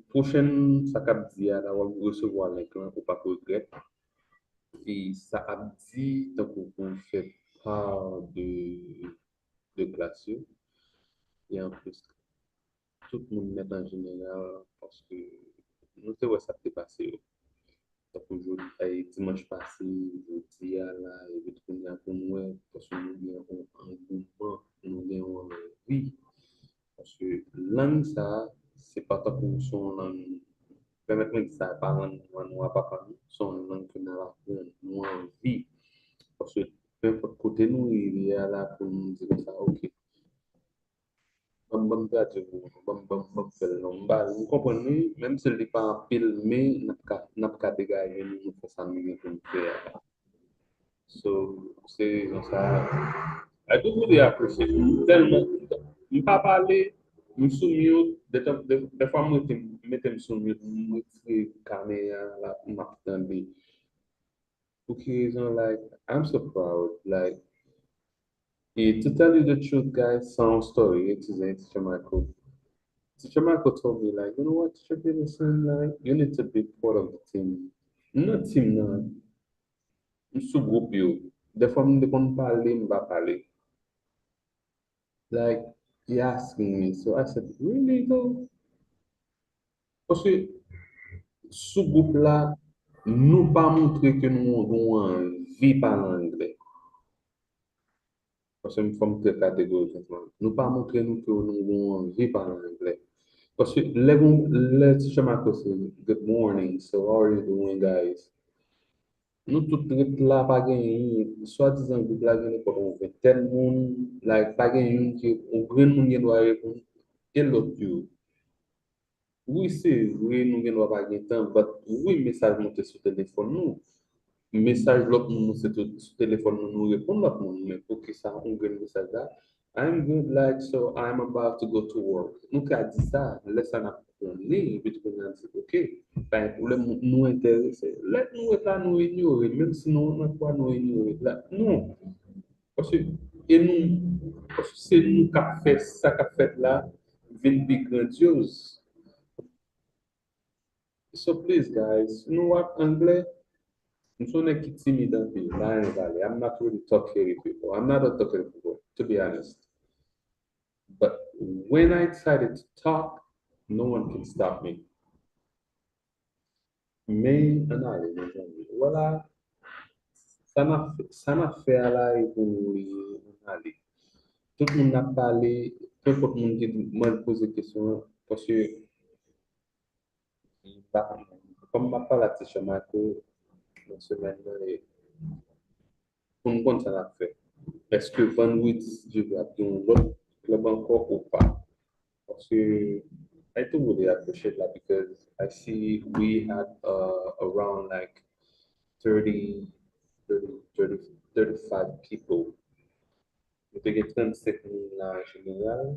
prochaine, ça kap di a la wap recevoir l'inclin ou pas regret. Et ça a dit, donc, on fait part de classe. Et en plus, tout le monde met en général parce que nous savons ça s'est passé. Donc aujourd'hui, dimanche passé, jeudi là, et puis on a pour moi parce que nous avons un engouement, nous avons envie. Parce que langue ça, c'est pas tant pour son langue. Permettez-moi de dire ça, pas langue noire, pas son langue que nous avons nous envie. Parce que peu importe côté nous, il y a là pour nous dire ça, ok. Vous comprenez, même si ce n'est pas un pile, mais n'a pas dégagé, nous faisons ça, nous faire. So, c'est ça. I do really appreciate it. Tellement, je ne pas parler, je suis soumis, des fois, je me soumis, je suis caméra, là, je m'attendais. Okay, so like, I'm so proud, like, to tell you the truth, guys, some story, it is a Teacher Michael. Teacher Michael told me, like, you know what, Teacher Peterson, like, you need to be part of the team. Not team, no. Sous-groupe, yo. Des fois, je ne parler, je ne parler. Like, he asking me, so I said, really, though? Parce que, sous-groupe là, nous pas montrer que nous avons envie de parler anglais. Parce que nous sommes très catégoriques. Nous pas montrer nous que nous avons envie de parler anglais. Parce que les teacher my question, good morning, so how are you doing, guys? Nous tous là pas gagner, soi-disant groupe là gagner pour on fait tel monde, like pas gagner qui on grand monde qui doit répondre et l'autre you. Oui, c'est vrai, nous ne pas gagner temps, mais oui, message monter sur téléphone nous. Message l'autre monde c'est sur téléphone nous répondre l'autre monde, mais pour que ça on gagne message là. I'm good, like, so I'm about to go to work. Nous qu'a dit ça, laisse ça n'a pas ligne, puis tu peux dire, ok, pas un problème, nous intéresser. Laisse-nous être là, nous ignorer, même si nous n'avons pas nous ignorer. Là, non. Parce que, parce que c'est nous qui avons fait ça, qui avons fait là, vient de grandiose. So please, guys, you know what, anglais? I'm so timid and be lying valley. I'm not really talking people. I'm not a talking people, to be honest. But when I decided to talk, no one can stop me. Mais analyse, mes amis. Voilà, ça n'a fait là et pour aller. Tout le monde a parlé, peu importe le monde qui m'a posé des questions, parce que comme ma parole à Tisha Marco, dans ce semaine, pour nous, ça l'a fait. Est-ce que Van Witt, je vais appeler un autre club encore ou pas? Parce que I do really appreciate that because I see we had around like 30, 35 people. Nous avons 37 000 là en général.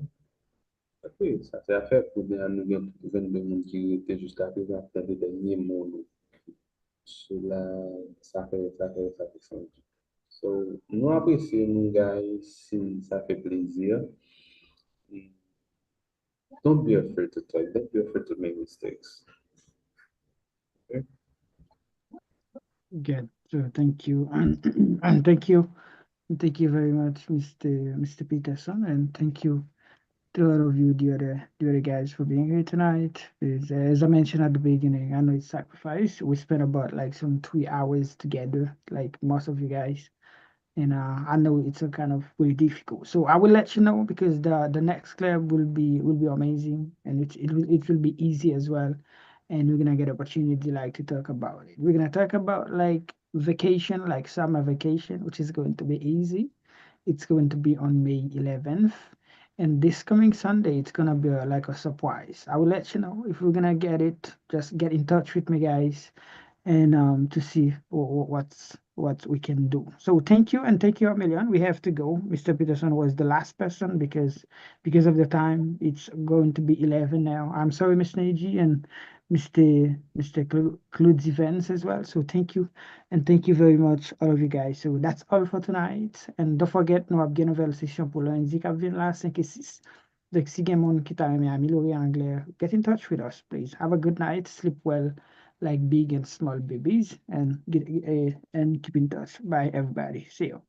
Oui, ça c'est affaire pour bien nous avons 22 personnes qui étaient jusqu'à présent dans les derniers mois. Cela, ça fait sens. So, nous apprécions nous, guys, si ça fait plaisir. Don't be afraid to talk. Don't be afraid to make mistakes. Okay? Good. So thank you. And thank you. Thank you very much, Mr. Peterson, and thank you to all of you, the other guys, for being here tonight. As I mentioned at the beginning, I know it's sacrifice. We spent about like some 3 hours together, like most of you guys. And I know it's a kind of very difficult. So I will let you know because the next club will be amazing, and it will be easy as well. And we're gonna get opportunity like to talk about it. We're gonna talk about like vacation, like summer vacation, which is going to be easy. It's going to be on May 11th. And this coming Sunday, it's gonna be like a surprise. I will let you know if we're gonna get it. Just get in touch with me, guys, and to see what we can do. So thank you, and thank you a million. We have to go. Mr. Peterson was the last person because of the time. It's going to be 11 now. I'm sorry, Miss Neji and Mr. Cludes Events as well. So thank you, and thank you very much, all of you guys. So that's all for tonight. And don't forget, nous avons une nouvelle session pour lundi qui vient là, 5 et 6. Donc, si quelqu'un qui t'a aimé améliorer anglais, get in touch with us, please. Have a good night, sleep well, like big and small babies, and keep in touch. Bye, everybody. See you.